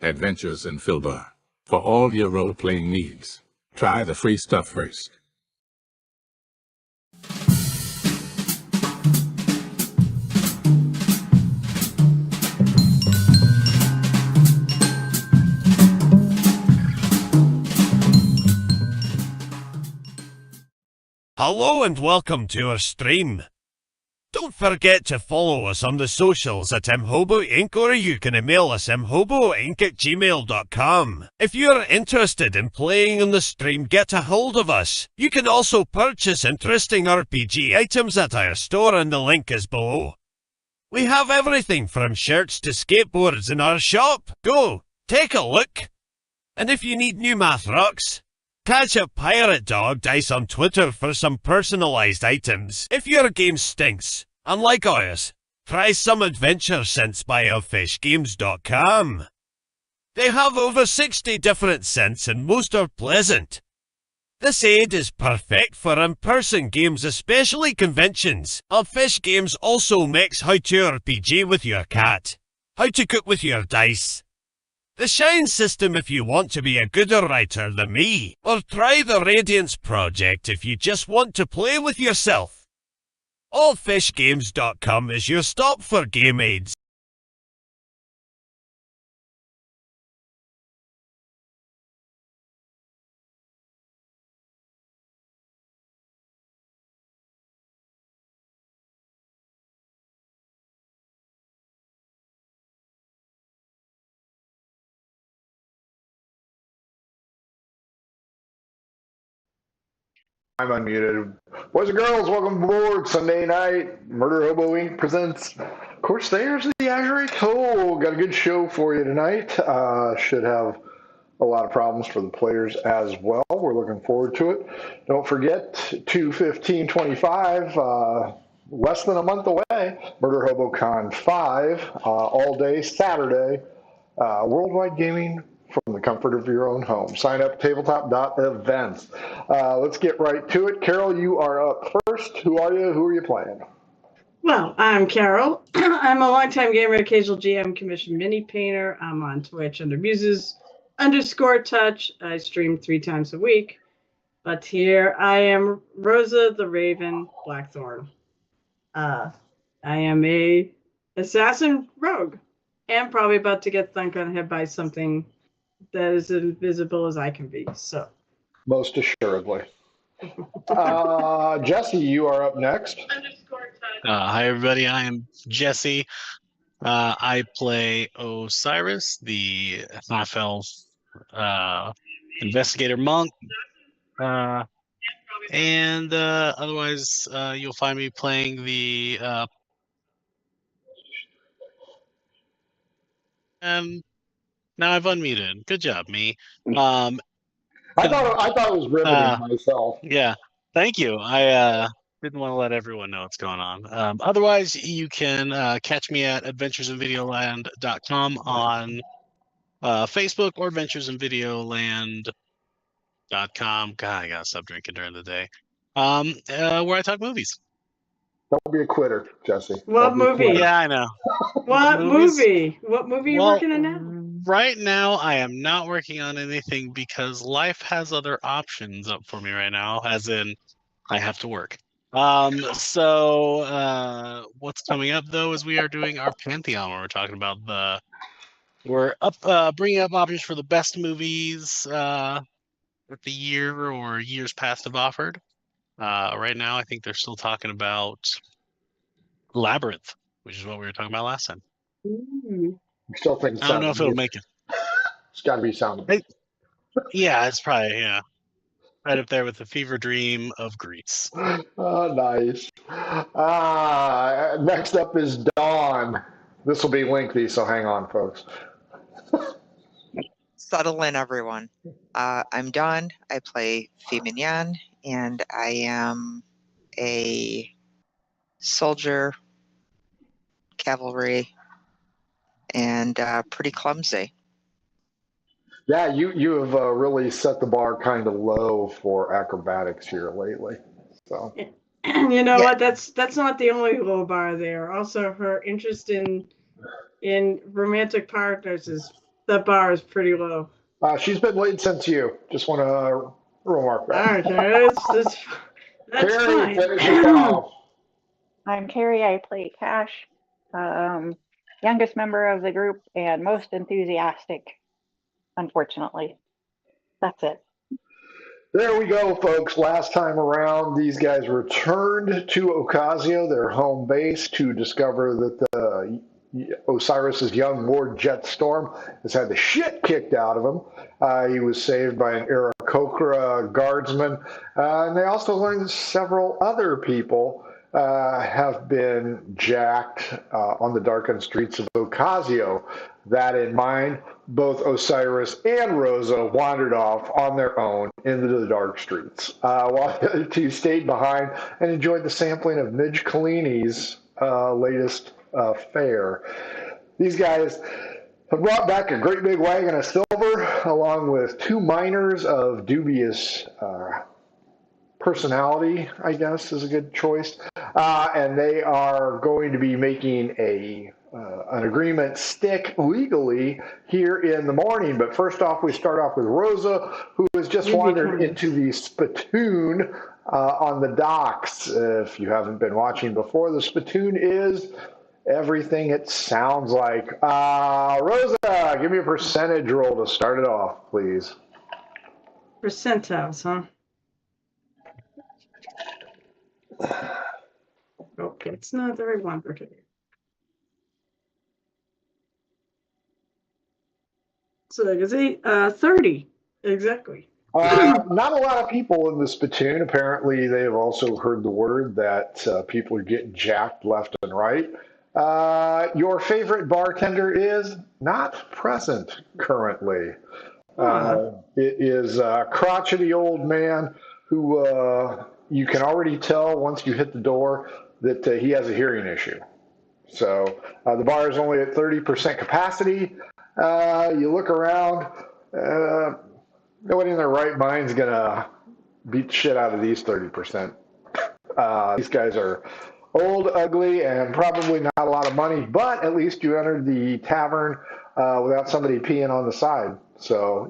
Adventures in Filbar. For all your role-playing needs, try the free stuff first. Hello and welcome to our stream. Don't forget to follow us on the socials at Mhobo Inc. or you can email us mhoboinc@gmail.com. If you're interested in playing on the stream, get a hold of us. You can also purchase interesting RPG items at our store and the link is below. We have everything from shirts to skateboards in our shop. Go, take a look. And if you need new math rocks, catch a Pirate Dog Dice on Twitter for some personalized items. If your game stinks, unlike ours, try some adventure scents by elfishgames.com. They have over 60 different scents and most are pleasant. This aid is perfect for in-person games, especially conventions. Elfish Games also makes how to RPG with your cat, how to cook with your dice, the Shine system if you want to be a gooder writer than me, or try the Radiance project if you just want to play with yourself. Allfishgames.com is your stop for game aids. I'm unmuted. Boys and girls, welcome aboard Sunday night. Murder Hobo Inc. presents Corsairs of the Azure Atoll. Got a good show for you tonight. Should have a lot of problems for the players as well. We're looking forward to it. Don't forget, 2/15/25, less than a month away, Murder Hobo Con 5, all day Saturday, worldwide gaming from the comfort of your own home. Sign up tabletop.events. Let's get right to it. Carol, you are up first. Who are you? Who are you playing? Well, I'm Carol. I'm a longtime gamer, occasional GM, commissioned mini painter. I'm on Twitch under Muses_Touch. I stream 3 times a week. But here I am, Rosa the Raven Blackthorn. I am a assassin rogue, and probably about to get thunk on the head by something that is invisible as I can be. So, most assuredly. Jesse, you are up next. Hi, everybody. I am Jesse. I play Osiris, the half-elf investigator monk. And otherwise, you'll find me playing the now I've unmuted. Good job, me. I thought it was riveting myself. Yeah, thank you. I didn't want to let everyone know what's going on. Otherwise, you can catch me at adventuresinvideoland.com on Facebook or adventuresinvideoland.com. God, I gotta stop drinking during the day. Where I talk movies. Don't be a quitter, Jesse. what movie? Yeah, I know. What movie? What movie are you working on now? Right now, I am not working on anything because life has other options up for me right now, as in I have to work. So what's coming up, though, is we are doing our Pantheon, where we're talking about we're bringing up options for the best movies that the year or years past have offered. Right now, I think they're still talking about Labyrinth, which is what we were talking about last time. Ooh. You still think I don't know if it'll make it. It's got to be sound. Yeah, it's probably, right up there with the fever dream of Greece. Oh, nice. Next up is Dawn. This will be lengthy, so hang on, folks. Settle in, everyone. I'm Dawn. I play Fee Mignon, and I am a soldier, cavalry, and pretty clumsy. Yeah, you have really set the bar kind of low for acrobatics here lately. So You know what? That's not the only low bar there. Also, her interest in romantic partners is that bar is pretty low. She's been late since you. Just want to remark that. Okay, that's Carrie, fine. finish us off. I'm Carrie. I play Cash, youngest member of the group and most enthusiastic, unfortunately. That's it. There we go, folks. Last time around, these guys returned to Ocasio, their home base, to discover that Osiris's young ward Jetstorm has had the shit kicked out of him. He was saved by an Aarakocra guardsman, and they also learned that several other people have been jacked on the darkened streets of Ocasio. That in mind, both Osiris and Rosa wandered off on their own into the dark streets, while the other two stayed behind and enjoyed the sampling of Midge Collini's latest fare. These guys have brought back a great big wagon of silver, along with two miners of dubious personality, I guess, is a good choice. And they are going to be making an agreement stick legally here in the morning. But first off, we start off with Rosa, who has just wandered into the spittoon on the docks. If you haven't been watching before, the spittoon is everything it sounds like. Rosa, give me a percentage roll to start it off, please. Percentiles, huh? Okay, it's not the right one. Okay. So I can see 30 exactly. Not a lot of people in the spittoon. Apparently, they have also heard the word that people are getting jacked left and right. Your favorite bartender is not present currently. It is a crotchety old man who you can already tell once you hit the door that he has a hearing issue. So the bar is only at 30% capacity. You look around, nobody in their right mind is going to beat the shit out of these 30%. These guys are old, ugly, and probably not a lot of money, but at least you entered the tavern without somebody peeing on the side. So,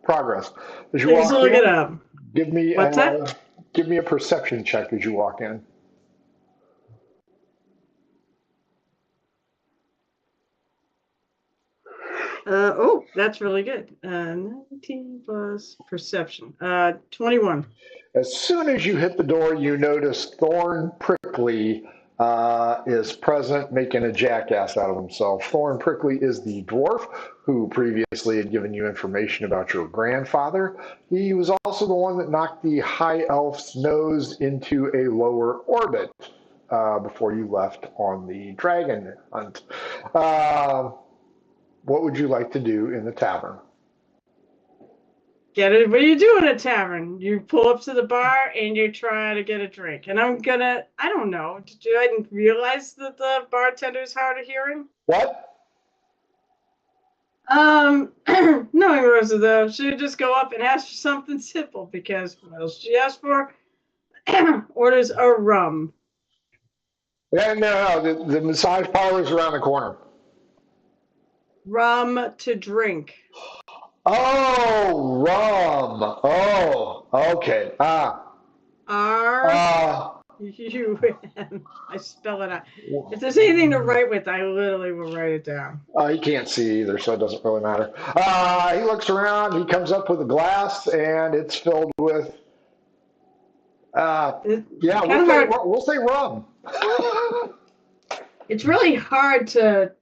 progress. As you Let's walk look in, it up. give me What's that? Give me a perception check as you walk in. Oh, that's really good. 19 plus perception. 21. As soon as you hit the door, you notice Thorn Prickly is present, making a jackass out of himself. Thorn Prickly is the dwarf who previously had given you information about your grandfather. He was also the one that knocked the high elf's nose into a lower orbit before you left on the dragon hunt. What would you like to do in the tavern? Get it? What do you do in a tavern? You pull up to the bar and you try to get a drink. And I don't know. I didn't realize that the bartender's hard of hearing. What? Knowing Rosa though, she would just go up and ask for something simple because what else she asked for? Orders a rum. Yeah, no. The massage parlor is around the corner. Rum to drink. Oh, rum. Oh, okay. R-U-M. I spell it out. If there's anything to write with, I literally will write it down. He can't see either, so it doesn't really matter. He looks around. He comes up with a glass, and it's filled with. We'll say rum. It's really hard to,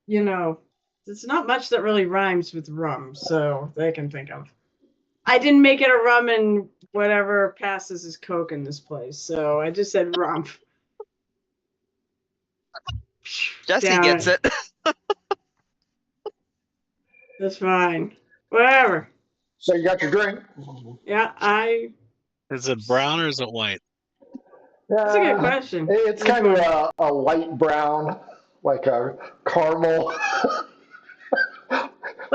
there's not much that really rhymes with rum, so they can think of. I didn't make it a rum and whatever passes as Coke in this place, so I just said rum. Jesse gets it. That's fine. Whatever. So you got your drink? Yeah, Is it brown or is it white? That's a good question. It's kind of a light brown, like a caramel.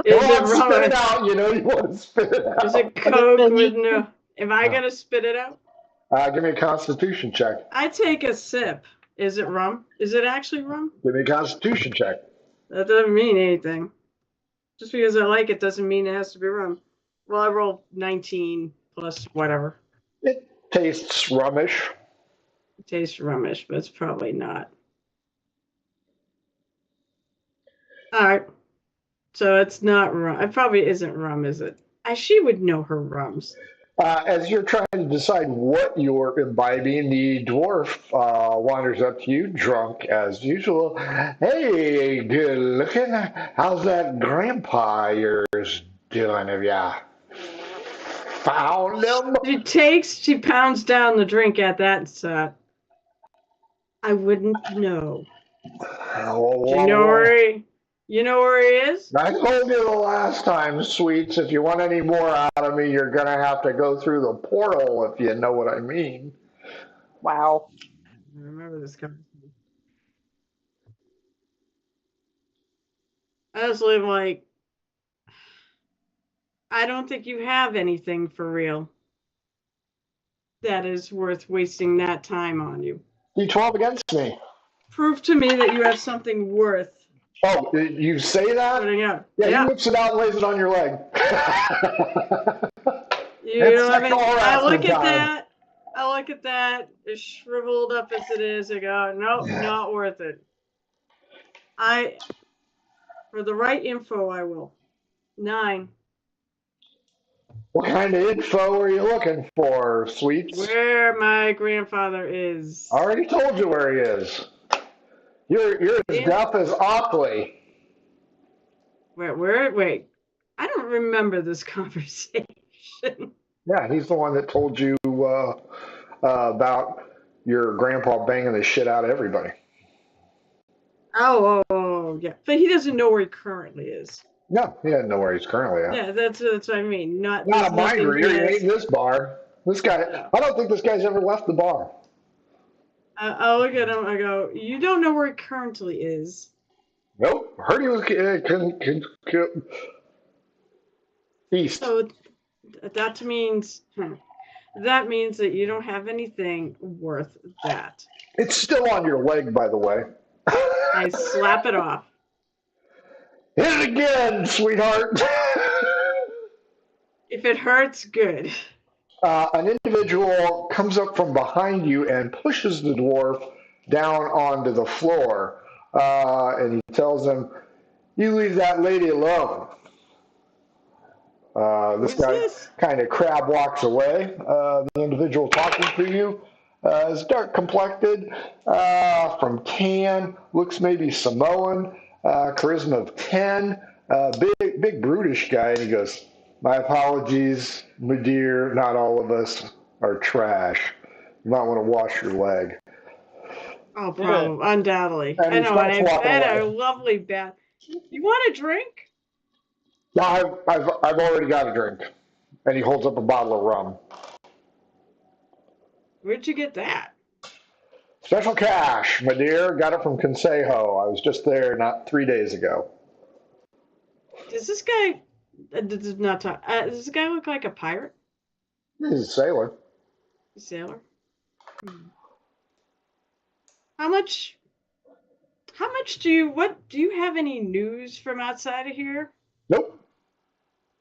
Is it rum? Spit it out, you want to spit it out. Is it Coke with no... Am I going to spit it out? Give me a constitution check. I take a sip. Is it rum? Is it actually rum? Give me a constitution check. That doesn't mean anything. Just because I like it doesn't mean it has to be rum. Well, I rolled 19 plus whatever. It tastes rummish. It tastes rummish, but it's probably not. All right. So it's not rum. It probably isn't rum, is it? She would know her rums. As you're trying to decide what you're imbibing, the dwarf wanders up to you, drunk as usual. Hey, good looking. How's that grandpa of yours doing? Have ya found him? She pounds down the drink at that and said, I wouldn't know. Do you know where he is? I told you the last time, Sweets, if you want any more out of me, you're going to have to go through the portal, if you know what I mean. Wow. I remember this conversation. I was like, I don't think you have anything for real that is worth wasting that time on you. D12 against me. Prove to me that you have something worth. Oh, you say that? Putting up. Yeah, he whips it out and lays it on your leg. You know, I look at that. I look at that, as shriveled up as it is. I go, nope, not worth it. For the right info, I will. 9. What kind of info are you looking for, Sweets? Where my grandfather is. I already told you where he is. You're as deaf as Ockley. Wait. I don't remember this conversation. Yeah, he's the one that told you about your grandpa banging the shit out of everybody. Oh, yeah. But he doesn't know where he currently is. No, he doesn't know where he's currently at. Yeah, that's what I mean. Not a migrant. He ain't in this bar. This guy, no. I don't think this guy's ever left the bar. I look at him, I go, you don't know where he currently is. Nope. Heard he was east. So that means that you don't have anything worth that. It's still on your leg, by the way. I slap it off. Hit it again, sweetheart. If it hurts, good. An individual comes up from behind you and pushes the dwarf down onto the floor. And he tells him, you leave that lady alone. This guy kind of crab walks away. The individual talking to you is dark complected, from tan, looks maybe Samoan, charisma of 10, big brutish guy. And he goes, my apologies, my dear, not all of us are trash. You might want to wash your leg. Oh, probably, undoubtedly. I know, and I've had a lovely bath. You want a drink? No, I've already got a drink. And he holds up a bottle of rum. Where'd you get that? Special cash, my dear. Got it from Consejo. I was just there not 3 days ago. Does this guy does this guy look like a pirate? He's a sailor. A sailor? How much do you have any news from outside of here? Nope.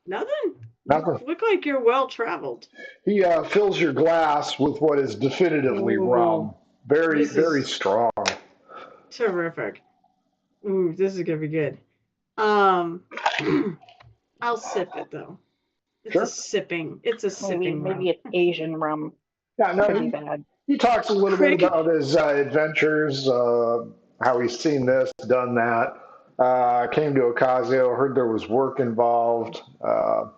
Nothing? Nothing. You look like you're well traveled. He fills your glass with what is definitively rum. Very strong. Terrific. Ooh, this is gonna be good. I'll sip it though. It's a sipping. Maybe it's Asian rum. Yeah, no, pretty bad. He talks a little bit about his adventures, how he's seen this, done that. Came to Ocasio, heard there was work involved. Other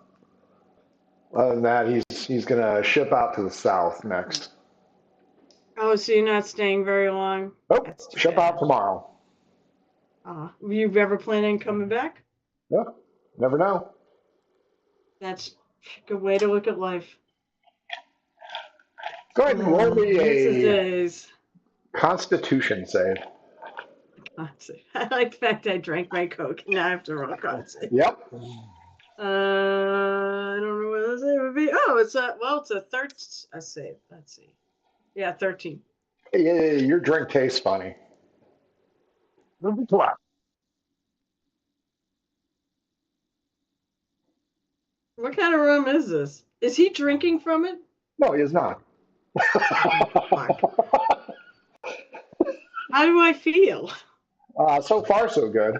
than that, he's going to ship out to the south next. Oh, so you're not staying very long? Nope, ship out tomorrow. You ever planning on coming back? Yeah, never know. That's a good way to look at life. Go ahead and roll me a Constitution save. I like the fact I drank my Coke and now I have to roll a con save. Yep. I don't know what the save would be. Oh, it's a third save. Let's see. Yeah, 13. Yeah, your drink tastes funny. What kind of rum is this? Is he drinking from it? No, he is not. Fuck. How do I feel? So far, so good.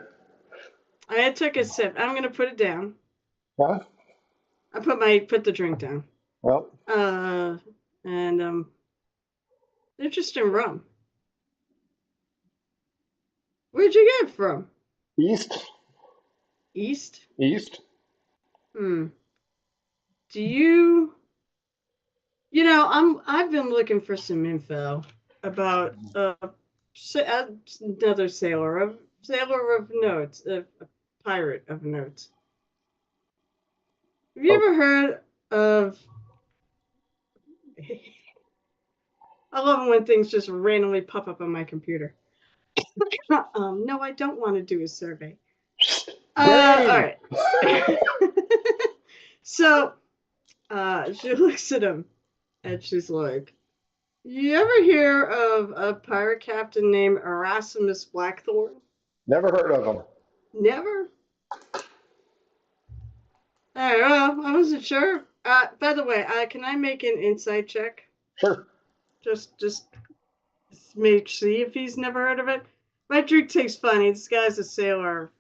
I took a sip. I'm gonna put it down. Huh? I put the drink down. Well, And interesting rum. Where'd you get it from? East. East? East. Do I've been looking for some info about another sailor of notes, a pirate of notes. Have you ever heard of? I love it when things just randomly pop up on my computer. No, I don't want to do a survey. All right. So, she looks at him and she's like, "You ever hear of a pirate captain named Erasmus Blackthorn?" Never heard of him. Never? I don't know. I wasn't sure. By the way, can I make an insight check? Sure. Just see if he's never heard of it. My drink tastes funny. This guy's a sailor.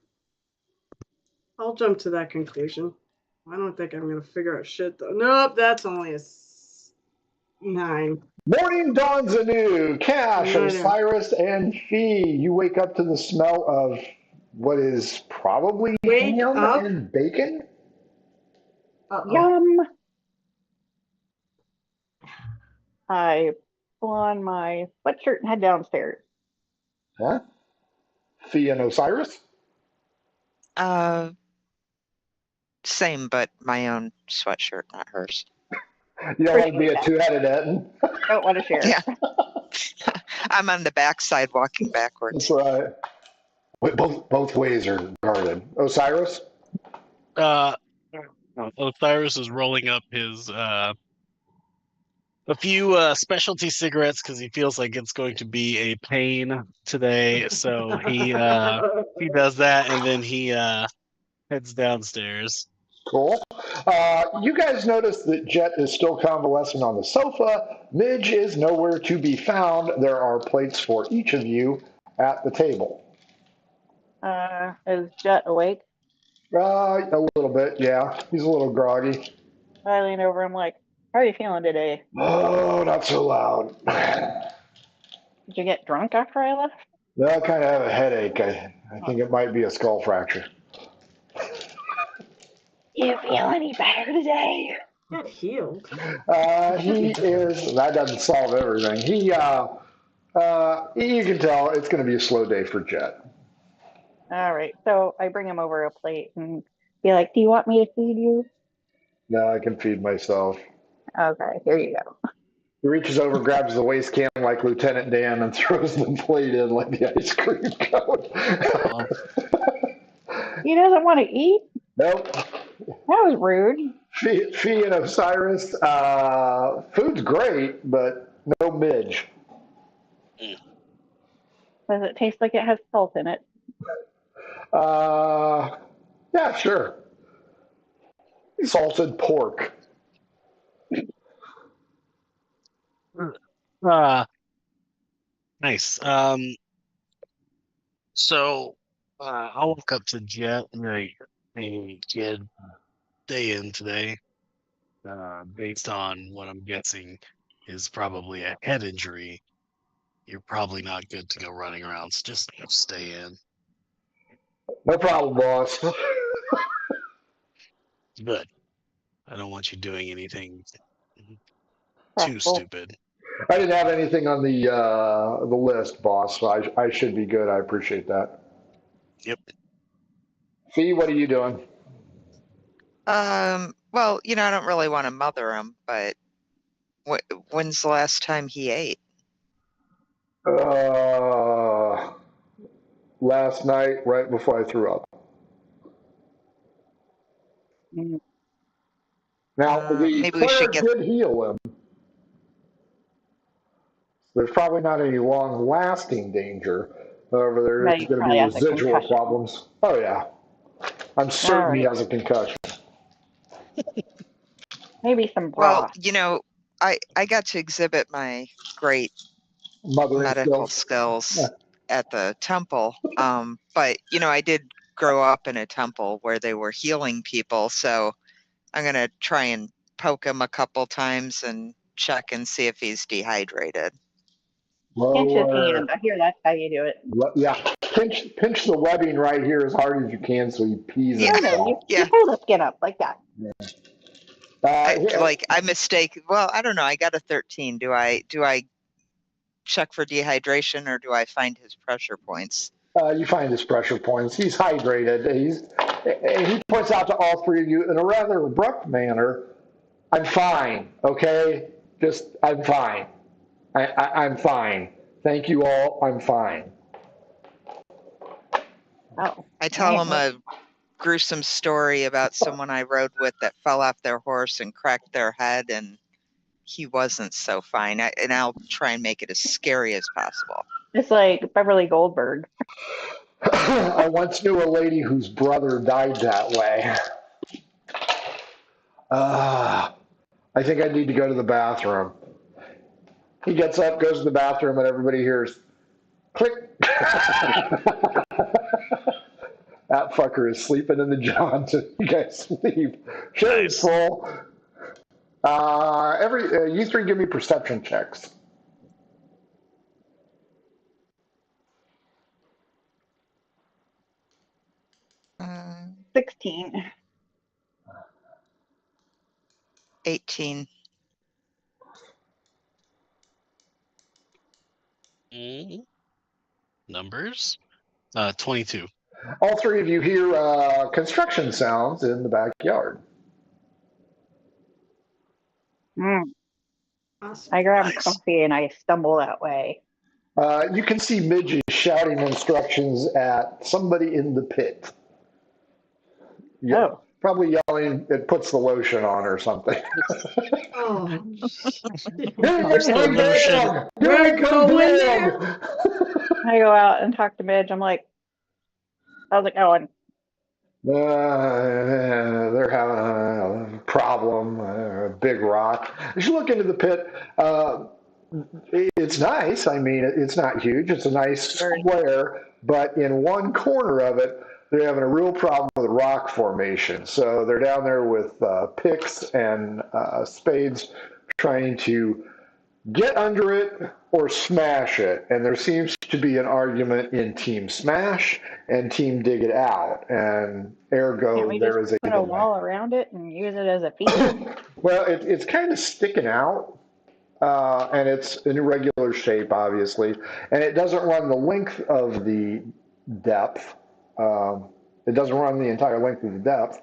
I'll jump to that conclusion. I don't think I'm going to figure out shit, though. Nope, that's only a 9. Morning dawns anew. Cash, No, no. Osiris, and Fee. You wake up to the smell of what is probably ham and bacon. Uh-oh. Yum. I pull on my sweatshirt and head downstairs. Huh? Fee and Osiris? Same, but my own sweatshirt, not hers. You don't want to be a two-headed Etten? Don't want to share. Yeah. I'm on the backside walking backwards. That's right. Wait, both ways are guarded. Osiris? Osiris is rolling up his a few specialty cigarettes because he feels like it's going to be a pain today. So he does that and then he heads downstairs. Cool. You guys notice that Jet is still convalescing on the sofa. Midge is nowhere to be found. There are plates for each of you at the table. Is Jet awake? A little bit, yeah. He's a little groggy. I lean over. I'm like, "How are you feeling today? Oh, not so loud. Did you get drunk after I left?" No, I kind of have a headache. I think it might be a skull fracture. You feel any better today? Got healed. He is. That doesn't solve everything. You can tell it's going to be a slow day for Jet. All right. So I bring him over a plate and be like, "Do you want me to feed you?" No, I can feed myself. Okay, here you go. He reaches over, grabs the waste can like Lieutenant Dan, and throws the plate in like the ice cream cone. He doesn't want to eat? Nope. That was rude. Fee and Osiris, food's great, but no Midge. Does it taste like it has salt in it? Yeah, sure. Salted pork. Nice. So I'll walk up to Jet and be like, "Hey, kid, day in today. Based on what I'm guessing is probably a head injury, you're probably not good to go running around. So just stay in." No problem, boss. Good. I don't want you doing anything too Stressful. stupid. I didn't have anything on the list, boss, so I should be good. I appreciate that. Yep. Fee, what are you doing? Well, I don't really want to mother him, but when's the last time he ate? Last night, right before I threw up. Mm. Now, the maybe we should prayer did heal him. There's probably not any long-lasting danger. However, No, there's you going to probably be have a residual concussion. problems. Oh, yeah. I'm certain he has a concussion. Maybe some Well, broth. you know, I got to exhibit my great Mothering medical skills. skills at the temple. But you know, I did grow up in a temple where they were healing people, so I'm gonna try and poke him a couple times and check and see if he's dehydrated. Pinch his Lower. hand. I hear that's how you do it. Yeah, pinch the webbing right here as hard as you can so he pees Yeah. No, you Yeah. pull the skin up like that. I mistake. Well, I don't know. I got a 13. Do I check for dehydration or do I find his pressure points? You find his pressure points. He's hydrated. He points out to all three of you in a rather abrupt manner, I'm fine, okay? I'm fine. I'm fine. Thank you all. I'm fine. Oh. I tell Right. him a gruesome story about someone I rode with that fell off their horse and cracked their head, and he wasn't so fine. And I'll try and make it as scary as possible. It's like Beverly Goldberg. I once knew a lady whose brother died that way. I think I need to go to the bathroom. He gets up, goes to the bathroom, and everybody hears click. That fucker is sleeping in the john, so you guys sleep. Sherry's full. You three give me perception checks. Uh, 16. 18. Numbers? 22. All three of you hear construction sounds in the backyard. Awesome. I grab Nice. coffee and I stumble that way. You can see Midge shouting instructions at somebody in the pit. Yeah, Oh. probably yelling, it puts the lotion on or something. Oh, Puts the lotion. We're going there. I go out and talk to Midge. I'm like, how's it going? They're having a problem, a big rock. As you look into the pit, it's nice. I mean, it's not huge. It's a nice square, but in one corner of it, they're having a real problem with rock formation. So they're down there with picks and spades trying to get under it or smash it. And there seems to be an argument in Team Smash and Team Dig It Out. And ergo, Can't we there just is put a wall around it and use it as a feature? Well, it's kind of sticking out. And it's an irregular shape, obviously. And it doesn't run the length of the depth. It doesn't run the entire length of the depth.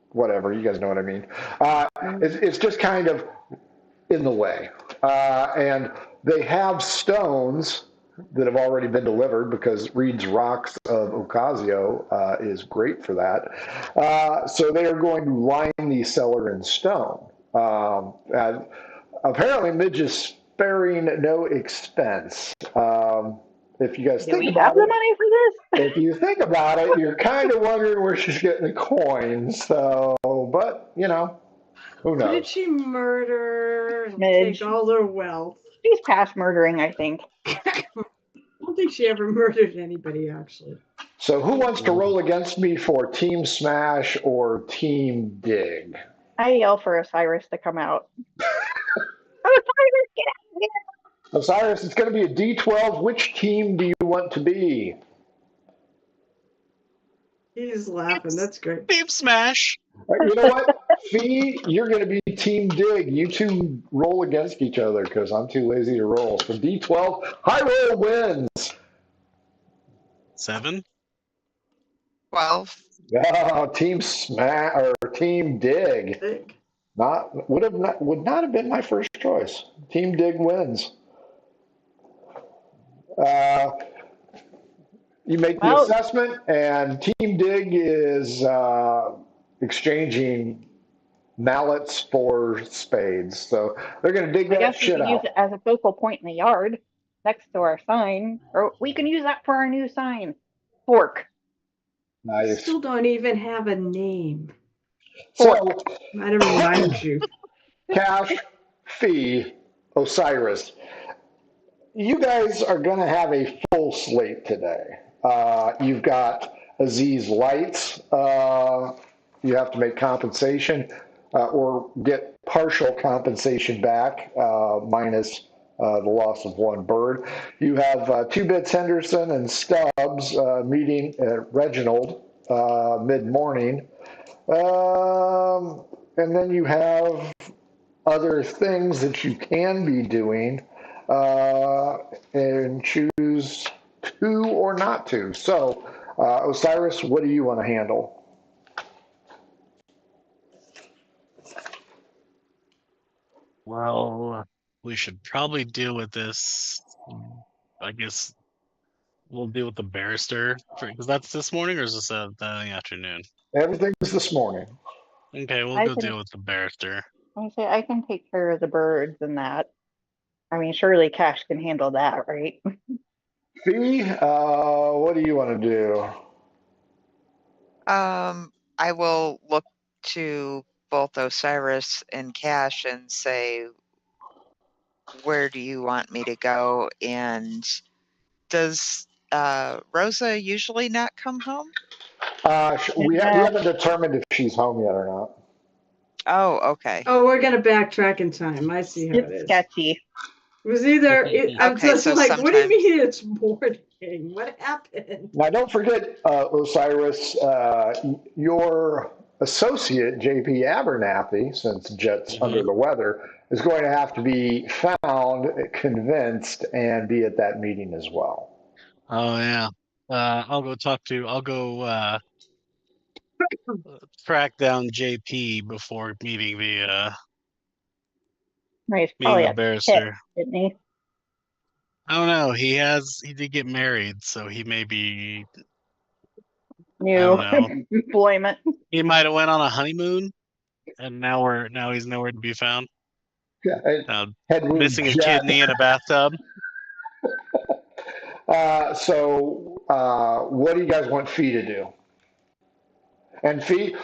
Whatever, you guys know what I mean. It's just kind of in the way. And they have stones that have already been delivered because Reed's Rocks of Ocasio is great for that. So they are going to line the cellar in stone. Apparently, Midge is sparing no expense. If you guys Do think we about have the it, money for this? if you think about it, you're kind of wondering where she's getting the coins. So, but you know, who Who did knows? she murder and Midge. take all their wealth? She's past murdering, I think. I don't think she ever murdered anybody, actually. So, who wants to roll against me for Team Smash or Team Dig? I yell for Osiris to come out. Osiris, get out of here! Osiris, it's going to be a D12. Which team do you want to be? He's laughing. That's great. Team Smash. You know what? Fee, you're going to be Team Dig. You two roll against each other because I'm too lazy to roll. So D12, high roll wins. 7. 12. Oh, Team Smash or Team Dig. Would not have been my first choice. Team Dig wins. You make the assessment, and Team Dig is exchanging mallets for spades. So they're going to dig I that guess we shit can use out. it as a focal point in the yard next to our sign. Or we can use that for our new sign. Fork. Nice. Still don't even have a name. So Might have reminded you. Cash, Fee, Osiris. You guys are going to have a full slate today. You've got Aziz Lights. You have to make compensation or get partial compensation back, minus the loss of one bird. You have Two Bits Henderson and Stubbs meeting at Reginald mid-morning. And then you have other things that you can be doing and choose to or not to. So, Osiris, what do you want to handle? Well, we should probably deal with this. I guess we'll deal with the barrister because that's this morning, or is this in the afternoon? Everything's this morning. Okay, we'll I go can- deal with the barrister. I can take care of the birds and that. I mean, surely Cash can handle that, right? Fee, what do you want to do? I will look to both Osiris and Cash and say, where do you want me to go? And does Rosa usually not come home? We haven't determined if she's home yet or not. Oh, okay. Oh, we're gonna backtrack in time. I see how it It's is. sketchy. It was either. I'm Okay, just so like, what do you sometime- mean it's morning? What happened? Now, don't forget, Osiris, your associate, JP Abernathy, since Jet's under the weather, is going to have to be found, convinced, and be at that meeting as well. Oh yeah. I'll go track down JP before meeting the Right, he's probably a pit, barrister. isn't he? I don't know. He did get married, so he may be. New don't employment. He might have went on a honeymoon, and now he's nowhere to be found. Yeah, head wound Missing a Jet. kidney in a bathtub. What do you guys want Fee to do? And Fee,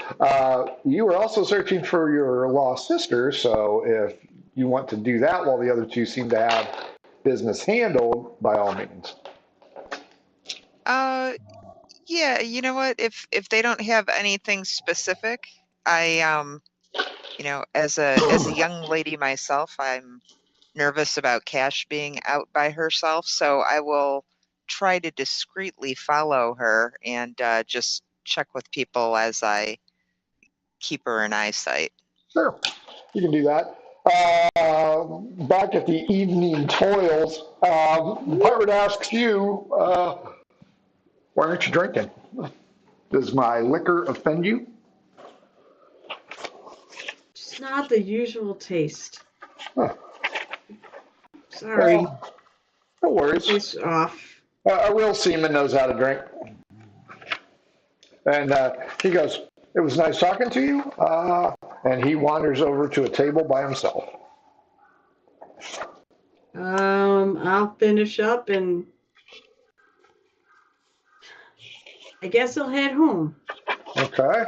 you were also searching for your lost sister, so if you want to do that while the other two seem to have business handled, by all means. Yeah, you know what? If they don't have anything specific, I as a young lady myself, I'm nervous about Cash being out by herself, so I will try to discreetly follow her and just check with people as I keep her in eyesight. Sure, you can do that. Back at the evening toils, the pirate asks you, why aren't you drinking? Does my liquor offend you? It's not the usual taste. Huh. Sorry. No worries. Tastes off. A real seaman knows how to drink. And he goes, it was nice talking to you. And he wanders over to a table by himself. I'll finish up and I guess I'll head home. Okay.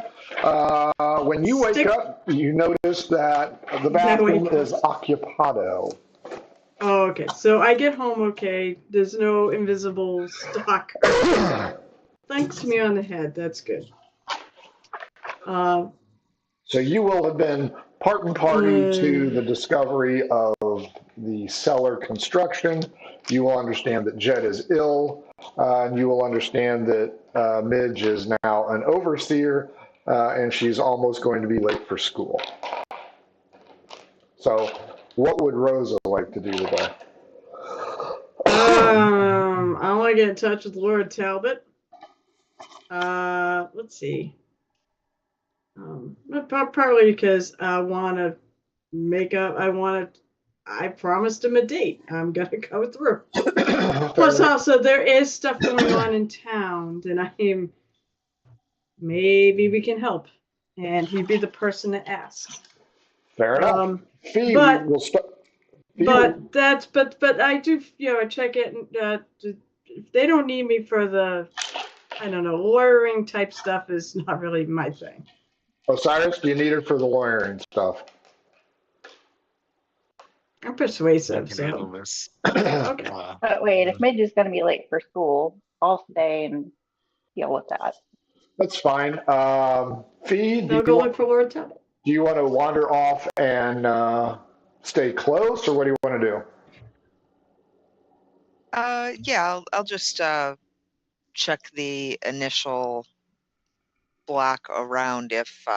When you wake up, you notice that the bathroom is occupado. Oh, okay. So I get home okay. There's no invisible stalker. Thanks me on the head. That's good. So you will have been part and party to the discovery of the cellar construction. You will understand that Jet is ill, and you will understand that Midge is now an overseer, and she's almost going to be late for school. So what would Rosa like to do today? I want to get in touch with Lord Talbot. Let's see. Partly because I want to make up. I promised him a date. I'm gonna go through. Plus, also there is stuff going on in town, and maybe we can help, and he'd be the person to ask. Fair enough. Fee, but we'll start. But I do check it. If they don't need me for the, I don't know, lawyering type stuff is not really my thing. Osiris, do you need her for the lawyering stuff? I'm I persuasive, can handle so this. okay. But wait, if Midge is going to be late for school, I'll stay and deal with that. That's fine. Fee, They'll go look for Lord Temple. do you want to wander off and stay close, or what do you want to do? Yeah, I'll just check the initial block around if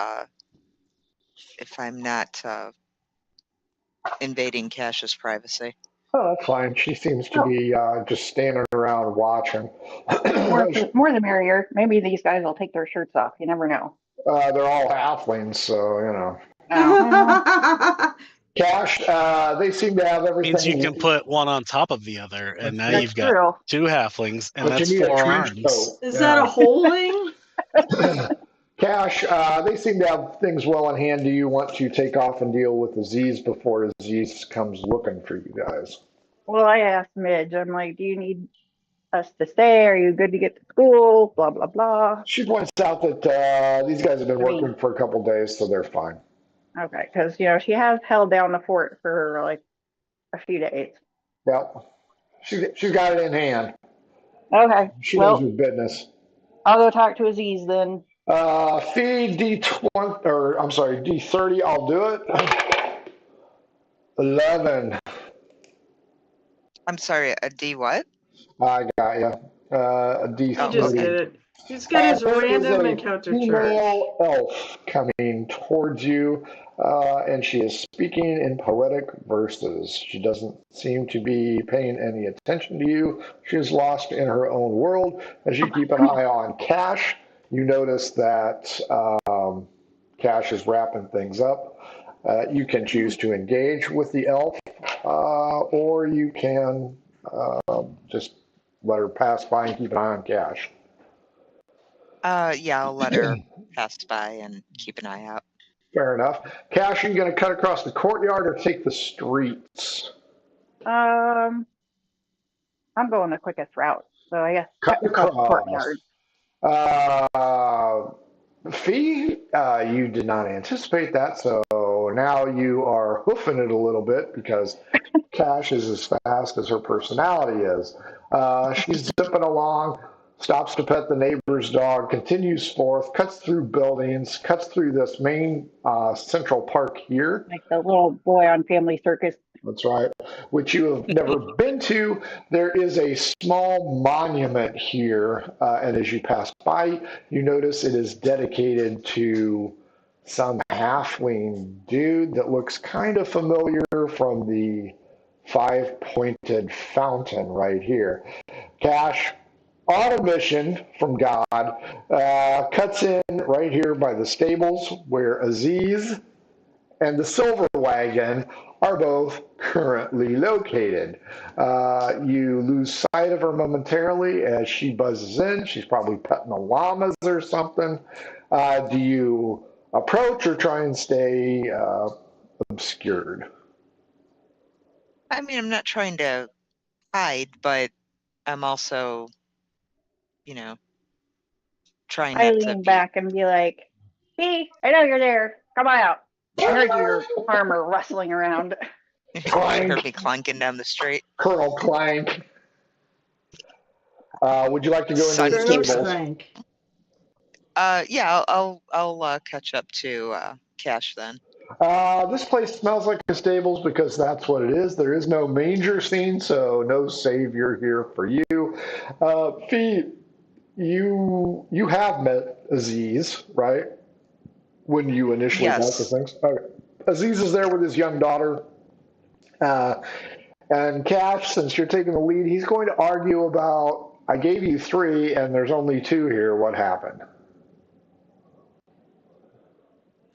I'm not invading Cash's privacy. Oh, that's fine. She seems to Oh. be just standing around watching. More the merrier. Maybe these guys will take their shirts off. You never know. They're all halflings, so you know. Oh, Cash, they seem to have Means you everything. can put one on top of the other, and now That's you've got true. 2 halflings, and But you that's need a 4 trench arms. coat. Is that a holding? Cash, they seem to have things well in hand. Do you want to take off and deal with Aziz before Aziz comes looking for you guys? Well, I asked Midge. I'm like, do you need us to stay? Are you good to get to school? Blah blah blah. She points out that these guys have been I mean- working for a couple days, so they're fine. Okay, because she has held down the fort for like a few days. Yep. She's got it in hand. Okay, She knows her well, business. I'll go talk to Aziz then. Fee D20, or I'm sorry, D30, I'll do it. 11. I'm sorry, a D what? I got you. A He just D30. did it. He's got his There is random a encounter charge. female elf coming towards you, and she is speaking in poetic verses. She doesn't seem to be paying any attention to you. She is lost in her own world. As you keep an eye on Cash, you notice that Cash is wrapping things up. You can choose to engage with the elf, or you can just let her pass by and keep an eye on Cash. Yeah, I'll let her pass by and keep an eye out. Fair enough. Cash, are you going to cut across the courtyard or take the streets? I'm going the quickest route, so I guess Cut across the across. courtyard. Fee, you did not anticipate that, so now you are hoofing it a little bit because Cash is as fast as her personality is. She's zipping along, stops to pet the neighbor's dog, continues forth, cuts through buildings, cuts through this main central park here. Like the little boy on Family Circus. That's right, which you have never been to. There is a small monument here, and as you pass by, you notice it is dedicated to some halfling dude that looks kind of familiar from the five-pointed fountain right here. Cash, on a mission from God, cuts in right here by the stables where Aziz and the Silver Wagon are both currently located. You lose sight of her momentarily as she buzzes in. She's probably petting the llamas or something. Do you approach or try and stay obscured? I mean, I'm not trying to hide, but I'm also, trying I not to lean be. back and be like, "Hey, I know you're there. Come on out. I heard your armor rustling around." Clank. Heard me clanking down the street. Colonel Clank. Would you like to go into the Colonel stables? Clank. Yeah, I'll catch up to Cash then. This place smells like a stables because that's what it is. There is no manger scene, so no savior here for you. Fee, you have met Aziz, right? When you initially met the Yes. things. Okay. Aziz is there with his young daughter. And Cash, since you're taking the lead, he's going to argue about, I gave you 3 and there's only 2 here. What happened?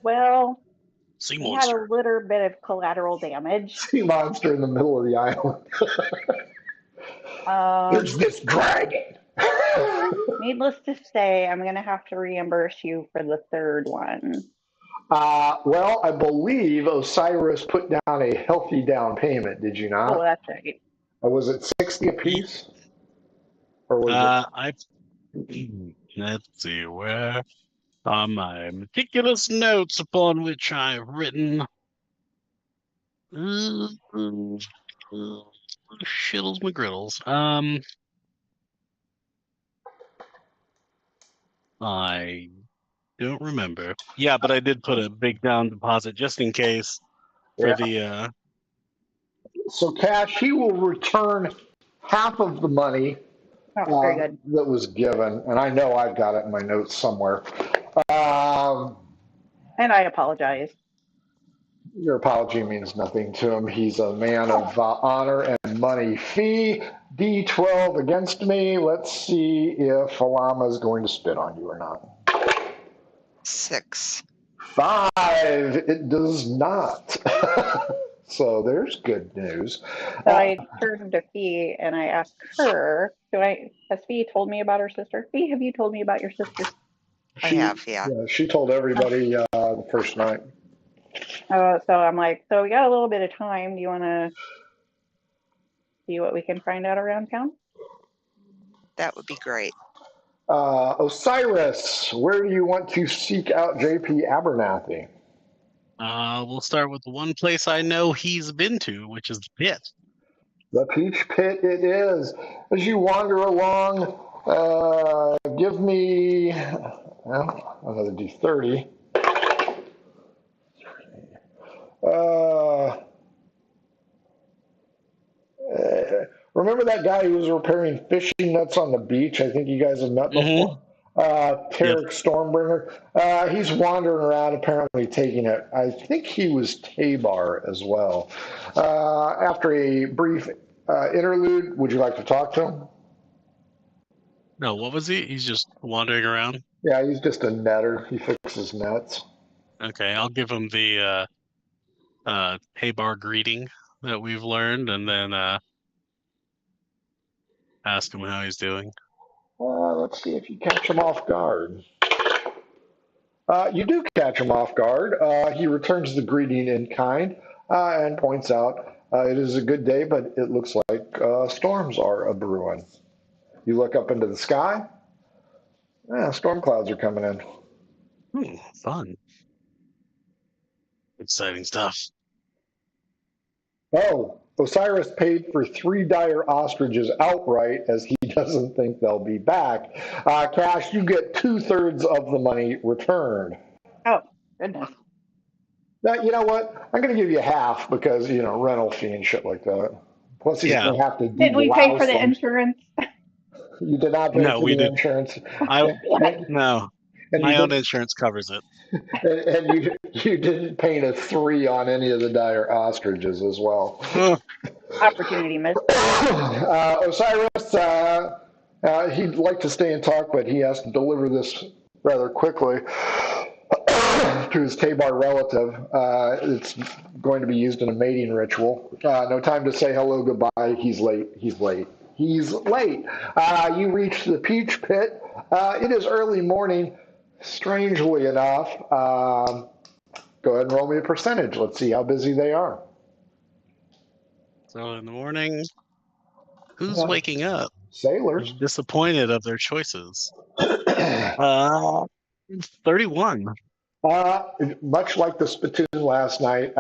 Well, Sea we had a monster. little bit of collateral damage. Sea monster in the middle of the island. There's this dragon. Needless to say, I'm going to have to reimburse you for the third one. Well, I believe Osiris put down a healthy down payment. Did you not? Oh, that's right. Or was it 60 apiece? Or was Let's see, where are my meticulous notes upon which I've written? Shittles McGriddles. I don't remember. Yeah, but I did put a big down deposit just in case for Yeah. the. So, Cash, he will return half of the money Oh, very good. that was given, and I know I've got it in my notes somewhere. Um, And I apologize. your apology means nothing to him. He's a man of honor and money. Fee D12 against me. Let's see if Alama is going to spit on you or not. 6. 5. It does not. So there's good news. So I turned to Fee and I asked her, has Fee told me about her sister? Fee, have you told me about your sister? I have, yeah. She told everybody the first night. So I'm like, so we got a little bit of time. Do you want to see what we can find out around town? That would be great. Osiris, where do you want to seek out JP Abernathy? We'll start with the one place I know he's been to, which is the pit. The Peach Pit it is. As you wander along, give me another D30. Remember that guy who was repairing fishing nets on the beach? I think you guys have met before. Tarek Stormbringer. He's wandering around, apparently taking it. I think he was Tabar as well. After a brief interlude, would you like to talk to him? No, what was he? He's just wandering around? Yeah, he's just a netter. He fixes nets. Okay, I'll give him the Tabar greeting that we've learned, and then ask him how he's doing. Let's see if you catch him off guard. You do catch him off guard. He returns the greeting in kind and points out it is a good day, but it looks like storms are a brewing. You look up into the sky. Storm clouds are coming in. Fun. Exciting stuff. Oh, Osiris paid for 3 dire ostriches outright as he doesn't think they'll be back. Cash, you get 2/3 of the money returned. Oh, goodness. Now, you know what? I'm going to give you half because, rental fee and shit like that. Plus, he's going to have to Did we pay for the insurance? You did not pay for the insurance. No. My own insurance covers it. And you didn't paint a 3 on any of the dire ostriches as well. Opportunity missed. Osiris, he'd like to stay and talk, but he has to deliver this rather quickly to his Tabar relative. It's going to be used in a mating ritual. No time to say hello, goodbye. He's late. You reach the Peach Pit. It is early morning. Strangely enough, go ahead and roll me a percentage. Let's see how busy they are. So in the morning, who's waking up? Sailors. Disappointed of their choices. 31. Much like the spittoon last night,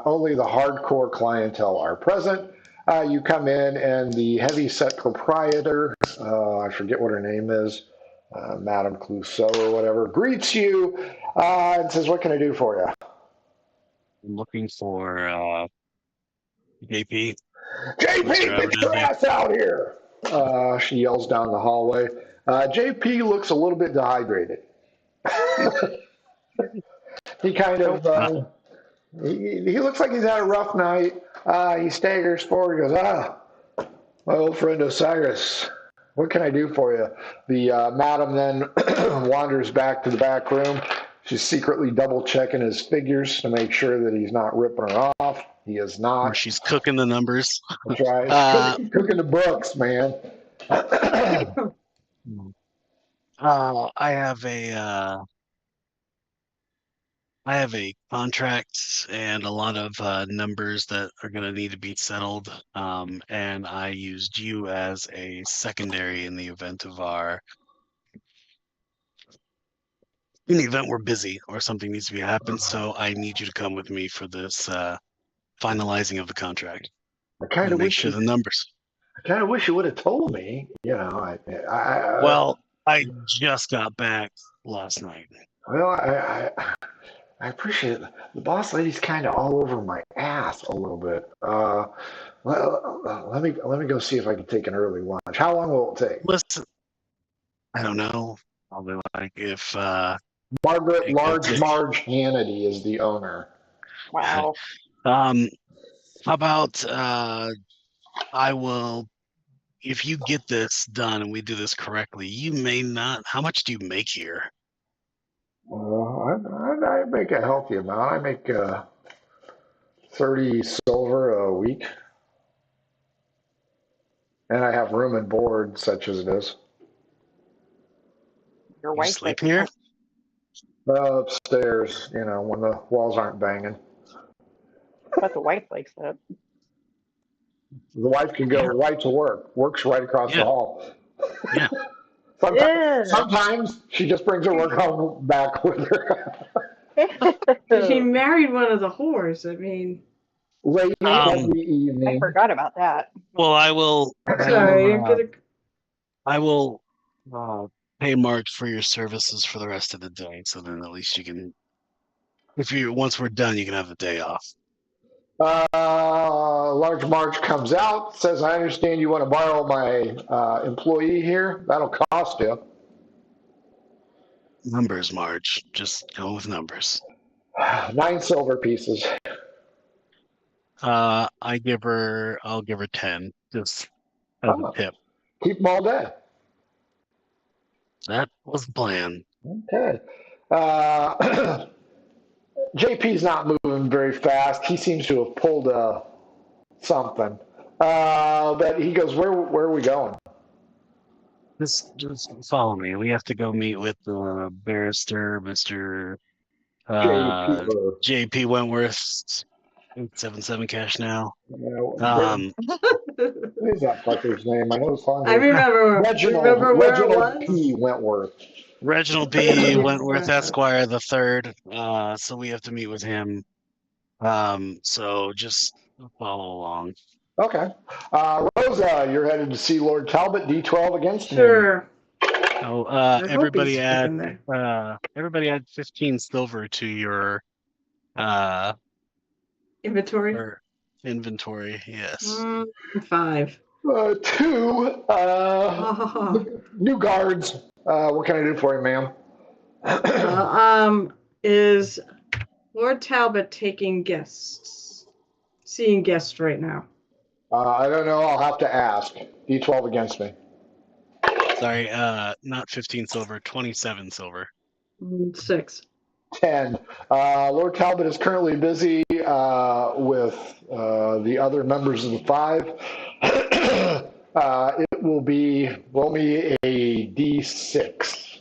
only the hardcore clientele are present. You come in and the heavy-set proprietor, I forget what her name is, Madame Clouseau or whatever, greets you and says, "What can I do for you?" I'm looking for JP. JP, get your ass out here! She yells down the hallway. JP looks a little bit dehydrated. He kind of, he looks like he's had a rough night. He staggers forward and goes, my old friend Osiris, what can I do for you? The madam then wanders back to the back room. She's secretly double checking his figures to make sure that he's not ripping her off. He is not. Or she's cooking the numbers. That's right. Cooking the books, man. I have a contract and a lot of numbers that are going to need to be settled, and I used you as a secondary in the event we're busy or something needs to be happen. So I need you to come with me for this finalizing of the contract. I kind And of make wish sure the numbers. I kind of wish you would have told me. Well, I just got back last night. Well, I appreciate it. The boss lady's kind of all over my ass a little bit. Let me go see if I can take an early lunch. How long will it take? Listen, I don't know. Probably like if Margaret it could take- Marge Hannity is the owner. Wow. how about I will, if you get this done and we do this correctly, you may not. How much do you make here? I make a healthy amount. I make 30 silver a week, and I have room and board, such as it is. Your You wife sleep likes here? Upstairs, when the walls aren't banging. but the wife likes that. The wife can go right to work. Works right across the hall. Yeah. Sometimes she just brings her work home back with her. He married one of the whores. I mean, Late in the I evening. forgot about that. Well, I will. sorry, I'm gonna. I will pay Mark for your services for the rest of the day, so then at least you can. Once we're done, you can have the day off. Large March comes out, says, I understand you want to borrow my employee here. That'll cost you. Numbers, Marge. Just go with numbers. 9 silver pieces. I'll give her 10, just as a tip. Keep them all day. That was the plan. Okay. JP's not moving very fast. He seems to have pulled something. But he goes, where are we going? Just follow me. We have to go meet with the barrister, Mr. JP Wentworth. 877 cash now. What is that fucker's name? I know it's on I remember. Reginald where it was? P. Wentworth. Reginald P. Wentworth Esquire the third. So we have to meet with him. So just follow along. Okay. Rosa, you're headed to see Lord Talbot, D12 against him. Sure. So everybody add 15 silver to your inventory. Inventory, yes. 5. 2. New guards. What can I do for you, ma'am? Is Lord Talbot taking guests? Seeing guests right now? I don't know. I'll have to ask. D12 against me. Sorry, not 15 silver, 27 silver. 6. 10. Lord Talbot is currently busy with the other members of the 5. It will be, roll me a D6.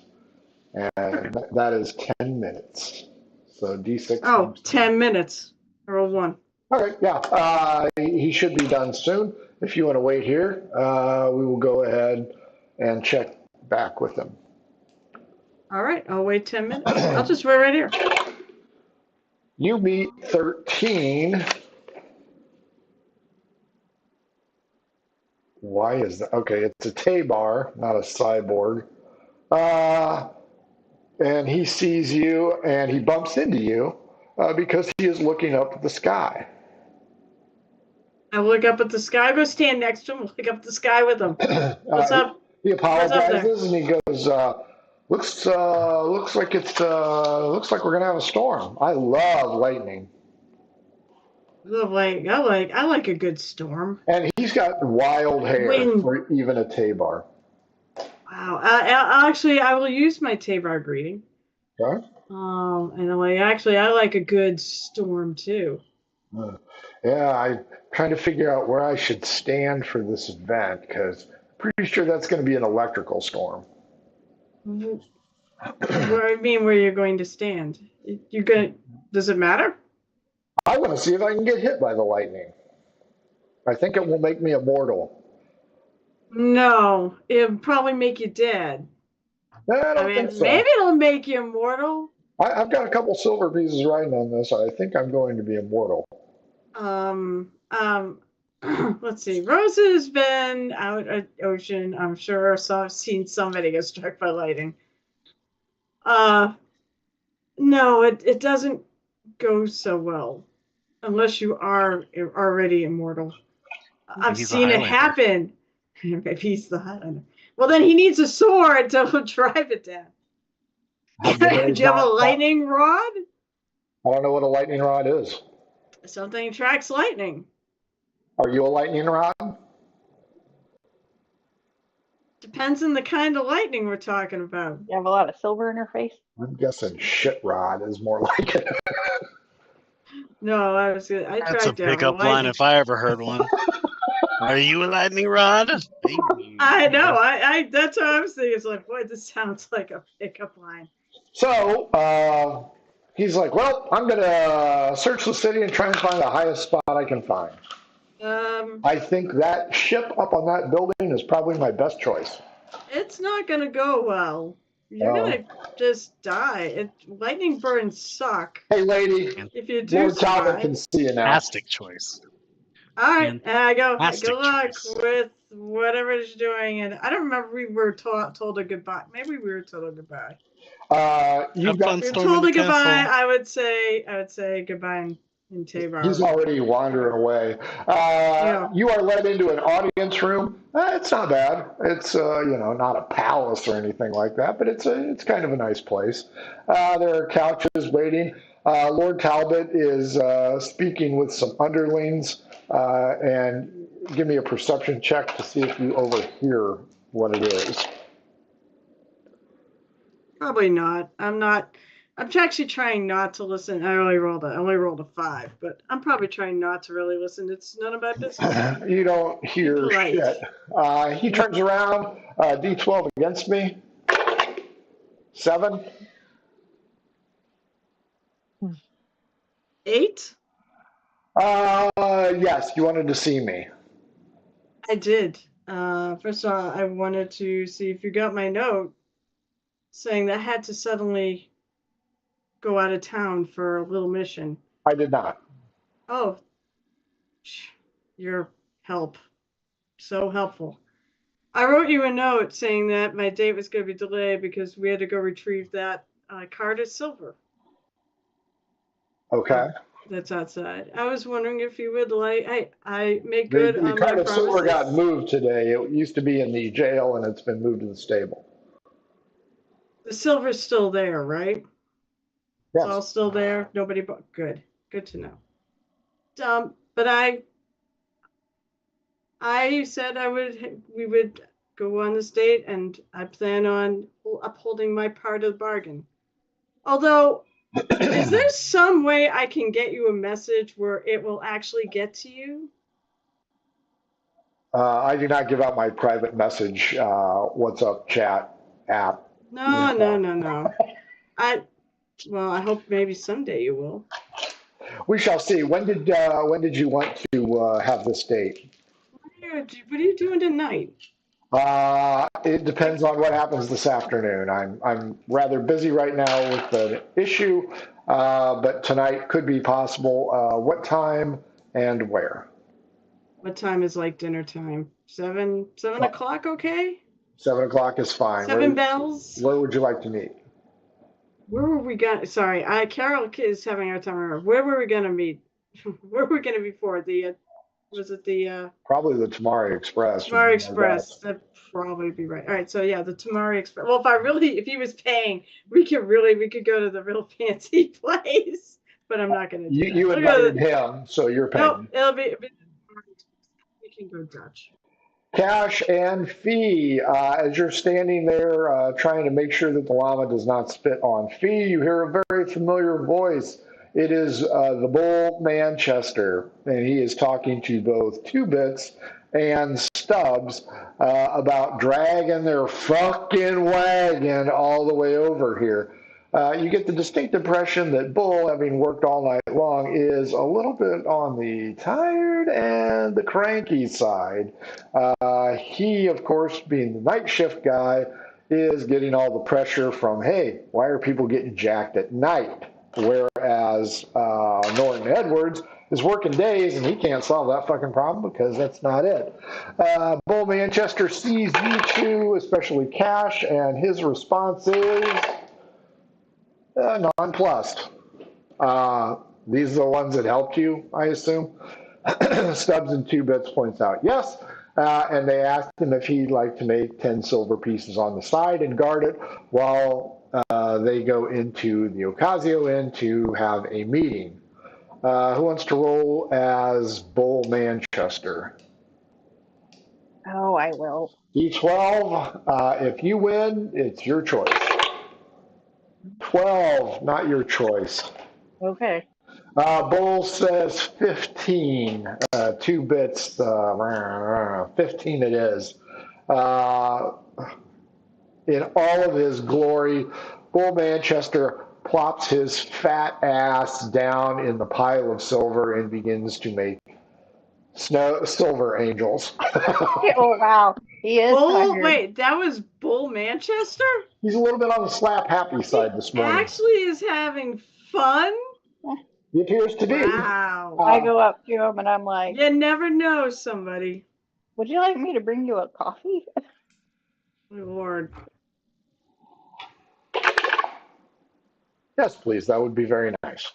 And that is 10 minutes. So D6. Oh, 10 minutes. I rolled 1. Okay, yeah. He should be done soon. If you want to wait here, we will go ahead and check back with him. All right, I'll wait 10 minutes. I'll just wait right here. You meet 13. Why is that? Okay, it's a Tabar, not a cyborg. And he sees you and he bumps into you because he is looking up at the sky. I look up at the sky. I go stand next to him. Look up at the sky with him. What's up? He apologizes and he goes, looks like we're gonna have a storm. I love lightning. I like a good storm. And he's got wild hair for even a Tabar. Wow. I will use my Tabar greeting. Okay. And I like a good storm too. Yeah, I'm trying to figure out where I should stand for this event because I'm pretty sure that's going to be an electrical storm. Where you're going to stand? Does it matter? I want to see if I can get hit by the lightning. I think it will make me immortal. No, it'll probably make you dead. I don't think so. Maybe it'll make you immortal. I've got a couple silver pieces riding on this. I think I'm going to be immortal. Let's see. Rosa's been out at ocean, I'm sure, so I've seen somebody get struck by lightning. No, it doesn't go so well unless you are already immortal. I've He's a seen it Highlander. happen. Maybe he's the Highlander. Well, then he needs a sword to drive it down. Do you have a lightning rod? I don't know what a lightning rod is. Something tracks lightning. Are you a lightning rod? Depends on the kind of lightning we're talking about. You have a lot of silver in her face. I'm guessing shit rod is more like it. No, I was good. I That's tried a to have pickup line lightning. if I ever heard one. Are you a lightning rod? I know. I that's what I was thinking. It's like, boy, this sounds like a pickup line. So he's like, well, I'm going to search the city and try and find the highest spot I can find. I think that ship up on that building is probably my best choice. It's not going to go well. You're going to just die. Lightning burns suck. Hey, lady. If you do Lord Talbot survive. can see you now. Fantastic choice. All right, and I go. Fantastic Good luck choice. with whatever you're doing. And I don't remember we were told a goodbye. Maybe we were told a goodbye. You've got We were told a goodbye. I would say goodbye in Tabor. He's already wandering away. You are led into an audience room. It's not bad. It's not a palace or anything like that, but it's kind of a nice place. There are couches waiting. Lord Talbot is speaking with some underlings, and give me a perception check to see if you overhear what it is. Probably not. I'm actually trying not to listen. I only rolled a 5, but I'm probably trying not to really listen. It's none of my business. You don't hear shit. He turns around. D12 against me. 7. 8? Yes, you wanted to see me. I did. First of all, I wanted to see if you got my note saying that I had to suddenly go out of town for a little mission. I did not. Oh, your help. So helpful. I wrote you a note saying that my date was going to be delayed because we had to go retrieve that card of silver. Okay. That's outside. I was wondering if you would like. I make good on my promises. The card of silver got promises. moved today. It used to be in the jail, and it's been moved to the stable. The silver's still there, right? Yes. It's all still there. Nobody bought. Good to know. But I said we would go on this date, and I plan on upholding my part of the bargain. Although, is there some way I can get you a message where it will actually get to you? I do not give out my private message WhatsApp chat app. No. I hope maybe someday you will. We shall see. When did you want to have this date? What are you doing tonight? It depends on what happens this afternoon. I'm rather busy right now with the issue, but tonight could be possible. What time and where? What time is like dinner time? 7 o'clock, okay? 7 o'clock is fine. 7 bells? Where would you like to meet? Where were we going? Sorry, Carol is having a time remember. Where were we going to meet? Where were we going to be for? Was it the... Probably the Tamari Express. Tamari Express. That'd probably be right. All right, so yeah, the Tamari Express. Well, if he was paying, we could go to the real fancy place. But I'm not going to do that. You invited him, so you're paying. No, it'll be we can go Dutch. Cash and fee. As you're standing there trying to make sure that the llama does not spit on fee, you hear a very familiar voice. It is the Bull Manchester, and he is talking to both Two Bits and Stubbs about dragging their fucking wagon all the way over here. You get the distinct impression that Bull, having worked all night long, is a little bit on the tired and the cranky side. He, of course, being the night shift guy, is getting all the pressure from, hey, why are people getting jacked at night? Whereas Norton Edwards his working days, and he can't solve that fucking problem because that's not it. Bull Manchester sees you two, especially Cash, and his response is nonplussed. These are the ones that helped you, I assume. Stubbs and 2 Bits points out yes, and they asked him if he'd like to make 10 silver pieces on the side and guard it while they go into the Ocasio Inn to have a meeting. Who wants to roll as Bull Manchester? Oh, I will. D12. If you win, it's your choice. 12, not your choice. Okay. Bull says 15. 2 Bits, 15 it is. In all of his glory, Bull Manchester plops his fat ass down in the pile of silver and begins to make silver angels. Oh, wow. He is tired. Wait, that was Bull Manchester? He's a little bit on the slap happy side this morning. Actually is having fun? He appears to be. Wow. I go up to him and I'm like, You never know somebody. would you like me to bring you a coffee? My Lord. Yes, please. That would be very nice.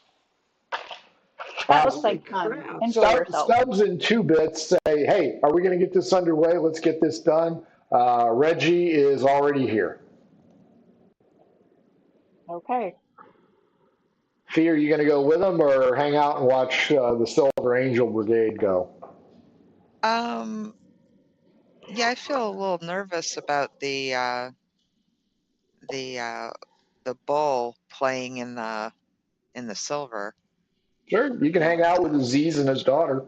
That looks like fun. Enjoy yourself. Stubbs and 2 Bits say, hey, are we going to get this underway? Let's get this done. Reggie is already here. Okay. Fee, are you going to go with them or hang out and watch the Silver Angel Brigade go? Yeah, I feel a little nervous about the bull playing in the silver. Sure, you can hang out with Aziz and his daughter.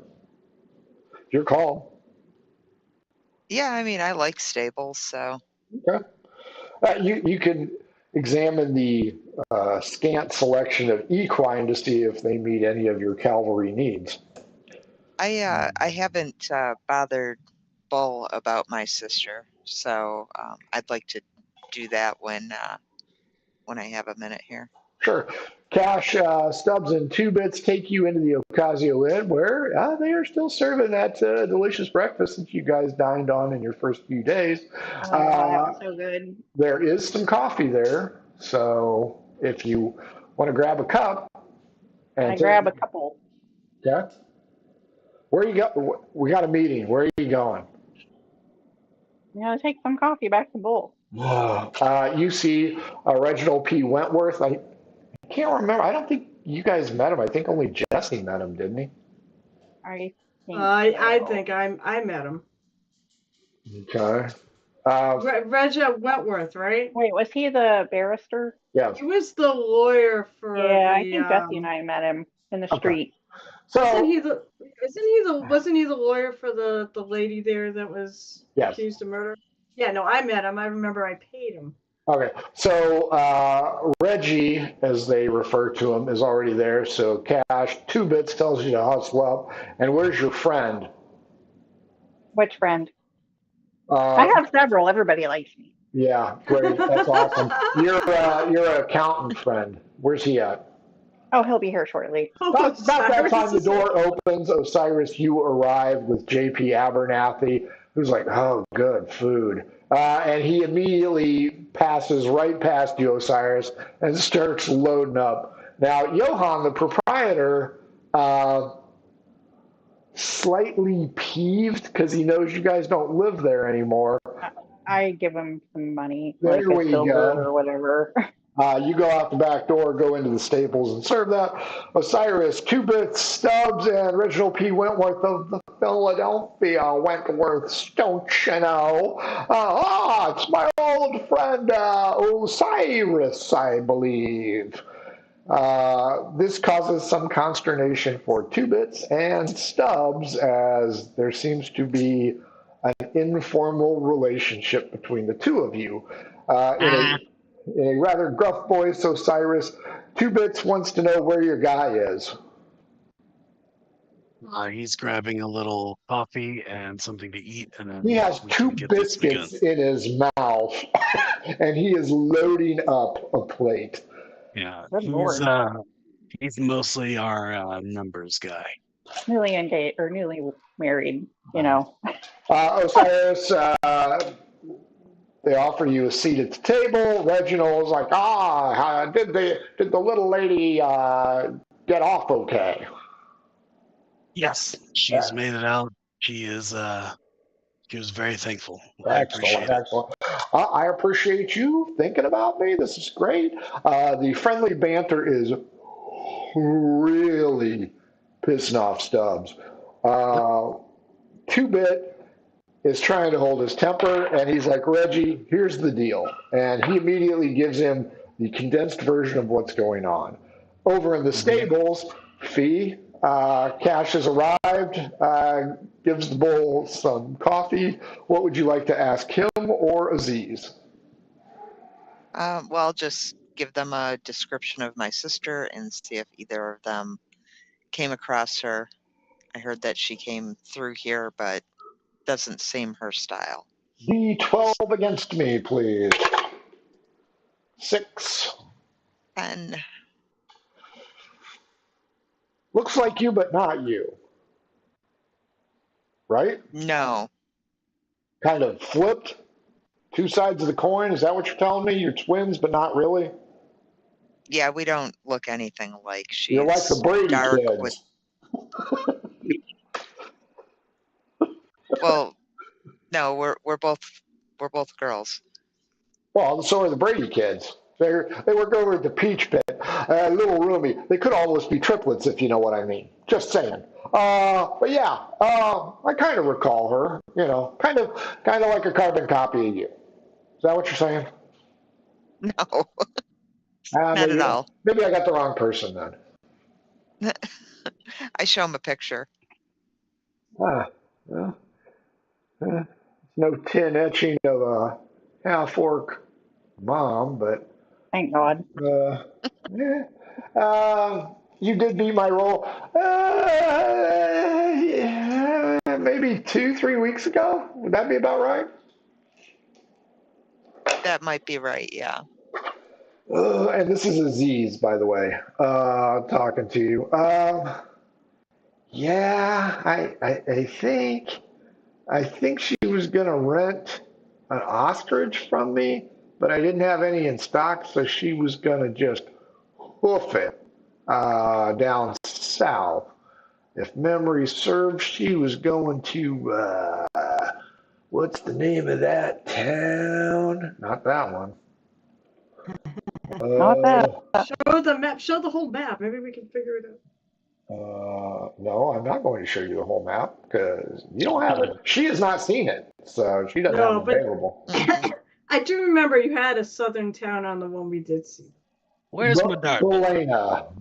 Your call. Yeah, I mean, I like stables, so. Okay. You can examine the scant selection of equine to see if they meet any of your cavalry needs. I haven't bothered Bull about my sister, so I'd like to do that when I have a minute here. Sure. Cash, Stubbs, and 2 Bits take you into the Ocasio Inn, where they are still serving that delicious breakfast that you guys dined on in your first few days. Oh, that was so good. There is some coffee there, so if you want to grab a cup, and I grab a couple. Yeah. Where you go? We got a meeting. Where are you going? I'm gonna take some coffee back to Bull. You see Reginald P. Wentworth. I can't remember. I don't think you guys met him. I think only Jesse met him, didn't he? I think I met him. Okay. Reggie Wentworth, right? Wait, was he the barrister? Yeah. He was the lawyer for. Yeah, I think Jesse and I met him in the street. So wasn't he the lawyer for the lady there that was accused of murder? Yeah, no, I met him. I remember I paid him. Okay, so Reggie, as they refer to him, is already there. So Cash, 2 Bits tells you to hustle up. And where's your friend? Which friend? I have several. Everybody likes me. Yeah, great. That's awesome. Your accountant friend. Where's he at? Oh, he'll be here shortly. About that time the door opens, Osiris, you arrive with J.P. Abernathy, who's like, oh, good, food. And he immediately passes right past you, Osiris, and starts loading up. Now, Johan, the proprietor, slightly peeved because he knows you guys don't live there anymore. I give him some money, there like we silver go. or whatever. You go out the back door, go into the stables and serve that. Osiris, 2 Bits, Stubbs, and Reginald P. Wentworth of the Philadelphia Wentworths, don't you know? It's my old friend Osiris, I believe. This causes some consternation for 2 Bits and Stubbs, as there seems to be an informal relationship between the two of you. In a rather gruff voice, Osiris, 2 Bits wants to know where your guy is. He's grabbing a little coffee and something to eat, and then he has 2 biscuits in his mouth, and he is loading up a plate. Yeah, he's mostly our numbers guy. newly engaged or newly married, you know. Osiris, they offer you a seat at the table. Reginald's like, did the little lady get off okay? Yes, she's made it out. She is. She was very thankful. I Excellent, appreciate it. excellent. I appreciate you thinking about me. This is great. The friendly banter is really pissing off Stubbs. 2-Bit is trying to hold his temper, and he's like, Reggie, here's the deal. And he immediately gives him the condensed version of what's going on. Over in the stables, Fee, Cash has arrived, gives the bull some coffee. What would you like to ask him or Aziz? Well, I'll just give them a description of my sister and see if either of them came across her. I heard that she came through here, but doesn't seem her style. D12 against me, please. 6. And Looks like you, but not you. Right? no, Kind of flipped. 2 sides of the coin. Is that what you're telling me? You're twins, but not really? yeah, we don't look anything alike. She's You're like the Brady dark kids. with. Well, no, we're both girls. Well, so are the Brady kids. They work over at the Peach Pit, little roomy. They could almost be triplets, if you know what I mean. Just saying. But yeah, I kind of recall her. You know, kind of like a carbon copy of you. Is that what you're saying? No, not at all. Maybe I got the wrong person then. I show him a picture. Well, no tin etching of a half-orc mom, but Thank God. you did beat my role. Maybe 2-3 weeks ago. Would that be about right? That might be right, yeah. And this is Aziz, by the way, talking to you. Yeah, I think she was gonna rent an ostrich from me, but I didn't have any in stock, so she was gonna just hoof it down south. If memory serves, she was going to what's the name of that town? Not that one. Not that. Show the map. Show the whole map. Maybe we can figure it out. No, I'm not going to show you the whole map because you don't have it. She has not seen it, so she doesn't have it available. I do remember you had a southern town on the one we did see. Where's Medard?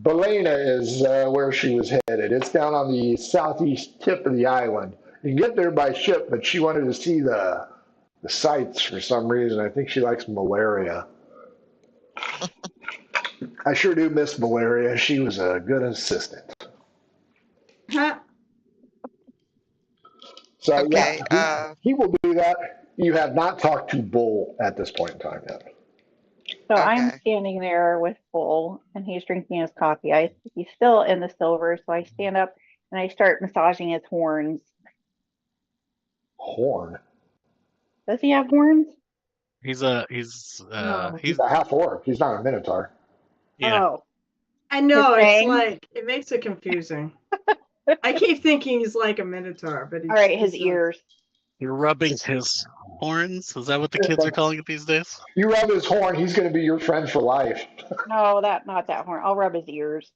Belena is where she was headed. It's down on the southeast tip of the island. You can get there by ship, but she wanted to see the sights for some reason. I think she likes malaria. I sure do miss malaria. She was a good assistant. Huh? So Okay, yeah, he will do that. You have not talked to Bull at this point in time yet. So Okay. I'm standing there with Bull, and he's drinking his coffee. He's still in the silver, so I stand up and I start massaging his horns. Horn? Does he have horns? He's No. He's a half orc. He's not a minotaur. yeah. Oh, I know, His it's fangs? like, it makes it confusing. I keep thinking he's like a minotaur, but he's, all right, his he's not. ears. You're rubbing his horns. Is that what the kids are calling it these days? You rub his horn, he's going to be your friend for life. No, not that horn. I'll rub his ears.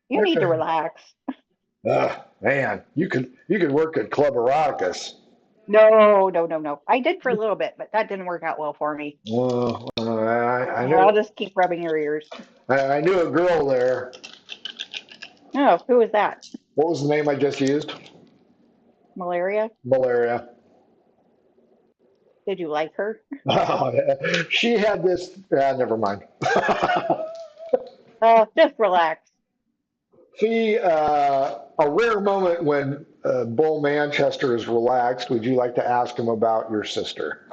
You need to relax. Man, you could work at Club Eroticus. No. I did for a little bit, but that didn't work out well for me. Well, I I'll knew just keep rubbing your ears. I knew a girl there. Oh, who was that? What was the name I just used? Malaria? Malaria. Did you like her? She had this. Never mind. Just relax. See, a rare moment when Bull Manchester is relaxed. Would you like to ask him about your sister?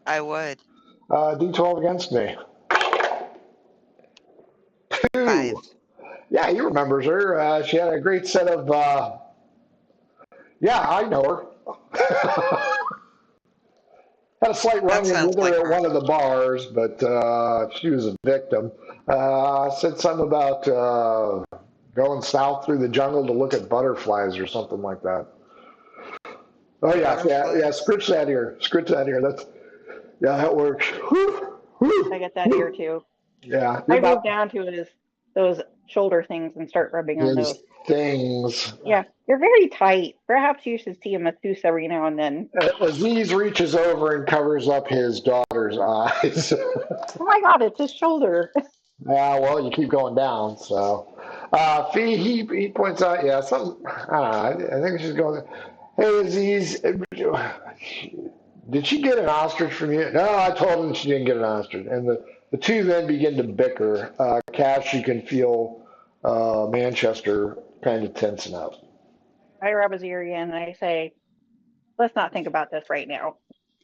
I would. D12 against me. 2. 5. Yeah, he remembers her. She had a great set of Yeah, I know her. Had a slight That run-in sounds with like her at her. one of the bars, but she was a victim. Said something about going south through the jungle to look at butterflies or something like that. Oh yeah, yeah. Butterflies. Scritch that ear. Scritch that ear. Yeah, that works. Whew, I whew, get that ear whew. too. Yeah, you're I move about down to those shoulder things and start rubbing on his those. things. Yeah, you're very tight. Perhaps you should see a masseuse every now and then. Aziz reaches over and covers up his daughter's eyes. Oh my God, it's his shoulder. Yeah, well, you keep going down. So, Fee, he points out, yeah, something. I think she's going. Hey, Aziz, did she get an ostrich from you? No, I told him she didn't get an ostrich. And the two then begin to bicker. Cash, you can feel Manchester kind of tensing up. I rub his ear again and I say, let's not think about this right now.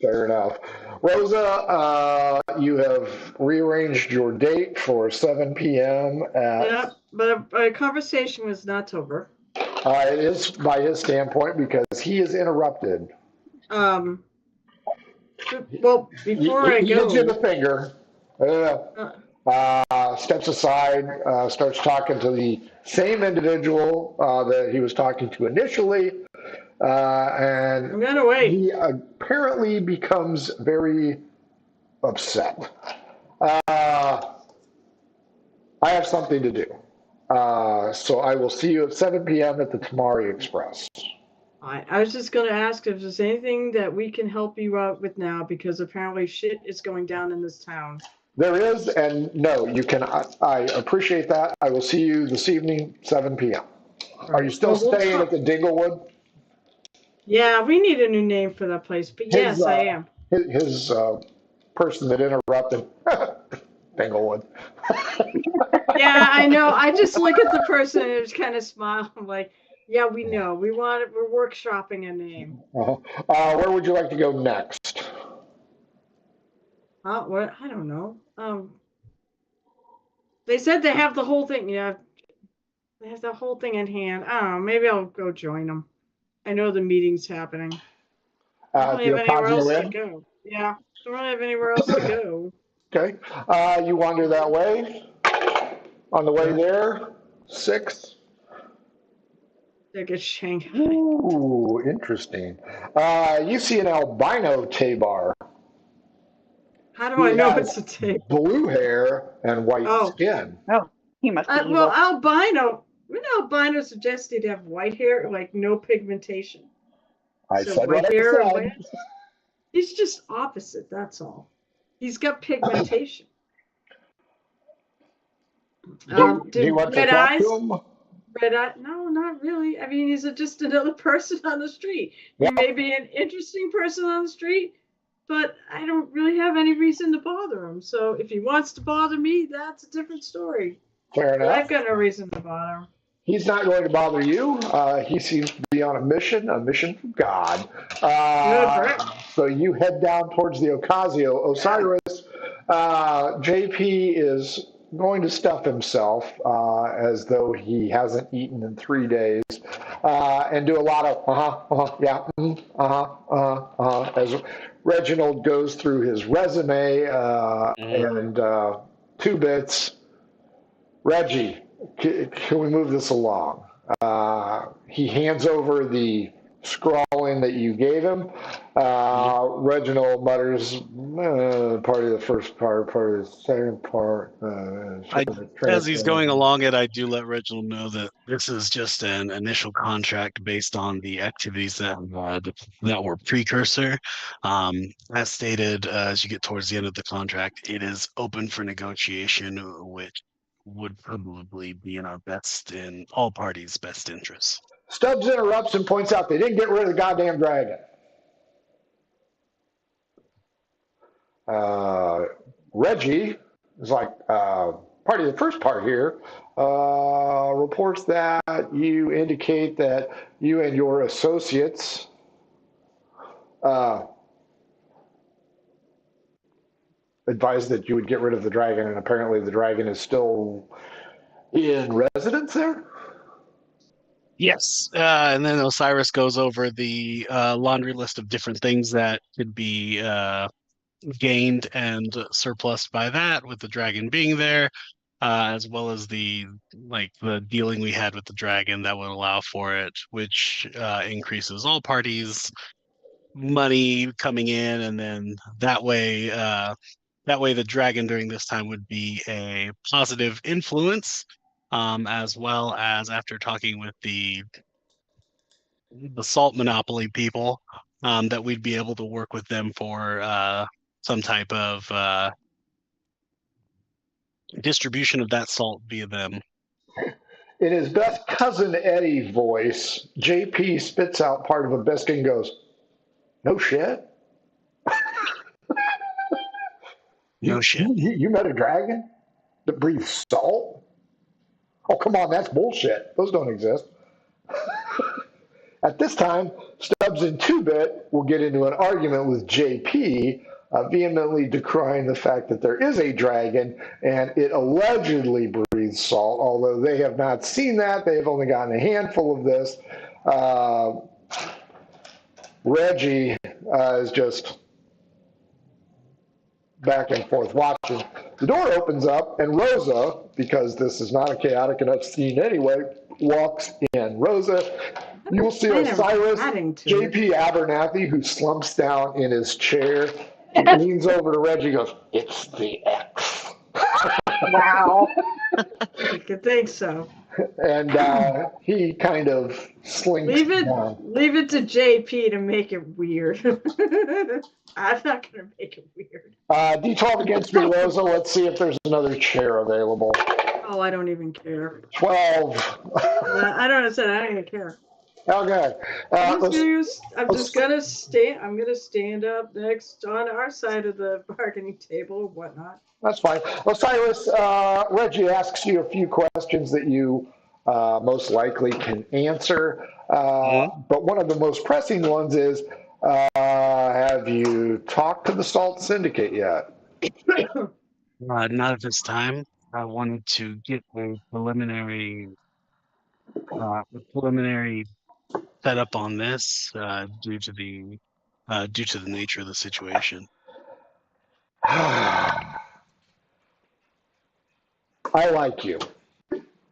Fair enough. Rosa, you have rearranged your date for 7 p.m. Yeah, but our conversation was not over. It is by his standpoint because he is interrupted. Well, before I He gives you the go, finger, steps aside, starts talking to the same individual that he was talking to initially, and I'm gonna wait. he apparently becomes very upset. I have something to do. So I will see you at 7 p.m. at the Tamari Express. I was just gonna ask if there's anything that we can help you out with now, because apparently shit is going down in this town. There is, and no, you can. I appreciate that. I will see you this evening, 7 p.m. Are you still Well, we'll staying talk. at the Dinglewood? Yeah, we need a new name for that place, but yes, I am. His person that interrupted, Dinglewood. Yeah, I know. I just look at the person and just kind of smile. I'm like, yeah, we know. We're workshopping a name. Where would you like to go next? What? I don't know. They said they have the whole thing. Yeah, they have the whole thing in hand. I don't know. Maybe I'll go join them. I know the meeting's happening. I don't really have anywhere else to go. Yeah, don't really have anywhere else to go. Okay. You wander that way. On the way there, 6. Like a Shanghai. Ooh, interesting. You see an albino Tabar. How do I know it's a tape? Blue hair and white skin. Oh, he must be evil. Well, albino. When albino suggests he'd have white hair, like no pigmentation. I said what I said. He's just opposite. That's all. He's got pigmentation. Do you want to talk to him? Red eye? No, not really. I mean, he's just another person on the street. He may be an interesting person on the street, but I don't really have any reason to bother him. So if he wants to bother me, that's a different story. Fair enough. But I've got no reason to bother him. He's not going to bother you. He seems to be on a mission from God. So you head down towards the Ocasio. Osiris, JP is going to stuff himself as though he hasn't eaten in 3 days and do a lot of as Reginald goes through his resume and 2 bits. Reggie, can we move this along? He hands over the scrawling that you gave him. Reginald mutters, part of the first part of the second part. As he's going along it, I do let Reginald know that this is just an initial contract based on the activities that were precursor. As stated, as you get towards the end of the contract, it is open for negotiation, which would probably be in all parties' best interests. Stubbs interrupts and points out they didn't get rid of the goddamn dragon. Reggie is like, part of the first part here, reports that you indicate that you and your associates advised that you would get rid of the dragon, and apparently the dragon is still in residence there? Yes, and then Osiris goes over the laundry list of different things that could be gained and surplus by that, with the dragon being there, as well as the dealing we had with the dragon that would allow for it, which increases all parties' money coming in, and then that way the dragon during this time would be a positive influence, as well as after talking with the salt monopoly people, that we'd be able to work with them for some type of distribution of that salt via them. In his best cousin Eddie voice, JP spits out part of a biscuit and goes, "No shit. No shit. You met a dragon that breathes salt? Oh, come on, that's bullshit. Those don't exist." At this time, Stubbs and Two-Bit will get into an argument with JP, vehemently decrying the fact that there is a dragon and it allegedly breathes salt, although they have not seen that. They have only gotten a handful of this. Reggie is just back and forth watching. The door opens up, and Rosa, because this is not a chaotic enough scene anyway, walks in. Rosa, you will see Osiris, JP Abernathy, who slumps down in his chair, leans over to Reggie, goes, "It's the X." Wow. I could think so. And he kind of slinks down. Leave it to JP to make it weird. I'm not going to make it weird. D12 against me, Rosa. Let's see if there's another chair available. Oh, I don't even care. 12. I don't understand. I don't even care. Okay. I'm gonna stand up next on our side of the bargaining table or whatnot. That's fine. Osiris, Reggie asks you a few questions that you most likely can answer. But one of the most pressing ones is, have you talked to the Salt Syndicate yet? Not at this time. I wanted to get a preliminary setup on this, due to the nature of the situation. I like you.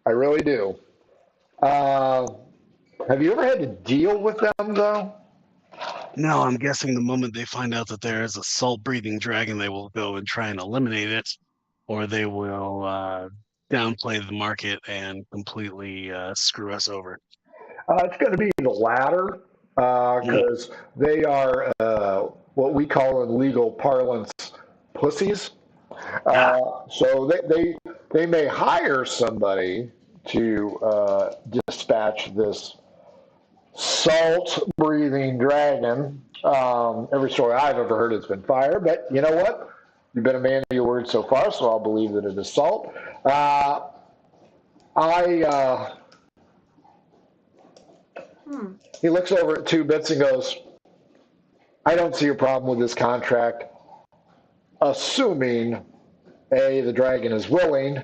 I really do. Have you ever had to deal with them, though? No, I'm guessing the moment they find out that there is a salt-breathing dragon, they will go and try and eliminate it, or they will downplay the market and completely screw us over. It's going to be the latter, because they are what we call in legal parlance pussies. So they may hire somebody to dispatch this salt-breathing dragon. Every story I've ever heard has been fire, but you know what? You've been a man of your word so far, so I'll believe that it is salt. He looks over at Two-Bits and goes, "I don't see a problem with this contract, assuming A, the dragon is willing,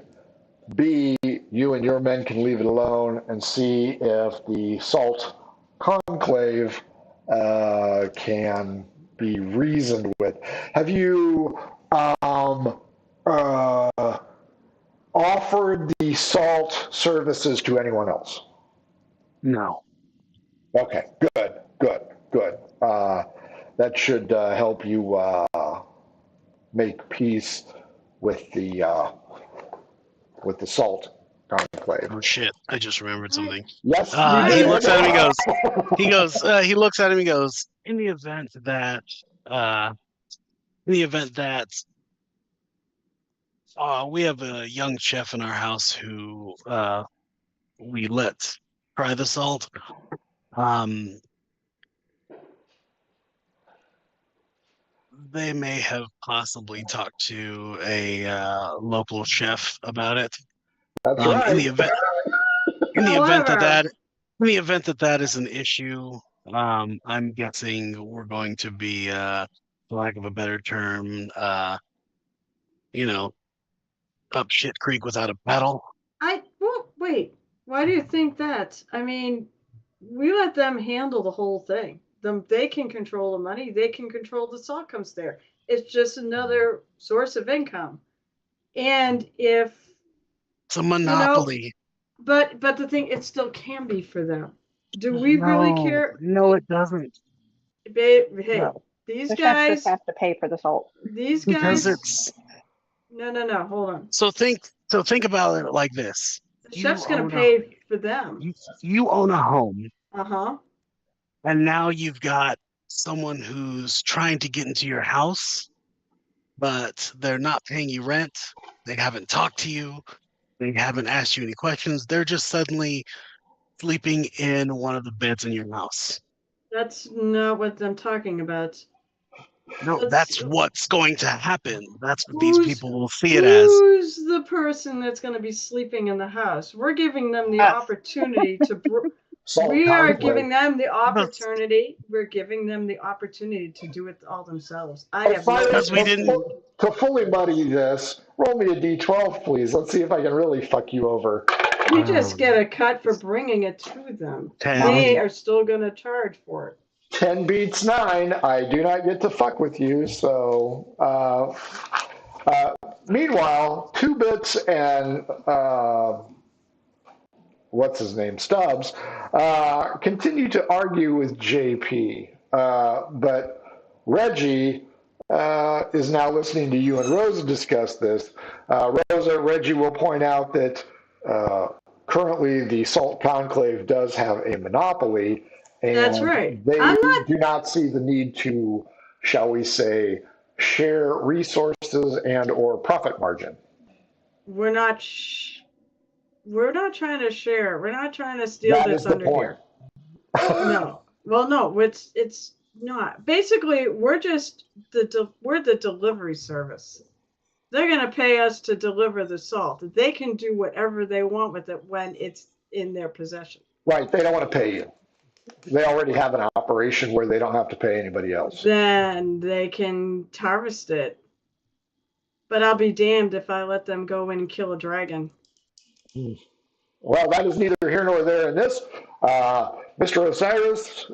B, you and your men can leave it alone, and C, if the Salt Conclave can be reasoned with." Have you offered the salt services to anyone else? No. Okay, good. That should help you make peace with the Salt Conclave. Oh shit! I just remembered something. Yes. He looks at him. He looks at him. He goes, In the event that we have a young chef in our house who we let try the salt. They may have possibly talked to a local chef about it. That's right. In the event that is an issue, I'm guessing we're going to be, for lack of a better term, up shit creek without a paddle. Wait. Why do you think that? I mean, we let them handle the whole thing. They can control the money. They can control the salt comes there. It's just another source of income. And if It's a you know, monopoly. but the thing, it still can be for them. Do we really care? No, it doesn't. Hey, No. these The chefs just guys, have to pay for the salt. these Because guys. it's No. Hold on. so think about it like this. The You chef's gonna own a pay for them. you own a home, Uh-huh. and now you've got someone who's trying to get into your house, but they're not paying you rent. They haven't talked to you. They haven't asked you any questions. They're just suddenly sleeping in one of the beds in your house. That's not what I'm talking about. No, that's what's going to happen. That's what these Who's- people will see it as. Who's the person that's going to be sleeping in the house? We're giving them the Us. opportunity to. Salt We are conflict. giving them the opportunity. We're giving them the opportunity to do it all themselves. I To have no. Because we to- didn't- to fully muddy this, roll me a d12, please. Let's see if I can really fuck you over. You just get a cut for bringing it to them. 10. They are still going to charge for it. 10 beats 9. I do not get to fuck with you. So, meanwhile, Two Bits and what's his name, Stubbs, continue to argue with JP. But Reggie is now listening to you and Rosa discuss this. Reggie will point out that currently the Salt Conclave does have a monopoly. And That's right. They I'm not- do not see the need to, shall we say, share resources and or profit margin. We're not. We're not trying to share. We're not trying to steal That their is the thunder point. here. No. Well, no. It's not. Basically, we're just we're the delivery service. They're going to pay us to deliver the salt. They can do whatever they want with it when it's in their possession. Right, they don't want to pay you. They already have an operation where they don't have to pay anybody else. Then they can harvest it. But I'll be damned if I let them go in and kill a dragon. Well, that is neither here nor there in this. Mr. Osiris,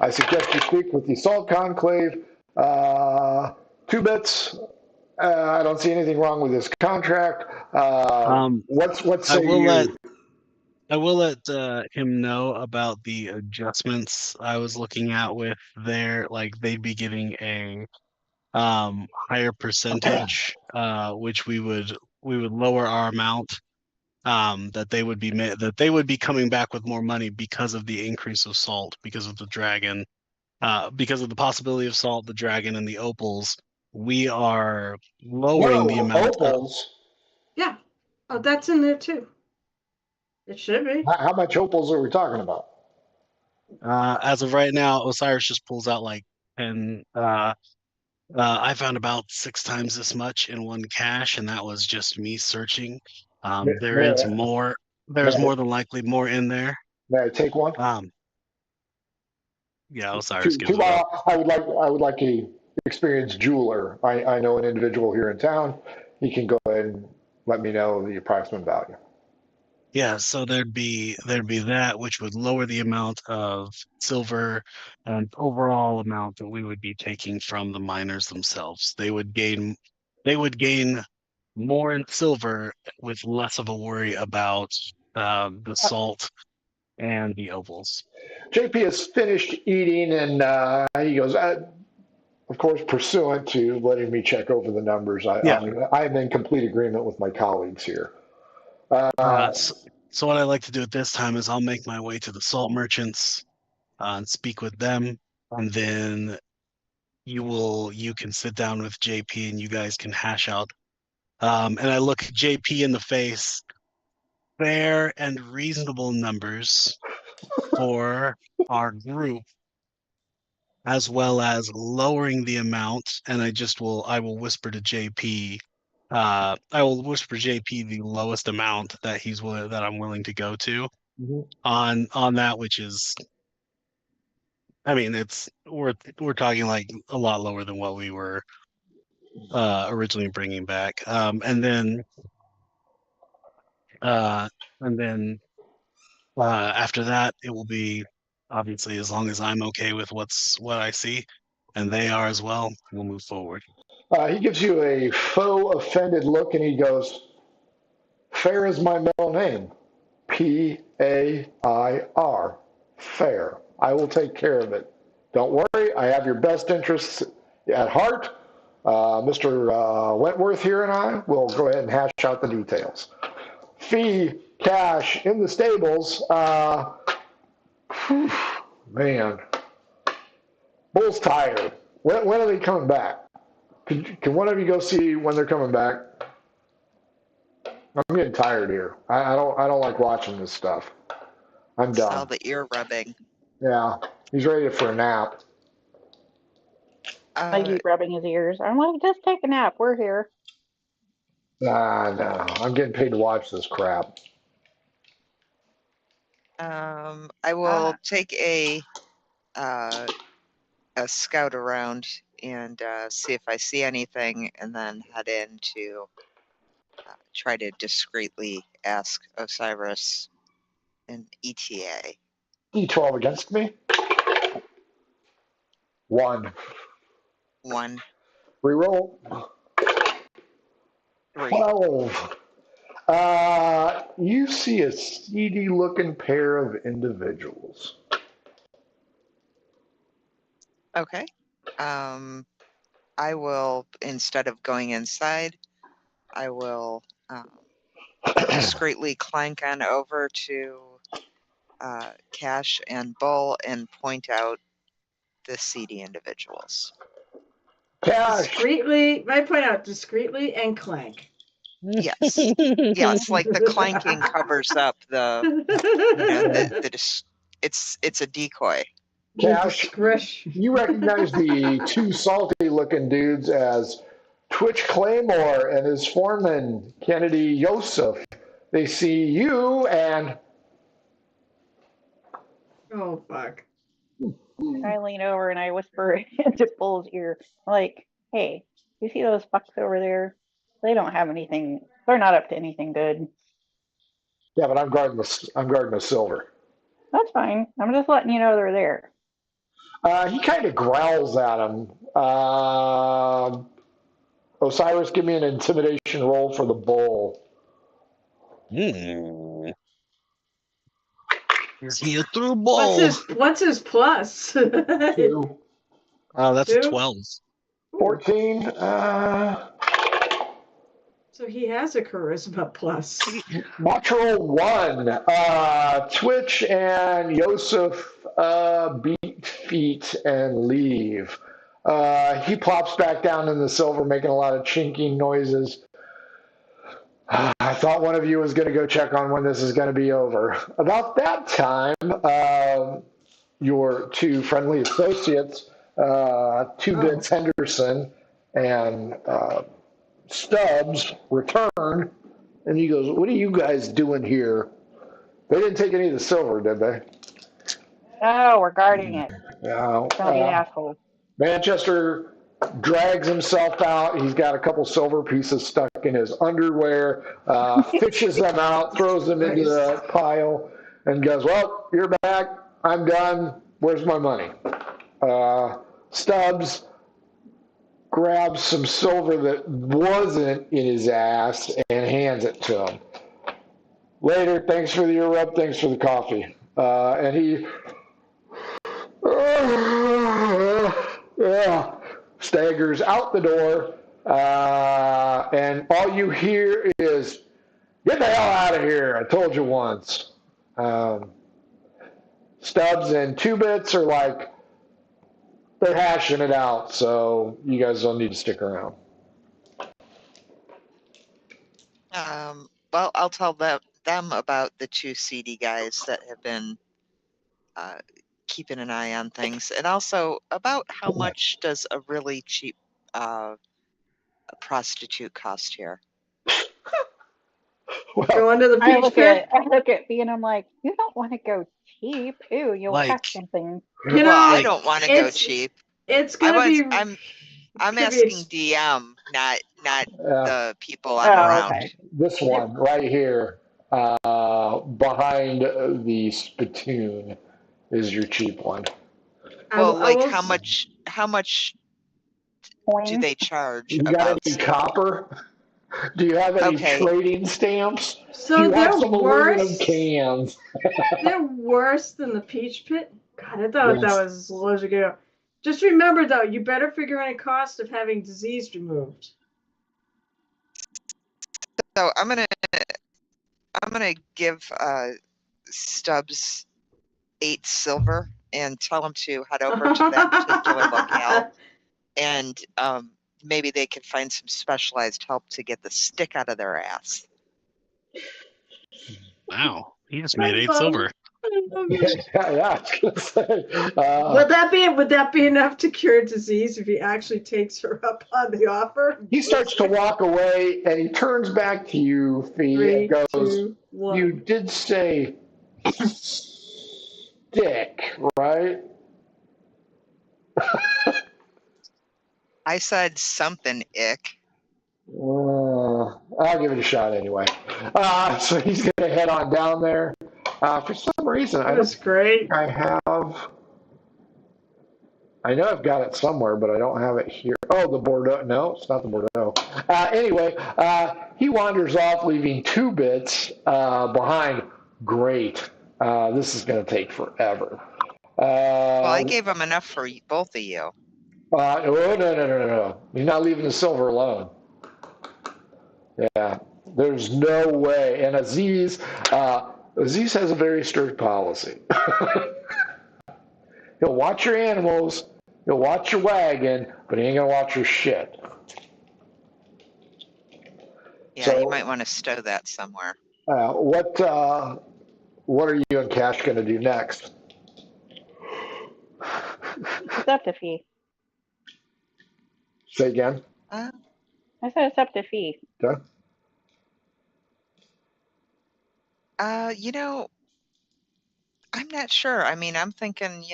I suggest you speak with the Salt Conclave. Two Bits, I don't see anything wrong with this contract. What's I say will you? let him know about the adjustments I was looking at with their, like, they'd be getting a higher percentage, which we would lower our amount, that they would be coming back with more money because of the increase of salt, because of the dragon, because of the possibility of salt, the dragon, and the opals. We are lowering the amount. Opals. Yeah. Oh, that's in there too. It should be. How much opals are we talking about? As of right now, Osiris just pulls out like 10. I found about 6 times this much in one cache, and that was just me searching. There is more. There's more than likely more in there. May I take one? Yeah, Osiris gives it up. I would like a experienced jeweler. I know an individual here in town. He can go ahead and let me know the approximate value. Yeah, so there'd be that, which would lower the amount of silver and overall amount that we would be taking from the miners themselves. They would gain more in silver with less of a worry about the salt and the opals. JP has finished eating, and he goes, of course, pursuant to letting me check over the numbers. I'm in complete agreement with my colleagues here. So what I like to do at this time is I'll make my way to the salt merchants and speak with them, and then you can sit down with JP and you guys can hash out. And I look JP in the face, fair and reasonable numbers for our group, as well as lowering the amount. And I will whisper to JP. I will whisper JP the lowest amount that I'm willing to go to on that, which is, I mean, we're talking like a lot lower than what we were originally bringing back. And then And then after that, it will be obviously as long as I'm okay with what I see, and they are as well. We'll move forward. He gives you a faux offended look and he goes, Fair is my middle name. Pair. Fair. I will take care of it. Don't worry, I have your best interests at heart. Mr. Wentworth here and I will go ahead and hash out the details. Fee, cash in the stables. Man, Bull's tired. When are they coming back? Can one of you go see when they're coming back? I'm getting tired here. I don't like watching this stuff. I'm It's all done. the ear rubbing. Yeah, he's ready for a nap. I keep rubbing his ears. I'm like, just take a nap. We're here. No, I'm getting paid to watch this crap. I will take a scout around and see if I see anything, and then head in to try to discreetly ask Osiris an ETA. E12 against me. 1. 1, Reroll. 3. 12. You see a seedy looking pair of individuals. Okay. I will, instead of going inside, I will discreetly clank on over to Cash and Bull and point out the seedy individuals. Cash. Discreetly, might point out discreetly and clank. Yes. Yes, like the clanking covers up it's a decoy. Cash, you recognize the two salty looking dudes as Twitch Claymore and his foreman, Kennedy Yosef. They see you and. Oh, fuck. I lean over and I whisper into Bull's ear, like, hey, you see those fucks over there? They don't have anything. They're not up to anything good. Yeah, but I'm guarding the silver. That's fine. I'm just letting you know they're there. He kind of growls at him. Osiris, give me an intimidation roll for the bull. Is he a through bull? What's his plus? 2. Oh, that's 2? 12. 14. So he has a charisma plus. Natural 1. Twitch and Yosef beat feet and leave. He plops back down in the silver, making a lot of chinking noises. I thought one of you was going to go check on when this is going to be over. About that time, your two friendly associates, Two Bits Henderson and Stubbs, return, and he goes, "What are you guys doing here?" They didn't take any of the silver, did they? Oh, we're guarding it. No. Don't be an asshole. Manchester drags himself out. He's got a couple silver pieces stuck in his underwear, fishes them out, throws them into the pile, and goes, "Well, you're back. I'm done. Where's my money?" Stubbs grabs some silver that wasn't in his ass and hands it to him. "Later, thanks for the ear rub, thanks for the coffee." And he staggers out the door, and all you hear is, "Get the hell out of here, I told you once." Stubbs and Two Bits are like, they're hashing it out, so you guys don't need to stick around. Well, I'll tell them about the two seedy guys that have been keeping an eye on things, and also about how much does a really cheap prostitute cost here. Go under the I peach look pit. at B and I'm like, you don't want to go cheap. Ooh, you'll have something. You know, I don't want to go cheap. It's gonna be. I'm asking DM, not the people I'm around. This one right here. behind the spittoon is your cheap one. Well, I like will how much do Coins. they charge You got about any copper? Do you have any Okay. trading stamps? So Do you have they're some aluminum cans? They're worse than the peach pit. God, I thought that Yes. was as low as you go. Just remember though, you better figure in a cost of having disease removed. So I'm gonna give Stubbs 8 silver and tell him to head over to that particular locale, and maybe they can find some specialized help to get the stick out of their ass. Wow, he just made I 8 love silver. I love it. Yeah, I was gonna say. Would that be enough to cure disease if he actually takes her up on the offer? He starts to walk away, and he turns back to you, Fee, 3, and goes, 2, 1. "You did say stick, right?" I said something ick. I'll give it a shot anyway. So he's going to head on down there. For some reason, I That don't was great. think I have. I know I've got it somewhere, but I don't have it here. Oh, the Bordeaux. No, it's not the Bordeaux. Anyway, he wanders off, leaving 2 bits behind. Great. This is going to take forever. Well, I gave him enough for both of you. Oh, no. He's not leaving the silver alone. Yeah, there's no way. And Aziz has a very strict policy. He'll watch your animals, he'll watch your wagon, but he ain't gonna watch your shit. Yeah, So, you might want to stow that somewhere. what are you and Cash gonna do next? It's up to Fee. Say again. Uh, I said it's up to Fee. Okay. you know, I'm not sure. I mean, I'm thinking,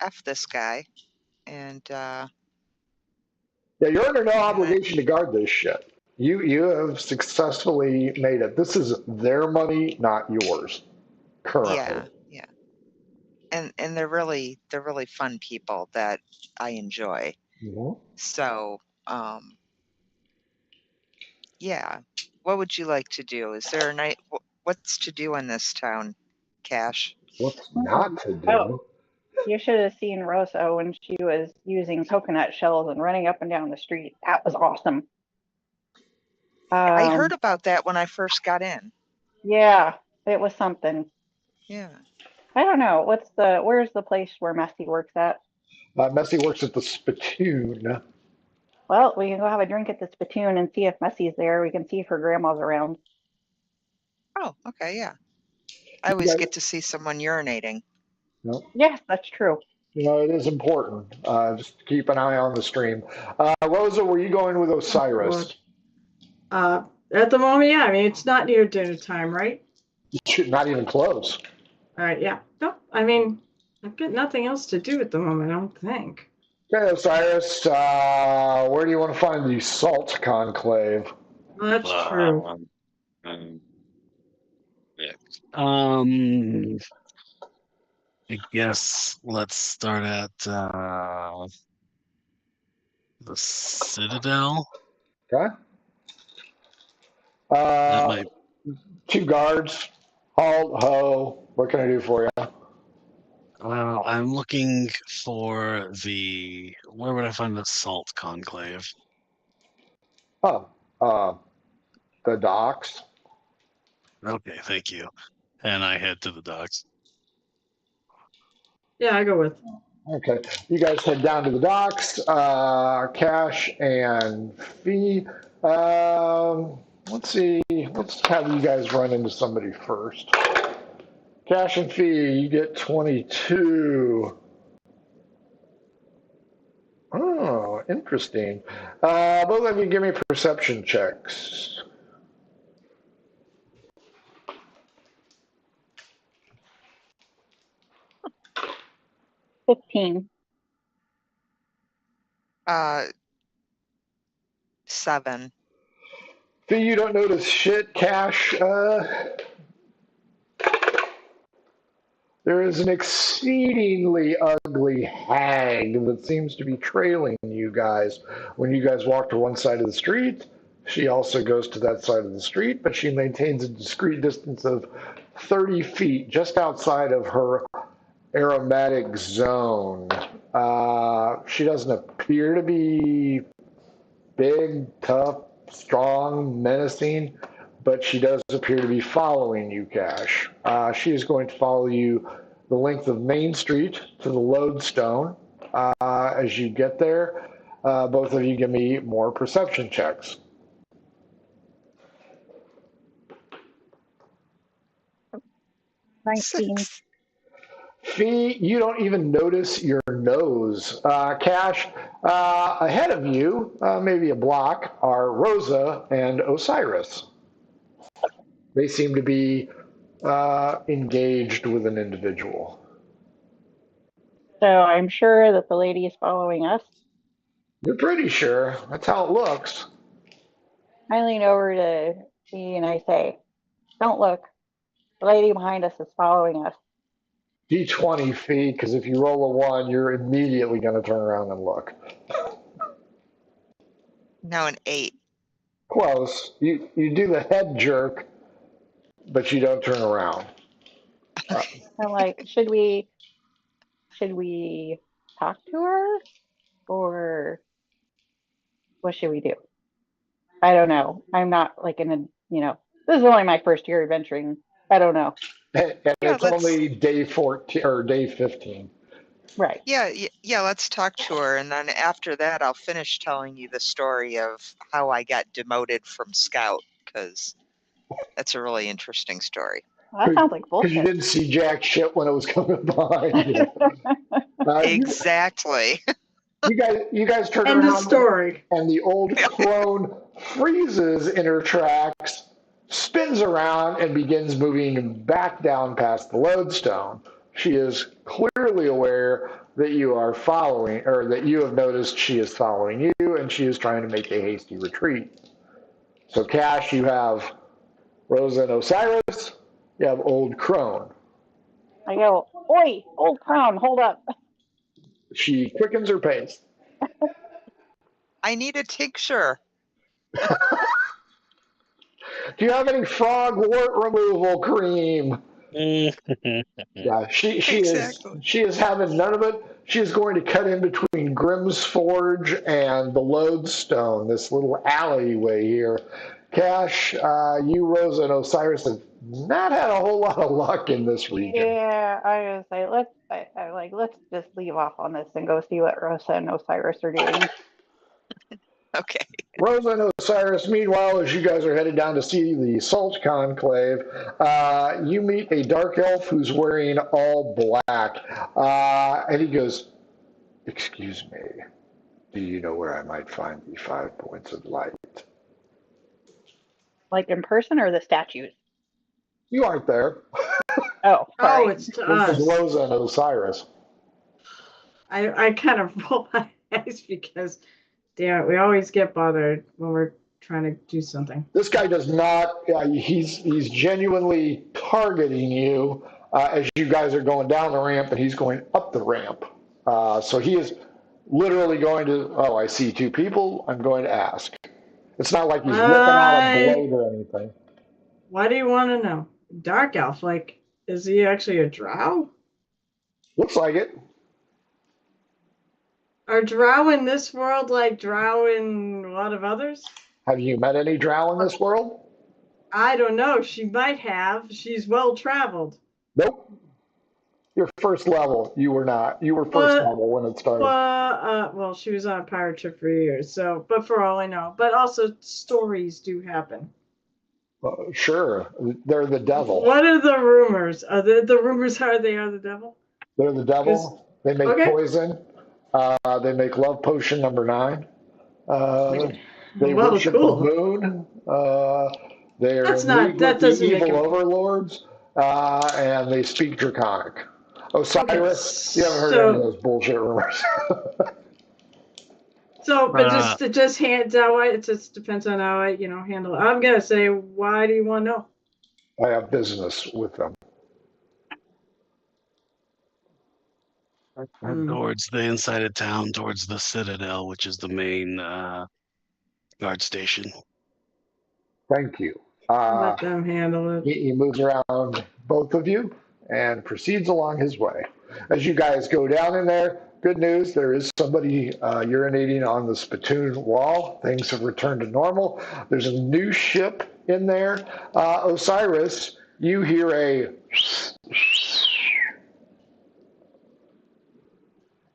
F this guy. And Yeah, you're under no obligation to guard this shit. You have successfully made it. This is their money, not yours. Currently. yeah. And they're really fun people that I enjoy. Mhm. So, yeah. What would you like to do? Is there a night? What's to do in this town, Cash? What's not to do? Oh, you should have seen Rosa when she was using coconut shells and running up and down the street. That was awesome. I heard about that when I first got in. Yeah, it was something. Yeah. I don't know. Where's the place where Messy works at? Messy works at the Spittoon. Well, we can go have a drink at the Spittoon and see if Messy's there. We can see if her grandma's around. Oh, okay, yeah. I always get to see someone urinating. No. Yes, that's true. It is important. Just keep an eye on the stream. Rosa, were you going with Osiris? At the moment, yeah. I mean, it's not near dinner time, right? Not even close. All right, yeah. No, I mean, I've got nothing else to do at the moment, I don't think. Okay, Osiris, where do you want to find the Salt Conclave? Well, that's true. I guess let's start at the Citadel. Okay. That might 2 guards. Halt, ho. What can I do for you? Well, I'm looking for where would I find the Salt Conclave? Oh, the docks. Okay, thank you. And I head to the docks. Yeah, I go with. Okay, you guys head down to the docks. Cash and Fee. Let's see. Let's have you guys run into somebody first. Cash and Fee, you get 22. Oh, interesting. Both of you give me perception checks. — 15. 7. Fee, you don't notice shit. Cash, There is an exceedingly ugly hag that seems to be trailing you guys. When you guys walk to one side of the street, she also goes to that side of the street, but she maintains a discrete distance of 30 feet just outside of her aromatic zone. She doesn't appear to be big, tough, strong, menacing, but she does appear to be following you, Cash. She is going to follow you the length of Main Street to the Lodestone. As you get there, both of you give me more perception checks. 19. 6. Fee, you don't even notice your nose. Cash, ahead of you, maybe a block, are Rosa and Osiris. They seem to be engaged with an individual. So I'm sure that the lady is following us. You're pretty sure. That's how it looks. I lean over to Fee and I say, "Don't look. The lady behind us is following us." D20 Fee, because if you roll a 1, you're immediately going to turn around and look. No, an 8. Close. You do the head jerk, but you don't turn around. I'm like, should we talk to her or what should we do? I don't know. I'm not like this is only my first year adventuring. I don't know. And Yeah, it's only day 14 or day 15. Right. Yeah, let's talk to her, and then after that, I'll finish telling you the story of how I got demoted from scout, because that's a really interesting story. Well, that sounds like Because you bullshit. didn't see jack shit when it was coming behind you. Exactly. You guys turn End of around, story. and the old crone freezes in her tracks, spins around, and begins moving back down past the lodestone. She is clearly aware that you are following, or that you have noticed she is following you, and she is trying to make a hasty retreat. So, Cash, you have Rosa and Osiris. You have Old Crone. I go, "Oi, old clown, hold up." She quickens her pace. I need a tincture. Do you have any frog wart removal cream? Yeah, Exactly. she is having none of it. She is going to cut in between Grimm's Forge and the Lodestone, this little alleyway here. Cash, you, Rosa, and Osiris have not had a whole lot of luck in this region. Yeah, I was like, let's just leave off on this and go see what Rosa and Osiris are doing. Okay. Rosa and Osiris, meanwhile, as you guys are headed down to see the Salt Conclave, you meet a dark elf who's wearing all black. And he goes, "Excuse me, do you know where I might find the 5 points of light?" Like in person or the statues? You aren't there. Oh, sorry. Oh, it's to This is us. Rosa and Osiris. I kind of roll my eyes because, damn it, we always get bothered when we're trying to do something. This guy does not, he's genuinely targeting you as you guys are going down the ramp, and he's going up the ramp. So he is literally going to, "Oh, I see 2 people. I'm going to ask." It's not like he's whipping out a blade or anything. Why do you want to know? Dark elf, like, is he actually a drow? Looks like it. Are drow in this world like drow in a lot of others? Have you met any drow in this world? I don't know. She might have. She's well traveled. Nope. You're first level. You were not. You were first level when it started. Well, she was on a pirate ship for years, so, but for all I know. But also, stories do happen. Sure. They're the devil. What are the rumors? Are the rumors are they are the devil? They're the devil. They make poison. They make love potion number 9. They Well, worship cool. the moon. They're That's not- league that with the doesn't make evil it- overlords, and they speak Draconic. Osiris, you haven't heard so- any of those bullshit rumors. So, but just hand how it just depends on how I handle it. I'm gonna say, why do you want to know? I have business with them. Head towards the inside of town, towards the Citadel, which is the main guard station. Thank you. Let them handle it. He moves around both of you and proceeds along his way. As you guys go down in there, good news, there is somebody urinating on the spittoon wall. Things have returned to normal. There's a new ship in there. Osiris, you hear a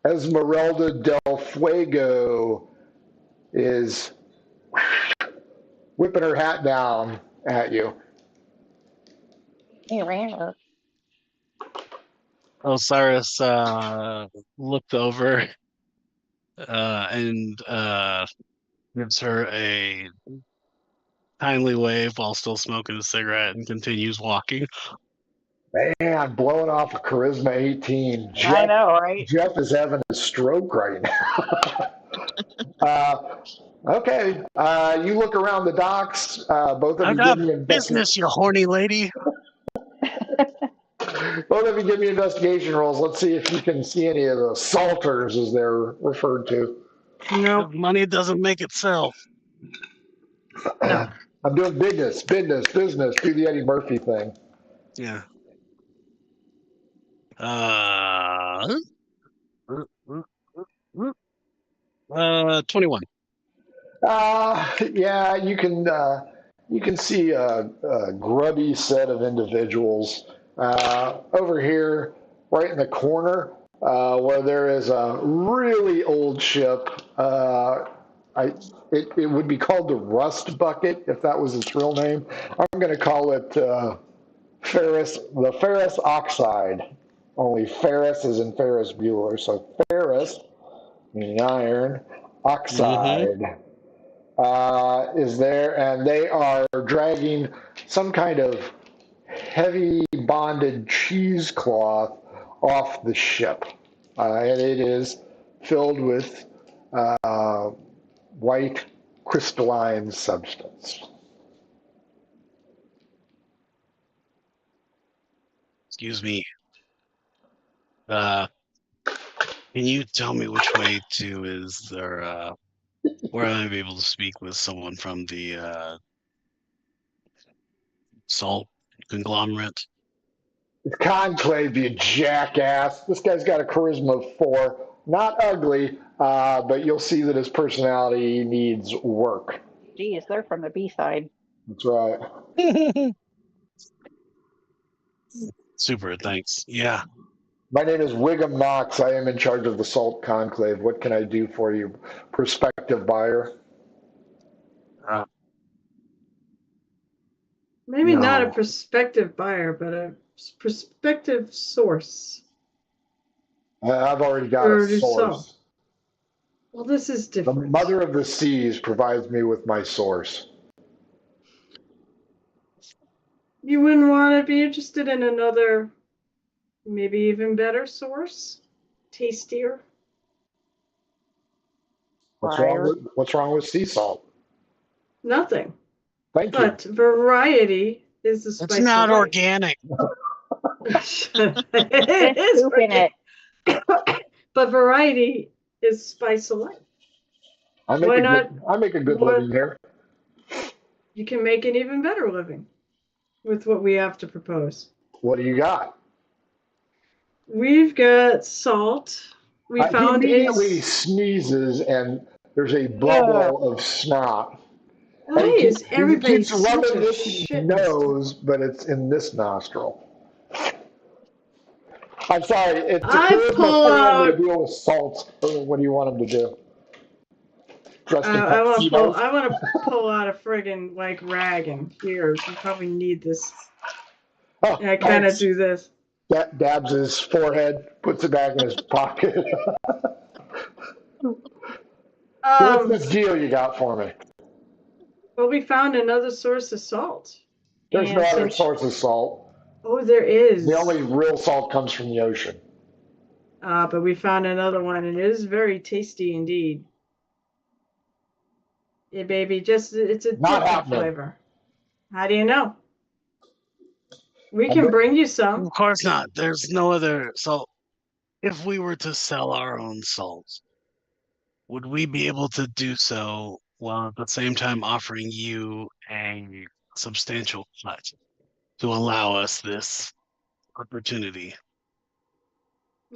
Esmeralda del Fuego is whipping her hat down at you. Osiris looked over and gives her a kindly wave while still smoking a cigarette and continues walking. Man, blowing off a charisma 18. I know, right? Jeff is having a stroke right now. Okay, you look around the docks. Both of I you got give me business, you horny lady. both of you give me investigation rolls. Let's see if you can see any of the salters, as they're referred to. No. Money doesn't make itself. No. I'm doing business. Do the Eddie Murphy thing. Yeah. 21. Yeah, you can see a grubby set of individuals over here, right in the corner, where there is a really old ship. It would be called the Rust Bucket if that was its real name. I'm going to call it the Ferrous Oxide. Only Ferris is in Ferris Bueller, so Ferrous, meaning iron, oxide. Is there, and they are dragging some kind of heavy bonded cheesecloth off the ship. And it is filled with white crystalline substance. Excuse me. Can you tell me which way to is there, where I may be able to speak with someone from the salt conglomerate? It's Conclave, you jackass. This guy's got a charisma of 4. Not ugly, but you'll see that his personality needs work. Geez, they're from the B side. That's right. Super, thanks. Yeah. My name is Wiggum Knox. I am in charge of the Salt Conclave. What can I do for you, prospective buyer? Maybe not a prospective buyer, but a prospective source. I've already got Or a do source. so. Well, this is The different. mother of the seas provides me with my source. You wouldn't want to be interested in another, maybe even better source? Tastier? What's wrong with sea salt? Nothing. Thank you. But variety is the spice It's not of life. organic. It is Poop in it. But variety is spice of life. I make a good living here. You can make an even better living with what we have to propose. What do you got? We've got salt. We found he immediately sneezes, and there's a bubble of snot. Why is everybody He keeps rubbing such a this shit? nose, but it's in this nostril. I'm sorry. It's I pull out. to deal with salt. What do you want him to do? I want to pull out a friggin' like rag and here. You probably need this. Oh, And I kind of do this. Dabs his forehead, puts it back in his pocket. What's the deal you got for me? Well, we found another source of salt. There's no other source of salt. Oh, there is. The only real salt comes from the ocean. But we found another one, and it is very tasty indeed. Yeah, baby, it's a different flavor. How do you know? We can bring you some. Of course not. There's no other salt. if we were to sell our own salt, would we be able to do so while at the same time offering you a substantial cut to allow us this opportunity?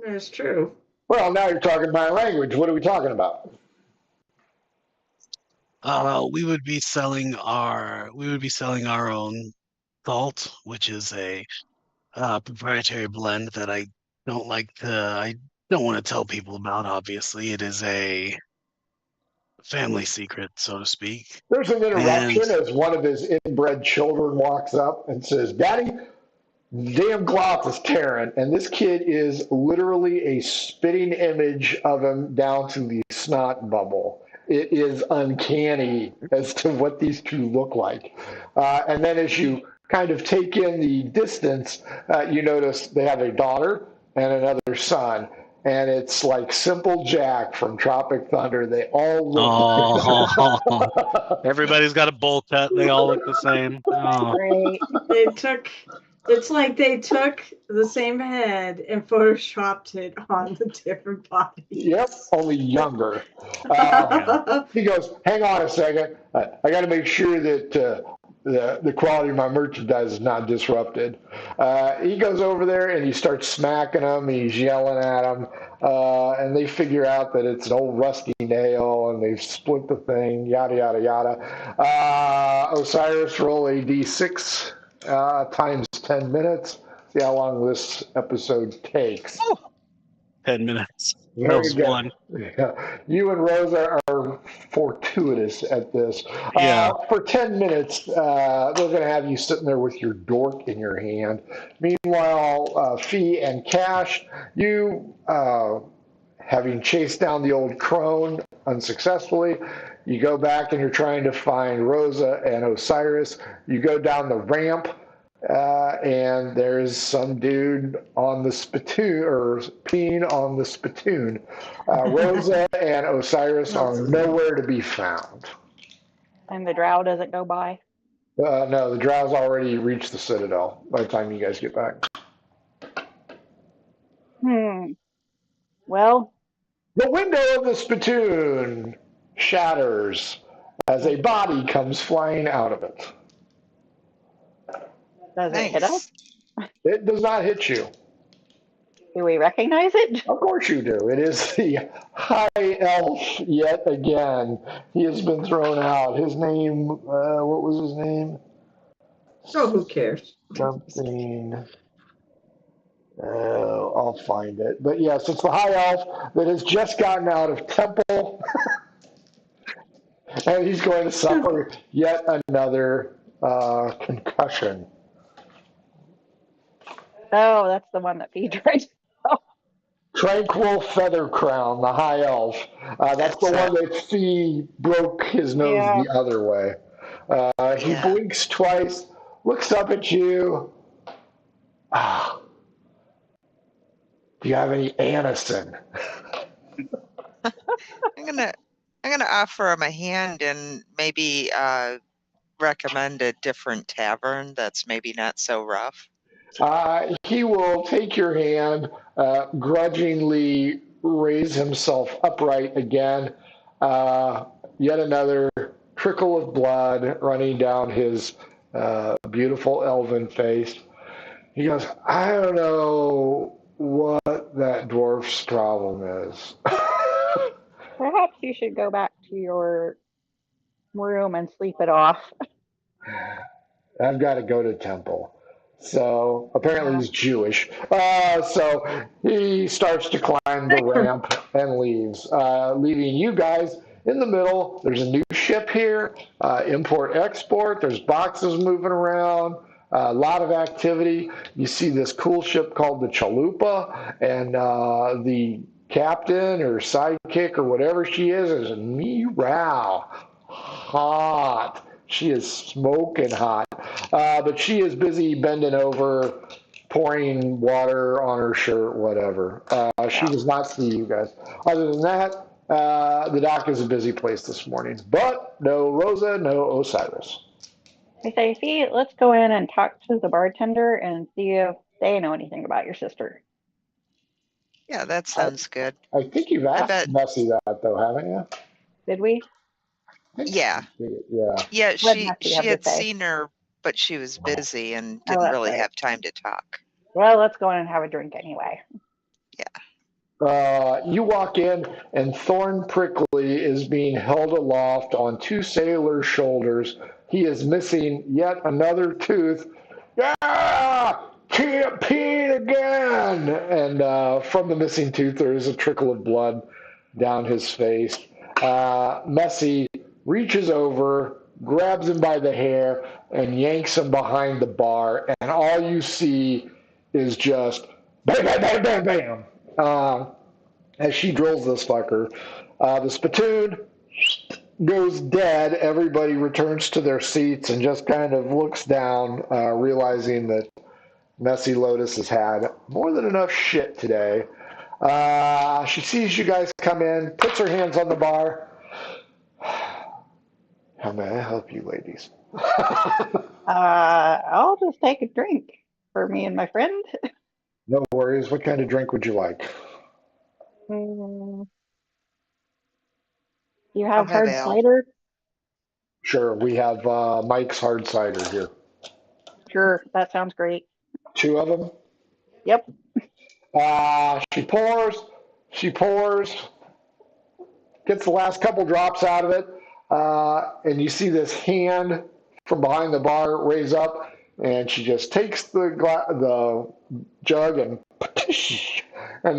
That's true. Well, now you're talking my language. What are we talking about? We would be selling our own salt, which is a proprietary blend that I don't want to tell people about. Obviously, it is a family secret, so to speak. There's an And interruption as one of his inbred children walks up and says, Daddy, damn cloth is tearing. And this kid is literally a spitting image of him down to the snot bubble. It is uncanny as to what these two look like. And then as you kind of take in the distance, you notice they have a daughter and another son. And it's like Simple Jack from Tropic Thunder. They all look. everybody's got a bowl cut. They all look the same. Oh. Great. It's like they took the same head and photoshopped it on the different bodies. Yep, only younger. He goes, hang on a second. I got to make sure that the quality of my merchandise is not disrupted. He goes over there and he starts smacking them. He's yelling at them. And they figure out that it's an old rusty nail and they've split the thing, yada, yada, yada. Osiris, roll a d6 times 10 minutes. See how long this episode takes. 10 minutes. There That was you go. one. Yeah. You and Rosa are fortuitous at this. Yeah. For 10 minutes, they're going to have you sitting there with your dork in your hand. Meanwhile, Fee and Cash, you, having chased down the old crone unsuccessfully, you go back and you're trying to find Rosa and Osiris. You go down the ramp. And there's some dude on the spittoon, or peeing on the spittoon. Rosa and Osiris are nowhere to be found. And the drow doesn't go by. No, the drow's already reached the Citadel by the time you guys get back. Well, The window of the spittoon shatters as a body comes flying out of it. does it hit us? It does not hit you. Do we recognize it? Of course you do. It is the high elf yet again. He has been thrown out. His name, what was his name? So who cares? Something. I'll find it. But yes, it's the high elf that has just gotten out of temple. And he's going to suffer yet another concussion. Oh, that's the one that feeds right. Tranquil Feather Crown, the high elf. That's the one that Fee broke his nose the other way. He blinks twice, looks up at you. Do you have any Anison? I'm gonna offer him a hand and maybe recommend a different tavern that's maybe not so rough. He will take your hand, grudgingly raise himself upright again. Yet another trickle of blood running down his beautiful elven face. He goes, I don't know what that dwarf's problem is. Perhaps you should go back to your room and sleep it off. I've got to go to temple. So apparently he's Jewish. So he starts to climb the ramp and leaves, leaving you guys in the middle. There's a new ship here, import-export. There's boxes moving around, a lot of activity. You see this cool ship called the Chalupa, and the captain or sidekick or whatever she is meow, hot. She is smoking hot. But she is busy bending over, pouring water on her shirt, whatever. She does not see you guys. Other than that, the dock is a busy place this morning. But no Rosa, no Osiris. I say, Fee, let's go in and talk to the bartender and see if they know anything about your sister. Yeah, that sounds good. I think you've I asked bet. Messy that, though, haven't you? Did we? I think Yeah. Yeah. Yeah, What she Messy have to had say? seen her, but she was busy and Oh, didn't that's really right. have time to talk. Well, let's go in and have a drink anyway. You walk in, and Thorn Prickly is being held aloft on two sailors' shoulders. He is missing yet another tooth. Yeah! Can't pee again! And from the missing tooth, there is a trickle of blood down his face. Messy reaches over, grabs him by the hair, and yanks him behind the bar. And all you see is just bam, bam, bam, bam, bam. As she drills this fucker. The spittoon goes dead. Everybody returns to their seats and just kind of looks down, realizing that Messy Lotus has had more than enough shit today. She sees you guys come in, puts her hands on the bar. How may I help you, ladies? I'll just take a drink for me and my friend. No worries. What kind of drink would you like? You I'll have have hard ale. cider? Sure, we have Mike's hard cider here. Sure, that sounds great. Two of them? Yep. She pours, gets the last couple drops out of it, and you see this hand from behind the bar raise up, and she just takes the jug and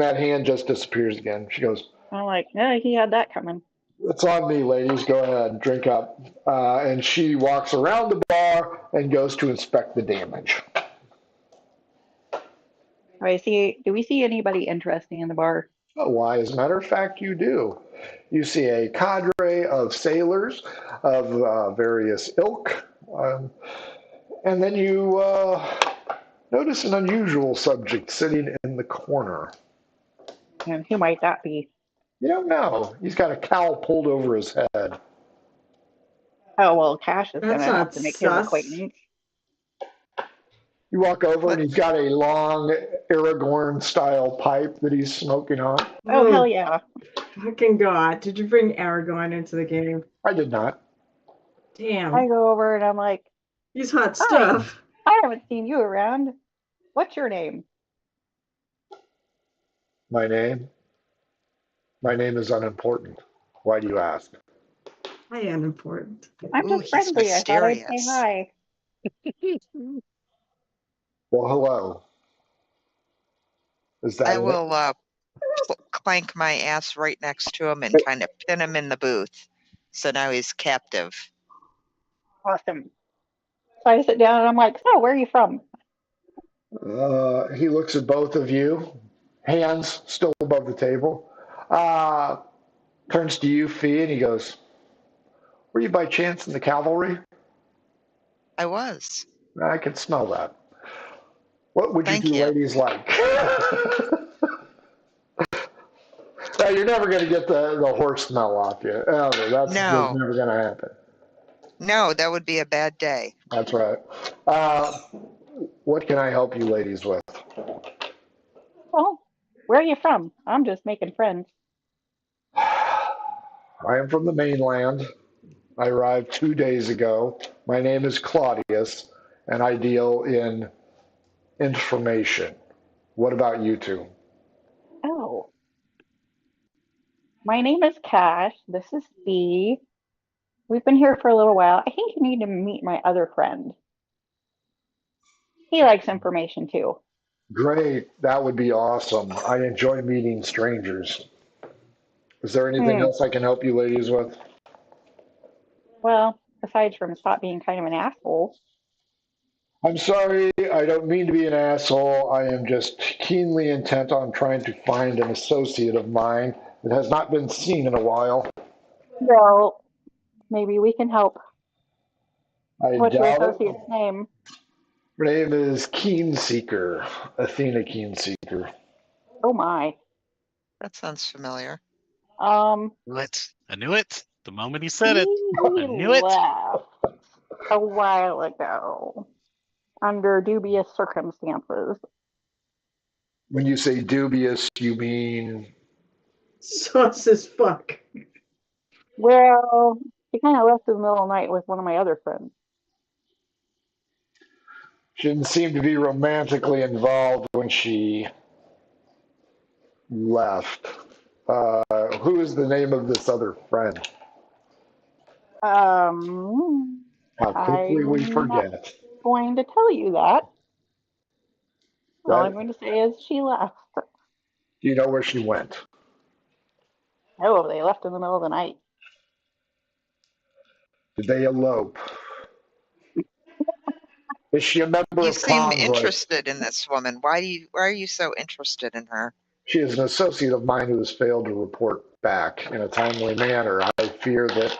that hand just disappears again. She goes, I'm like, yeah, he had that coming. "It's on me, ladies. Go ahead, drink up." And she walks around the bar and goes to inspect the damage. Do we see anybody interesting in the bar? Oh, why, as a matter of fact, you do. You see a cadre of sailors of various ilk, and then you notice an unusual subject sitting in the corner. And who might that be? You don't know. He's got a cowl pulled over his head. Oh, well, Cash is going That's to have not to make his sus. acquaintance. You walk over, and What? he's got a long Aragorn-style pipe that he's smoking on. Oh, hell yeah. Fucking God. Did you bring Aragorn into the game? I did not. I Damn. go over and I'm like, He's hot hi, stuff. I haven't seen you around. What's your name? My name? My name is unimportant. Why do you ask? I am important. I'm Ooh, just he's friendly. I thought I'd say mysterious. hi. Well, hello. Is that I it? will clank my ass right next to him and kind of pin him in the booth. So now he's captive. Awesome. So I sit down and I'm like, so where are you from? He looks at both of you, hands still above the table. Turns to you, Fee, and he goes, "Were you by chance in the cavalry?" I was. I can smell that. What would Thank you two you. ladies like? Now, you're never going to get the horse smell off you. Ever. That's No. never going to happen. No, that would be a bad day. That's right. What can I help you ladies with? Well, where are you from? I'm just making friends. I am from the mainland. I arrived 2 days ago. My name is Claudius, and I deal in information. What about you two? Oh, my name is Cash. This is Bee. We've been here for a little while. I think you need to meet my other friend. He likes information too. Great. That would be awesome. I enjoy meeting strangers. Is there anything Hmm. else I can help you ladies with? Well, aside from stop being kind of an asshole. I'm sorry. I don't mean to be an asshole. I am just keenly intent on trying to find an associate of mine that has not been seen in a while. Well, maybe we can help. I What's your doubt it. associate's name? Her name is Keenseeker, Athena Keenseeker. Oh my. That sounds familiar. What? I knew it. The moment he said it, I He knew it. left a while ago under dubious circumstances. When you say dubious, you mean Sus as fuck. Well, she kind of left in the middle of the night with one of my other friends. she didn't seem to be romantically involved when she left. Who is the name of this other friend? Um, How quickly we I'm not forget. going to tell you that. All I'm That, going to say is she left. do you know where she went? Oh, they left in the middle of the night. Did they elope? Is she a member You of seem Congress? interested in this woman. Why are you so interested in her? She is an associate of mine who has failed to report back in a timely manner. I fear that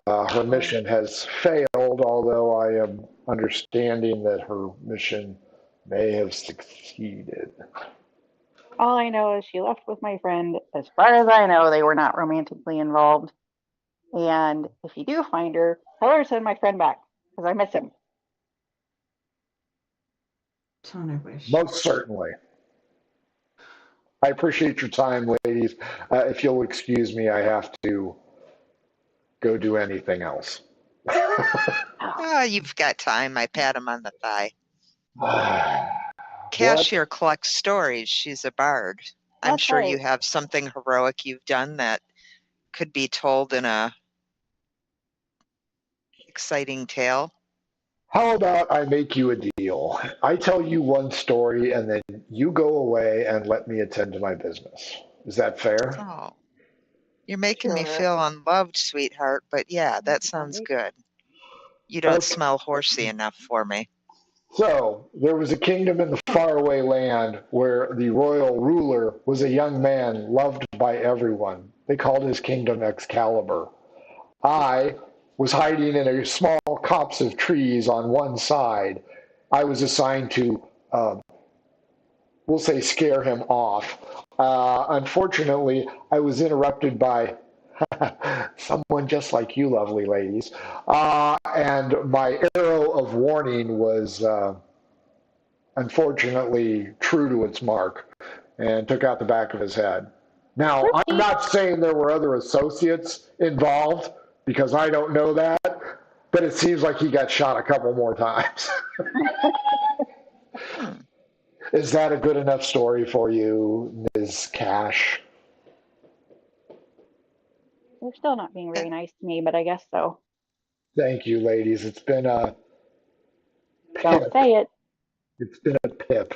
her mission has failed, although I am understanding that her mission may have succeeded. All I know is she left with my friend. As far as I know, they were not romantically involved. And if you do find her, tell her to send my friend back because I miss him. Ton I wish. Most certainly. I appreciate your time, ladies. If you'll excuse me, I have to go do anything else. Ah, you've got time. I pat him on the thigh. What? Cashier collects stories. She's a bard. I'm That's sure right. you have something heroic you've done that could be told in a exciting tale. How about I make you a deal? I tell you one story and then you go away and let me attend to my business. Is that fair? Oh, you're making me Sure. feel unloved, sweetheart, but yeah, that sounds Right. good. You don't Okay. smell horsey enough for me. So, there was a kingdom in the faraway land where the royal ruler was a young man loved by everyone. They called his kingdom Excalibur. I was hiding in a small copse of trees on one side. I was assigned to, we'll say, scare him off. Unfortunately, I was interrupted by someone just like you, lovely ladies. And my arrow of warning was unfortunately true to its mark and took out the back of his head. Now, I'm Whoopsie. not saying there were other associates involved because I don't know that, but it seems like he got shot a couple more times. Hmm. Is that a good enough story for you, Ms. Cash? They're still not being very nice to me, but I guess so. Thank you, ladies. It's been a Don't pip. say it. It's been a pip.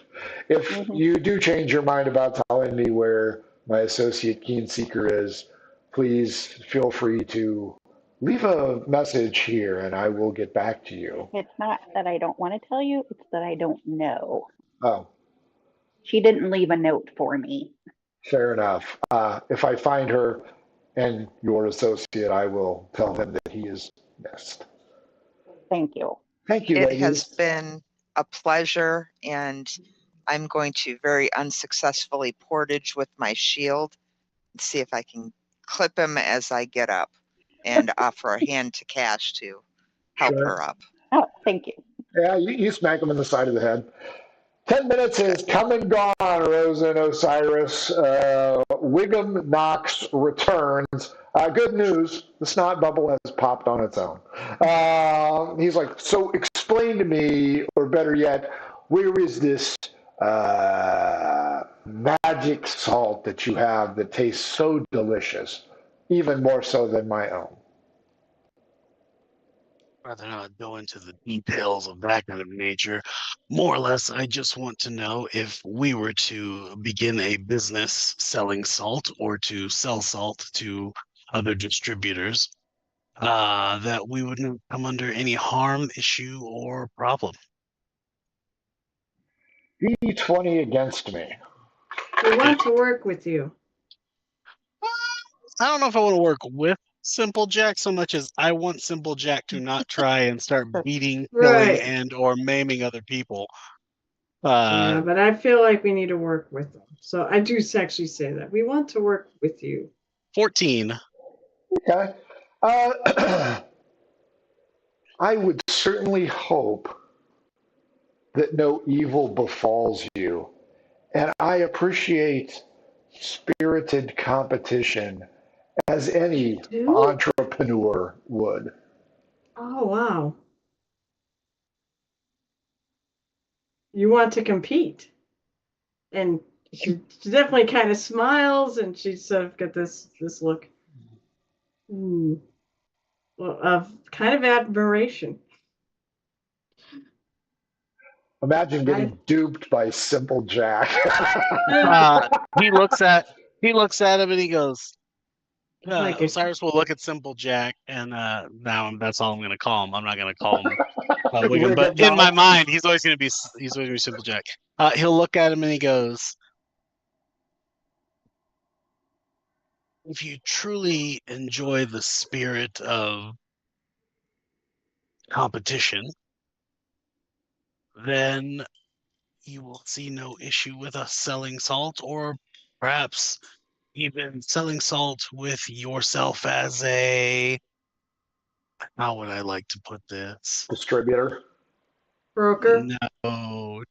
If Hmm. you do change your mind about telling me where my associate Keenseeker is, please feel free to leave a message here and I will get back to you. It's not that I don't want to tell you, it's that I don't know. Oh, She didn't leave a note for me. fair enough. If I find her and your associate, I will tell him that he is missed. Thank you. Thank you, It has ladies. been a pleasure, and I'm going to very unsuccessfully portage with my shield and see if I can clip him as I get up and offer a hand to Cash to help Sure. her up. Oh, thank you. Yeah, you smack him in the side of the head. 10 minutes is come and gone, Rosa and Osiris. Wiggum Knox returns. Good news, the snot bubble has popped on its own. He's like, so explain to me, or better yet, where is this magic salt that you have that tastes so delicious, even more so than my own? Rather not go into the details of that kind of nature. More or less, I just want to know if we were to begin a business selling salt or to sell salt to other distributors, that we wouldn't come under any harm, issue, or problem. D20 against me. We want to work with you. I don't know if I want to work with Simple Jack so much as I want Simple Jack to not try and start beating, killing, Right. and or maiming other people. Yeah, but I feel like we need to work with them. So I do actually say that. We want to work with you. 14. Okay. I would certainly hope that no evil befalls you and I appreciate spirited competition as any Do? entrepreneur would. Oh, wow. You want to compete. And she definitely kind of smiles, and she sort of got this look of kind of admiration. Imagine I, getting duped by Simple Jack. He looks at him and he goes, like a, Osiris will look at Simple Jack, and now that's all I'm going to call him. I'm not going to call him Wiggum, but in my mind, he's always going to be Simple Jack. He'll look at him and he goes, if you truly enjoy the spirit of competition, then you will see no issue with us selling salt, or perhaps even selling salt with yourself as a, how would I like to put this? Distributor. broker.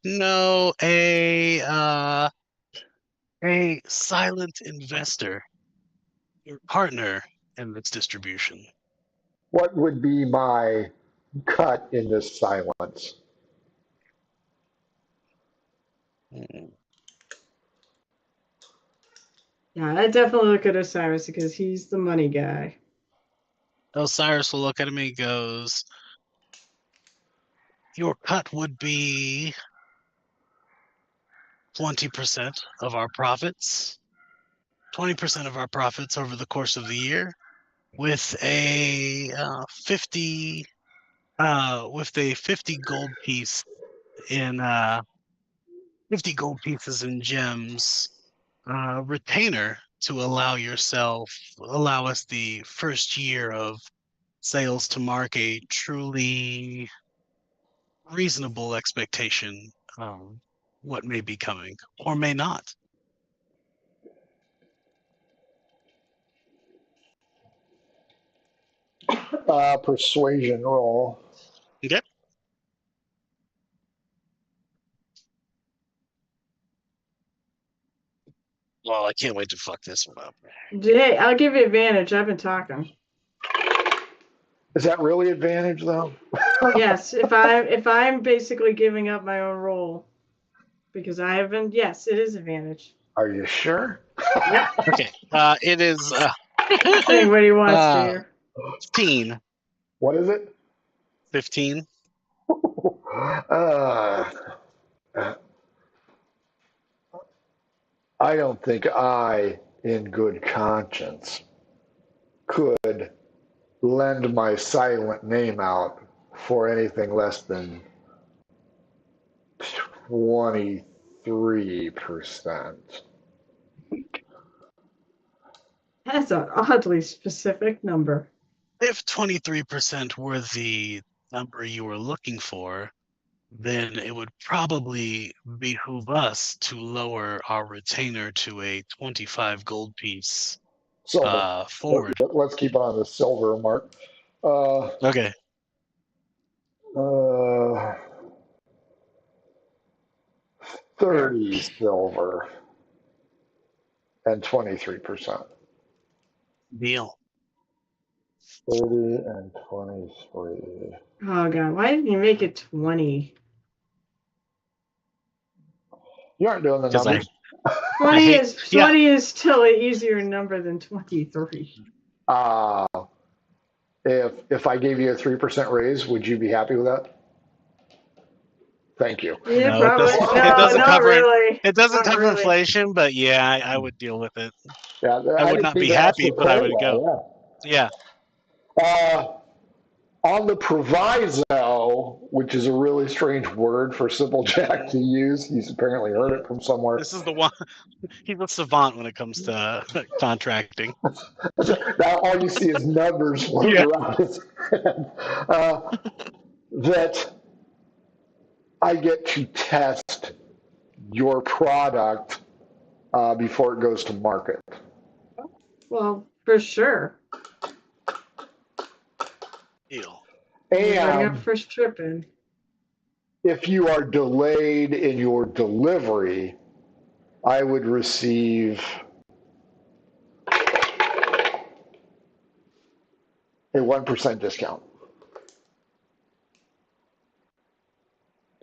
No, a silent investor, your partner in this distribution. What would be my cut in this silence? Yeah, I definitely look at Osiris because he's the money guy. Osiris will look at him and he goes, your cut would be 20% of our profits, 20% of our profits over the course of the year, with a 50 gold piece in 50 gold pieces in gems retainer to allow us the first year of sales to mark a truly reasonable expectation of what may be coming or may not. Persuasion roll. Okay. Well, I can't wait to fuck this one up. Hey, I'll give you advantage. I've been talking. Is that really advantage though? Yes, if I'm basically giving up my own role because I haven't. Yes, it is advantage. Are you sure? Yep. Okay. It is Saying what he wants to hear. 15. What is it? 15. I don't think I, in good conscience, could lend my silent name out for anything less than 23%. That's an oddly specific number. If 23% were the number you were looking for, then it would probably behoove us to lower our retainer to a 25 gold piece Silver. forward. Let's keep on the silver mark. Okay. 30 silver and 23%. Deal. 30 and 23. Oh god, why didn't you make it 20? You aren't doing the numbers. 20 is still an easier number than 23. If I gave you a 3% raise, would you be happy with that? Thank you. Yeah, No, probably. it doesn't cover really. it doesn't cover really. inflation, but yeah, I would deal with it. Yeah, I would not be happy, but I would go. Yeah. On the proviso, which is a really strange word for Simple Jack to use, he's apparently heard it from somewhere. This is the one. He's a savant when it comes to contracting. Now all you see is numbers floating around his head. That I get to test your product before it goes to market. Well, for sure. Deal. Bring And up first trip in. if you are delayed in your delivery, I would receive a 1% discount.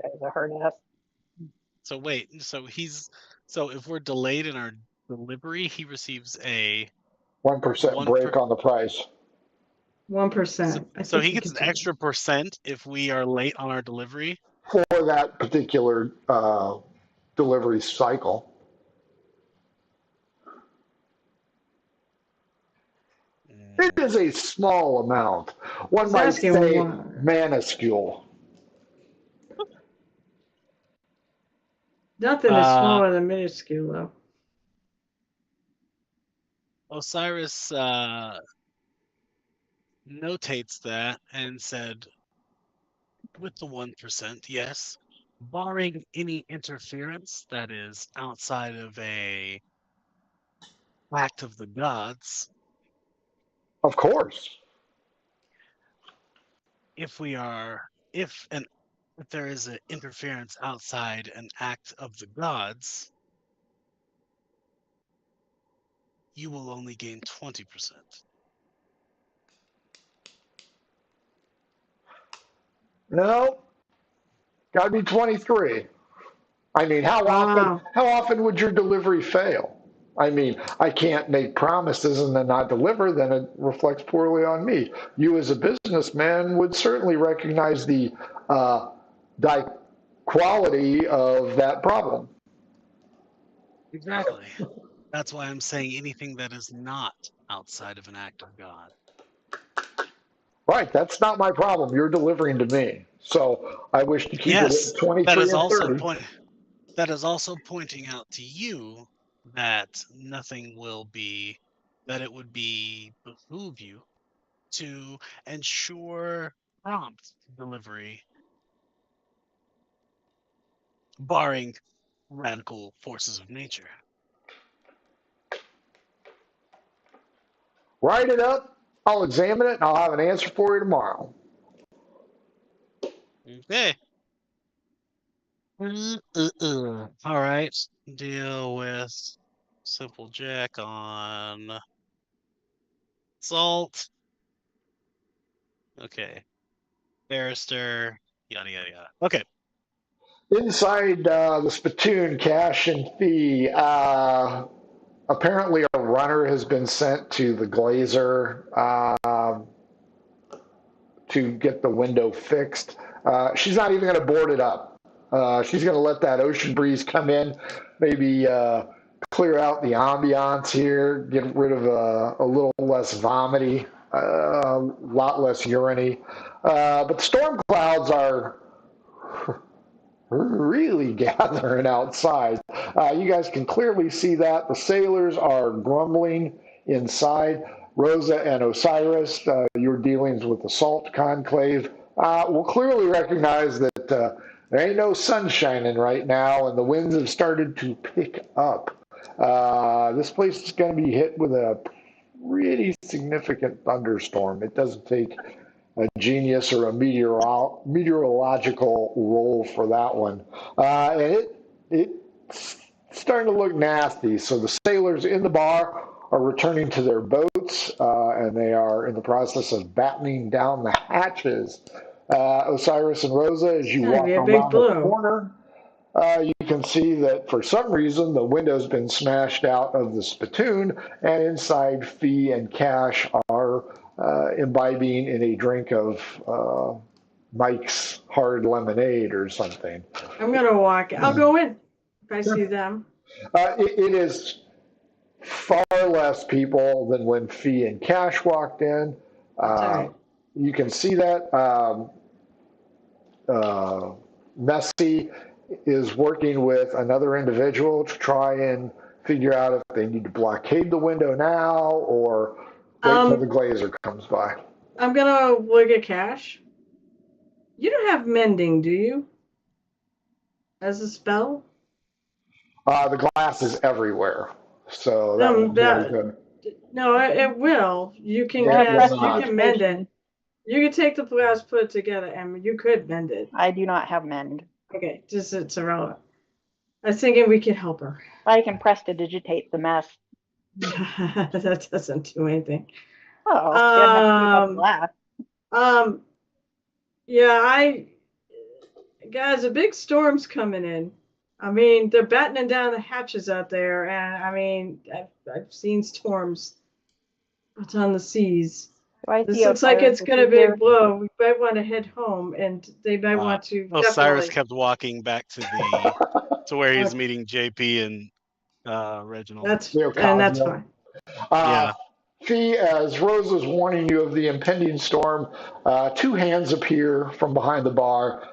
That is a hard ass. So wait, so if we're delayed in our delivery, he receives a 1% break on the price. 1%. So he gets an extra percent if we are late on our delivery. For that particular delivery cycle. It is a small amount. One might say minuscule. Nothing is smaller than minuscule, though. Osiris notates that and said, with the 1%, yes, barring any interference that is outside of a act of the gods. Of course. If there is an interference outside an act of the gods, you will only gain 20%. No, gotta be 23. I mean, how often would your delivery fail? I mean, I can't make promises and then not deliver, then it reflects poorly on me. You as a businessman would certainly recognize the quality of that problem. Exactly. That's why I'm saying anything that is not outside of an act of God. Right, that's not my problem. You're delivering to me. So I wish to keep it at 23 and 30. That is also pointing out to you that that it would behoove you to ensure prompt delivery, barring radical forces of nature. Write it up. I'll examine it and I'll have an answer for you tomorrow. Okay. All right. Deal with Simple Jack on salt. Okay. Barrister. Yada yada yada. Okay. Inside the spittoon, cash and fee. Apparently, a runner has been sent to the glazer to get the window fixed. She's not even going to board it up. She's going to let that ocean breeze come in, maybe clear out the ambiance here, get rid of a little less vomity, a lot less urine. But the storm clouds are really gathering outside. You guys can clearly see that. The sailors are grumbling inside. Rosa and Osiris, your dealings with the Salt Conclave, will clearly recognize that there ain't no sun shining right now, and the winds have started to pick up. This place is going to be hit with a pretty significant thunderstorm. It doesn't take a genius or a meteorological role for that one. And it's starting to look nasty. So the sailors in the bar are returning to their boats, and they are in the process of battening down the hatches. Osiris and Rosa, as you walk around the corner, you can see that for some reason the window's been smashed out of the spittoon, and inside Fee and Cash are imbibing in a drink of Mike's hard lemonade or something. I'm going to walk. I'll go in if I see them. It is far less people than when Fee and Cash walked in. Right. You can see that. Messi is working with another individual to try and figure out if they need to blockade the window now or wait till the glazer comes by. I'm going to look at Cash. You don't have mending, do you? As a spell? The glass is everywhere, so that would be really good. No, it will. You can mend it. You can take the glass, put it together, and you could mend it. I do not have mend. Okay, just it's irrelevant. I was thinking we could help her. I can prestidigitate the mess. That doesn't do anything. Oh, you don't have to keep up the laugh. Yeah, guys, a big storm's coming in. I mean, they're battening down the hatches out there, and I mean, I've seen storms out on the seas. Do I This see looks like Osiris? it's going to Is be he a here? blow. We might want to head home, and they might want to Osiris definitely. kept walking back to where he was Okay. meeting JP and Reginald. That's Leo and that's Cosmo. fine. Yeah. Fee, as Rose is warning you of the impending storm, two hands appear from behind the bar.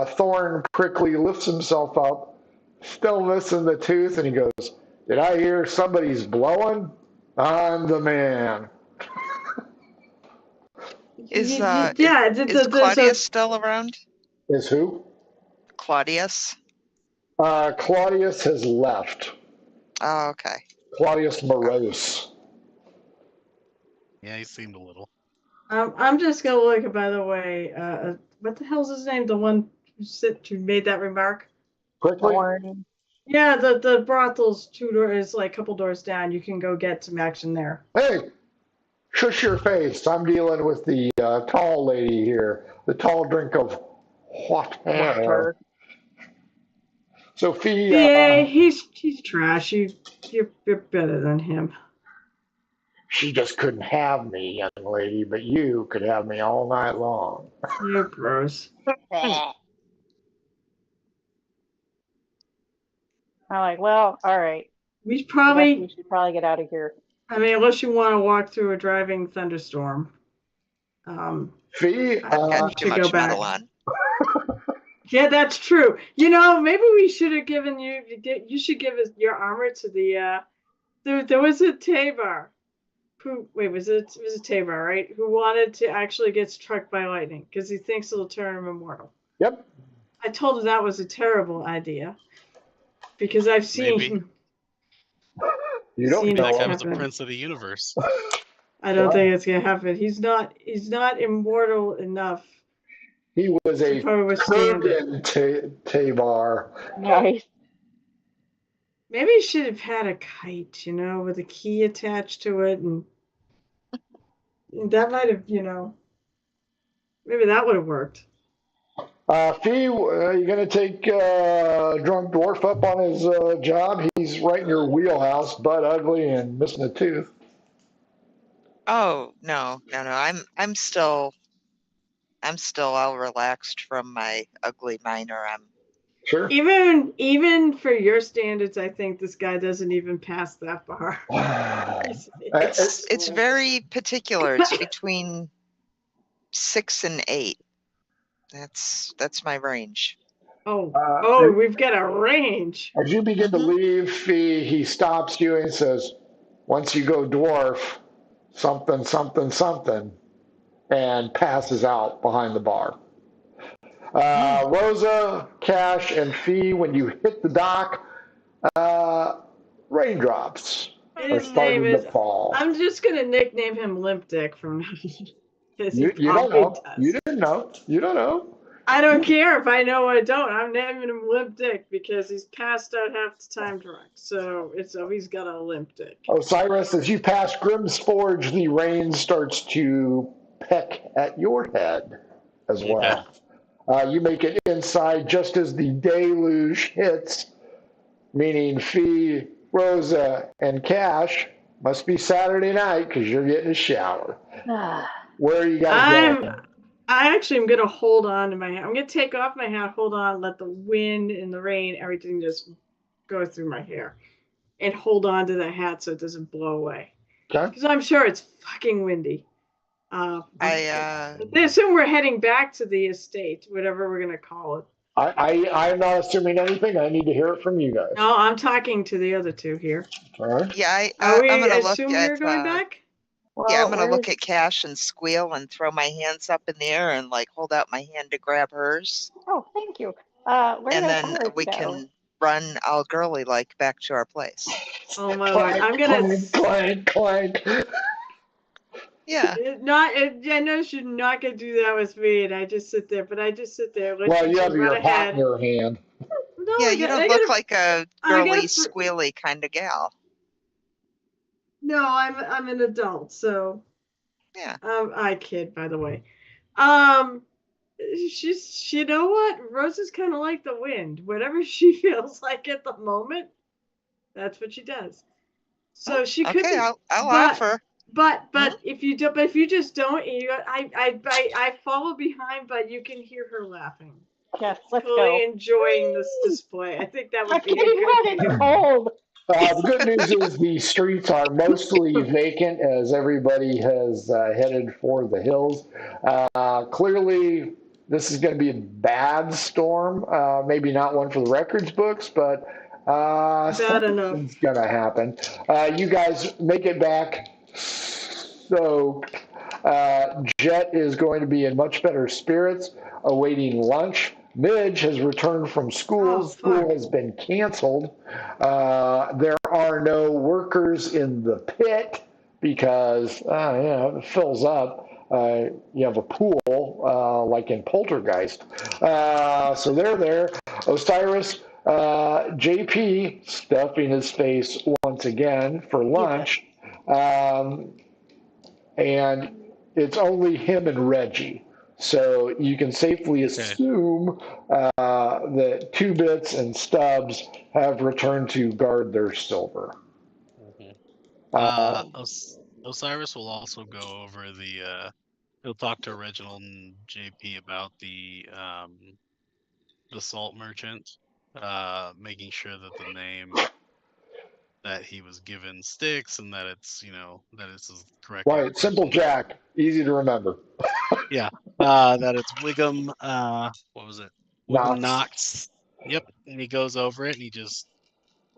Thorn Prickly lifts himself up, still missing the tooth, and he goes, "Did I hear somebody's blowing? I'm the man." Is yeah, is Claudius still around? Is who? Claudius? Claudius has left. Oh, okay. Claudius Morose. Yeah, he seemed a little. I'm just gonna look. By the way, what the hell's his name? The one who made that remark. Prickly? Thorn. Yeah, the brothel's is like a couple doors down. You can go get some action there. Hey, shush your face. I'm dealing with the tall lady here. The tall drink of hot air. Water. So Fee, Yeah, he's trash. You're better than him. she just couldn't have me, young lady, but you could have me all night long. You're gross. I'm like, well, all right. We We probably. should probably get out of here. I mean, unless you want to walk through a driving thunderstorm. Fee, I've got too to go much back. metal on. Yeah, that's true. You know, maybe we should have given you. You should give us your armor to the. There was a Tabar. Was it Tabar, right? Who wanted to actually get struck by lightning because he thinks it'll turn him immortal. Yep. I told him that was a terrible idea because I've seen. Maybe. You don't Seen know That guy him. was the prince of the universe. I don't think it's gonna happen. He's not immortal enough. He was a probably withstand it. Kurgan Tabar. Nice. Maybe he should have had a kite, with a key attached to it, and that might have, maybe that would have worked. Fee, you going to take Drunk Dwarf up on his job? He's right in your wheelhouse, butt ugly and missing a tooth. Oh, no. I'm still all relaxed from my ugly minor. Sure. Even for your standards, I think this guy doesn't even pass that bar. It's very particular. It's between 6 and 8. That's my range. We've got a range. As you begin to leave, Fee, he stops you and says, "Once you go dwarf, something, something, something," and passes out behind the bar. Rosa, Cash, and Fee, when you hit the dock, raindrops are His starting name to is. fall. I'm just gonna nickname him Limp Dick from now on. You don't know. You didn't know. You don't know. I don't care if I know or I don't. I'm naming him Limp Dick because he's passed out half the time drunk. So he's got a limp dick. Osiris, as you pass Grimm's Forge, the rain starts to peck at your head as well. You make it inside just as the deluge hits, meaning Fee, Rosa, and Cash must be Saturday night because you're getting a shower. Where are you guys going? I actually am going to hold on to my hat. I'm going to take off my hat, hold on, let the wind and the rain, everything just go through my hair. And hold on to the hat so it doesn't blow away. Okay. Because I'm sure it's fucking windy. I assume we're heading back to the estate, whatever we're going to call it. I'm not assuming anything. I need to hear it from you guys. No, I'm talking to the other two here. All right. Yeah, I'm going to look at. We're going back? Well, yeah, I'm going to look at Cash and squeal and throw my hands up in the air and hold out my hand to grab hers. Oh, thank you. Where And did then Osiris we go? can run all girly like back to our place. Oh my lord! I'm gonna clank. Yeah. I know she's not gonna do that with me, and I just sit there. But I just sit there. Well, you have your hat in your hand. No, Yeah, I you got, don't I look got a, like a I got girly, a squealy kind of gal. No, I'm an adult, so Yeah. I kid, by the way. Um, you know what? Rose is kind of like the wind. Whatever she feels like at the moment, that's what she does. So she could Okay, be, I'll but offer. if you do, but if you just don't, I follow behind, but you can hear her laughing, Yes, let's fully go. enjoying this display. I think that I'm would be a getting good wet and view. cold. The good news is the streets are mostly vacant as everybody has headed for the hills. Clearly, this is going to be a bad storm. Maybe not one for the records books, but Bad enough. something's going to happen. You guys make it back. So, Jet is going to be in much better spirits, awaiting lunch. Midge has returned from school. Oh, School fuck. has been canceled. There are no workers in the pit because it fills up. You have a pool like in Poltergeist. So they're there. Osiris, JP stuffing his face once again for lunch. And it's only him and Reggie. So you can safely assume that Two Bits and Stubbs have returned to guard their silver. Osiris will also go over he'll talk to Reginald and JP about the salt merchant, making sure that the name that he was given sticks and that it's his correct name. Right, Simple Jack, easy to remember. Yeah, that it's Wiggum. What was it? Wiggum Knox. Yep, and he goes over it and he just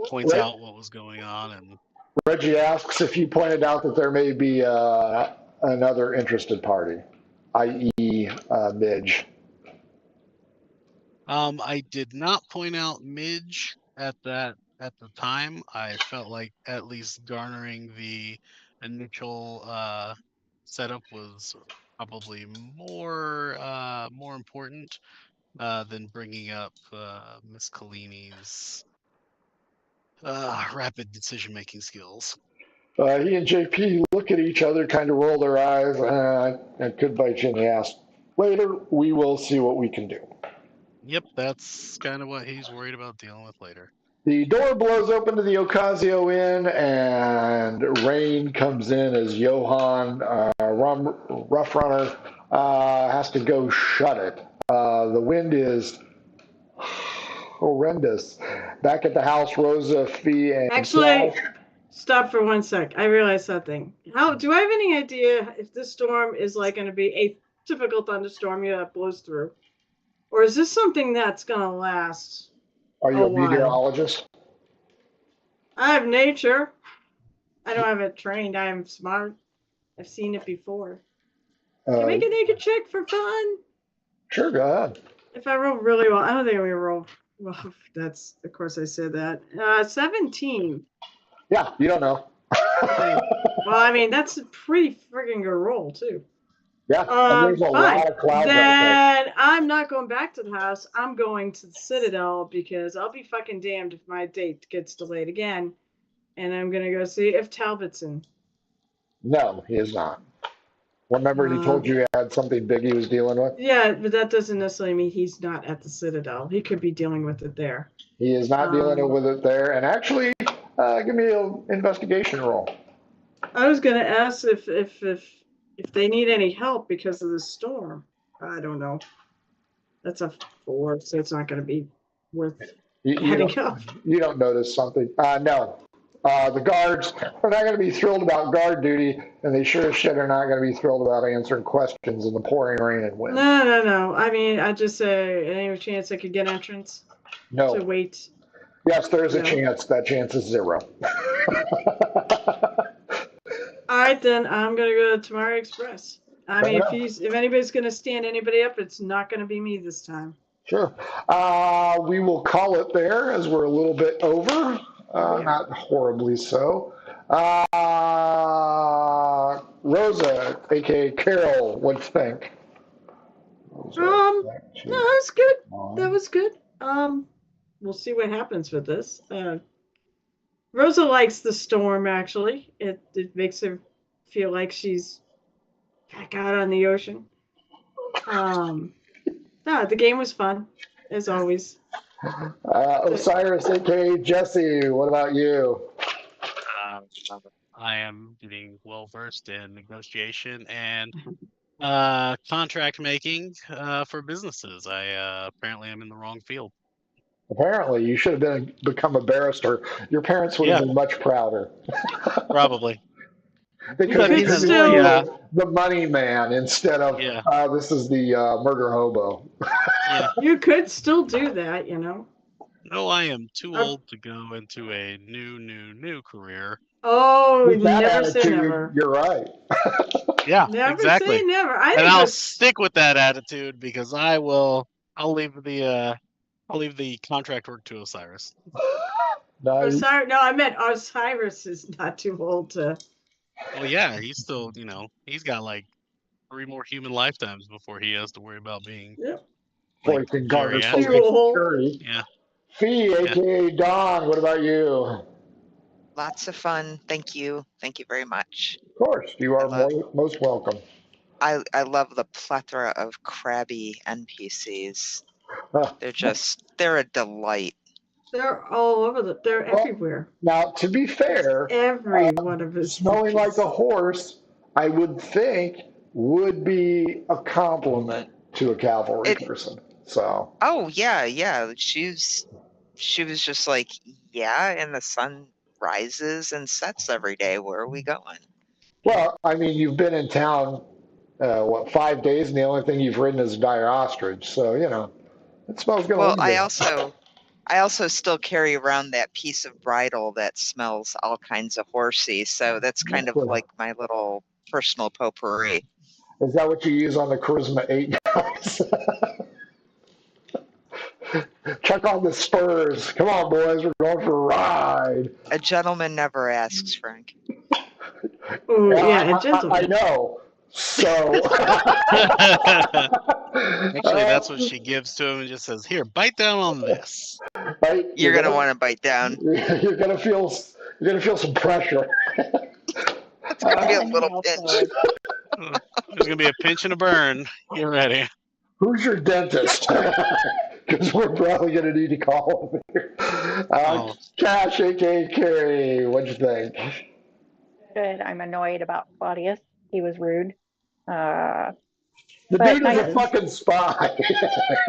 points out what was going on. And Reggie asks if you pointed out that there may be another interested party, i.e., Midge. I did not point out Midge at the time. I felt like at least garnering the initial setup was probably more important than bringing up Miss Collini's rapid decision-making skills. He and JP look at each other, kind of roll their eyes. I could bite you in the ass. Later, we will see what we can do. Yep, that's kind of what he's worried about dealing with later. The door blows open to the Ocasio Inn, and rain comes in as Johan, Rough Runner, has to go shut it. The wind is horrendous. Back at the house, Rosa, Fee, and Actually, Flash. stop for 1 sec. I realized something. How do I have any idea if this storm is like going to be a typical thunderstorm that blows through, or is this something that's going to last? Are you a while? meteorologist? I have nature. I don't have it trained. I am smart. I've seen it before. Can I make a naked check for fun? Sure, go ahead. If I roll really well, I don't think I'm gonna roll well. That's, of course, I said that. 17. Yeah, you don't know. Okay. Well, I mean, that's a pretty friggin' good roll too. Yeah, and there's a lot of clouds out there. Then I'm not going back to the house. I'm going to the Citadel because I'll be fucking damned if my date gets delayed again. And I'm gonna go see if Talbot's in. No, he is not. Remember, he told you he had something big he was dealing with? Yeah, but that doesn't necessarily mean he's not at the Citadel. He could be dealing with it there. He is not dealing with it there. And actually, give me an investigation roll. I was going to ask if they need any help because of the storm. I don't know. That's a 4, so it's not going to be worth heading up. You don't notice something? No. The guards are not going to be thrilled about guard duty, and they sure as shit are not going to be thrilled about answering questions in the pouring rain and wind. No. I mean, I just say, any chance I could get entrance? No. To wait? Yes, there's a chance. That chance is 0. All right, then I'm going to go to Tamari Express. I mean, if anybody's going to stand anybody up, it's not going to be me this time. Sure. We will call it there as we're a little bit over. Not horribly so. Rosa, aka Carol, what do you think? No, that was good. That was good. we'll see what happens with this. Rosa likes the storm. Actually, it makes her feel like she's back out on the ocean. No, the game was fun as always. Osiris, aka Jesse, what about you? I am getting well versed in negotiation and contract making for businesses. I apparently am in the wrong field. Apparently, you should have become a barrister. Your parents would have been much prouder. Probably. They could have But introduced still- you the money man instead of Yeah. this is the murder hobo. Yeah. You could still do that, you know. No, I am too old to go into a new career. Oh, With that never say attitude, never. you're right. Yeah, Never exactly. say never. I And think I'll that's- stick with that attitude because I'll leave the contract work to Osiris. Nice. Osiris, no, I meant Osiris is not too old to. Well, yeah, he's still, he's got like 3 more human lifetimes before he has to worry about being Yep. Boy, like can garner geriatric. social Too old. security. Yeah. Fee, aka Dawn, what about you? Lots of fun. Thank you. Thank you very much. Of course, you are love- most welcome. I love the plethora of crabby NPCs. Huh. They're a delight. They're all over they're Well, everywhere. Now, to be fair, Every one of us. smelling like a horse, I would think, would be a compliment to a cavalry person. So, Oh yeah. She was just like, yeah, and the sun rises and sets every day. Where are we going? well, I mean, you've been in town, 5 days, and the only thing you've ridden is a dire ostrich. So, it smells good. Well, I also still carry around that piece of bridle that smells all kinds of horsey. So that's kind of Cool. like my little personal potpourri. Is that what you use on the Charisma 8 guys? Check on the spurs. Come on, boys. We're going for a ride. A gentleman never asks, Frank. Oh, yeah, I a gentleman. know. So. Actually, that's what she gives to him and just says, "Here, bite down on this." Right? You're gonna want to bite down. You're gonna feel some pressure. It's gonna be a little pinch. There's gonna be a pinch and a burn. Get ready. Who's your dentist? Because we're probably gonna need to call him here. Cash, aka Carrie, what'd you think? Good. I'm annoyed about Claudius. He was rude. The But dude is a nice. fucking spy.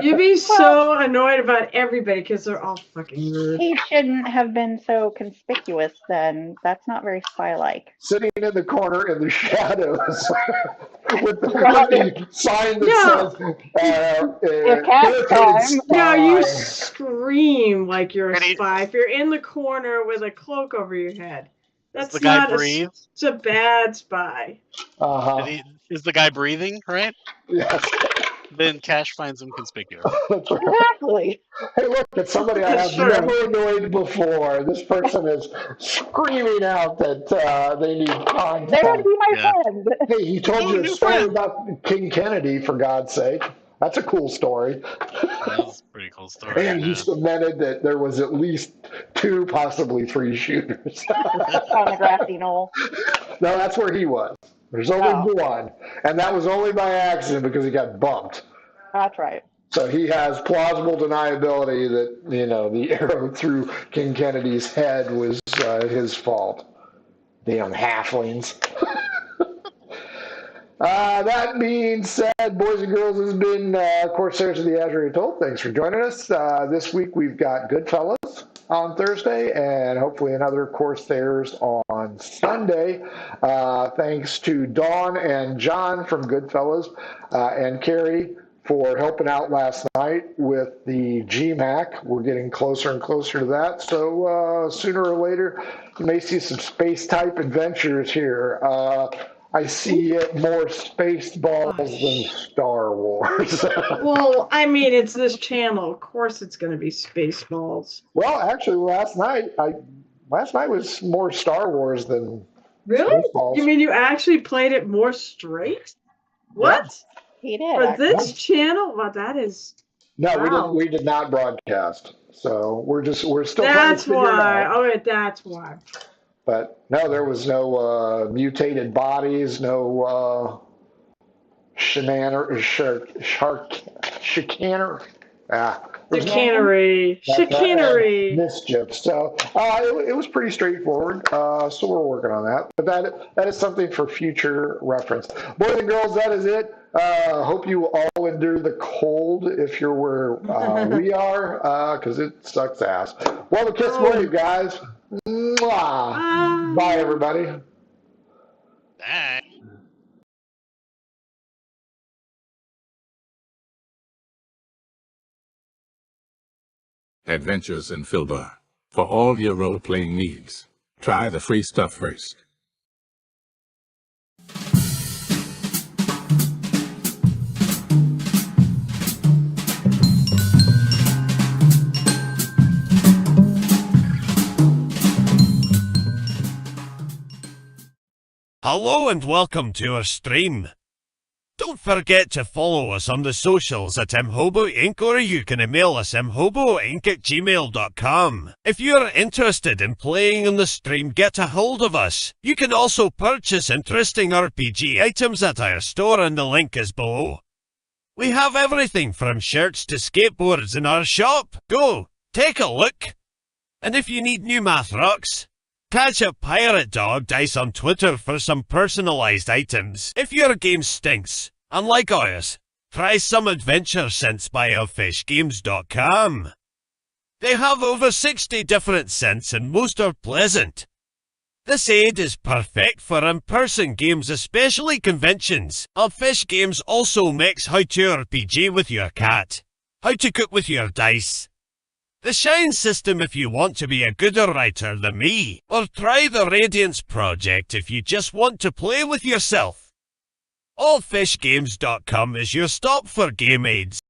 You'd be so annoyed about everybody because they're all fucking rude. He shouldn't have been so conspicuous then. That's not very spy-like. Sitting in the corner in the shadows with the sign that It's cat says time. No, you spy. scream like you're a Ready? spy if you're in the corner with a cloak over your head. Does That's the guy not breathe? it's a bad spy. Uh-huh. Is the guy breathing? Right? Yes. Then Cash finds him conspicuous. That's right. Exactly. Hey, look, it's somebody I have That's true. never annoyed before. This person is screaming out that they need They're going to content. be my Yeah. friend. Hey, he told Oh, you a new story friend. about King Kennedy, for God's sake. That's a cool story. That's a pretty cool story. And he yeah. cemented that there was at least 2, possibly 3 shooters. On the grassy knoll. No, that's where he was. There's only one. And that was only by accident because he got bumped. That's right. So he has plausible deniability that, the arrow through King Kennedy's head was his fault. Damn halflings. That being said, boys and girls, this has been Corsairs of the Azure Atoll. Thanks for joining us. This week we've got Goodfellas on Thursday and hopefully another Corsairs on Sunday. Thanks to Dawn and John from Goodfellas and Carrie for helping out last night with the GMAC. We're getting closer and closer to that. So sooner or later, you may see some space-type adventures here. I see it more Spaceballs than Star Wars. Well, I mean, it's this channel. Of course, it's going to be Spaceballs. Well, actually, last night was more Star Wars than Really? Spaceballs. You mean you actually played it more straight? What? He did. For actually. this channel? Well, that is No, Wow. we did not broadcast. So we're still trying to That's figure it why. out. Oh, yeah, that's why. But no, there was no mutated bodies, no chicaner. There's Chicanery. Chicanery. mischief. So it was pretty straightforward. So we're working on that. But that is something for future reference. Boys and girls, that is it. Hope you all endure the cold if you're where we are, because it sucks ass. Well, the kiss wave, guys. Mwah. Bye, everybody. Bye. Adventures in Filbar. For all your role-playing needs, try the free stuff first. Hello and welcome to our stream. Don't forget to follow us on the socials at mhobo Inc. or you can email us mhoboinc@gmail.com. If you're interested in playing on the stream, get a hold of us. You can also purchase interesting RPG items at our store and the link is below. We have everything from shirts to skateboards in our shop. Go, take a look. And if you need new math rocks, catch a Pirate Dog Dice on Twitter for some personalized items. If your game stinks, unlike ours, try some adventure scents by elfishgames.com. They have over 60 different scents and most are pleasant. This aid is perfect for in-person games, especially conventions. Elfish Games also makes how to RPG with your cat, how to cook with your dice, the Shine system if you want to be a gooder writer than me, or try the Radiance project if you just want to play with yourself. Allfishgames.com is your stop for game aids.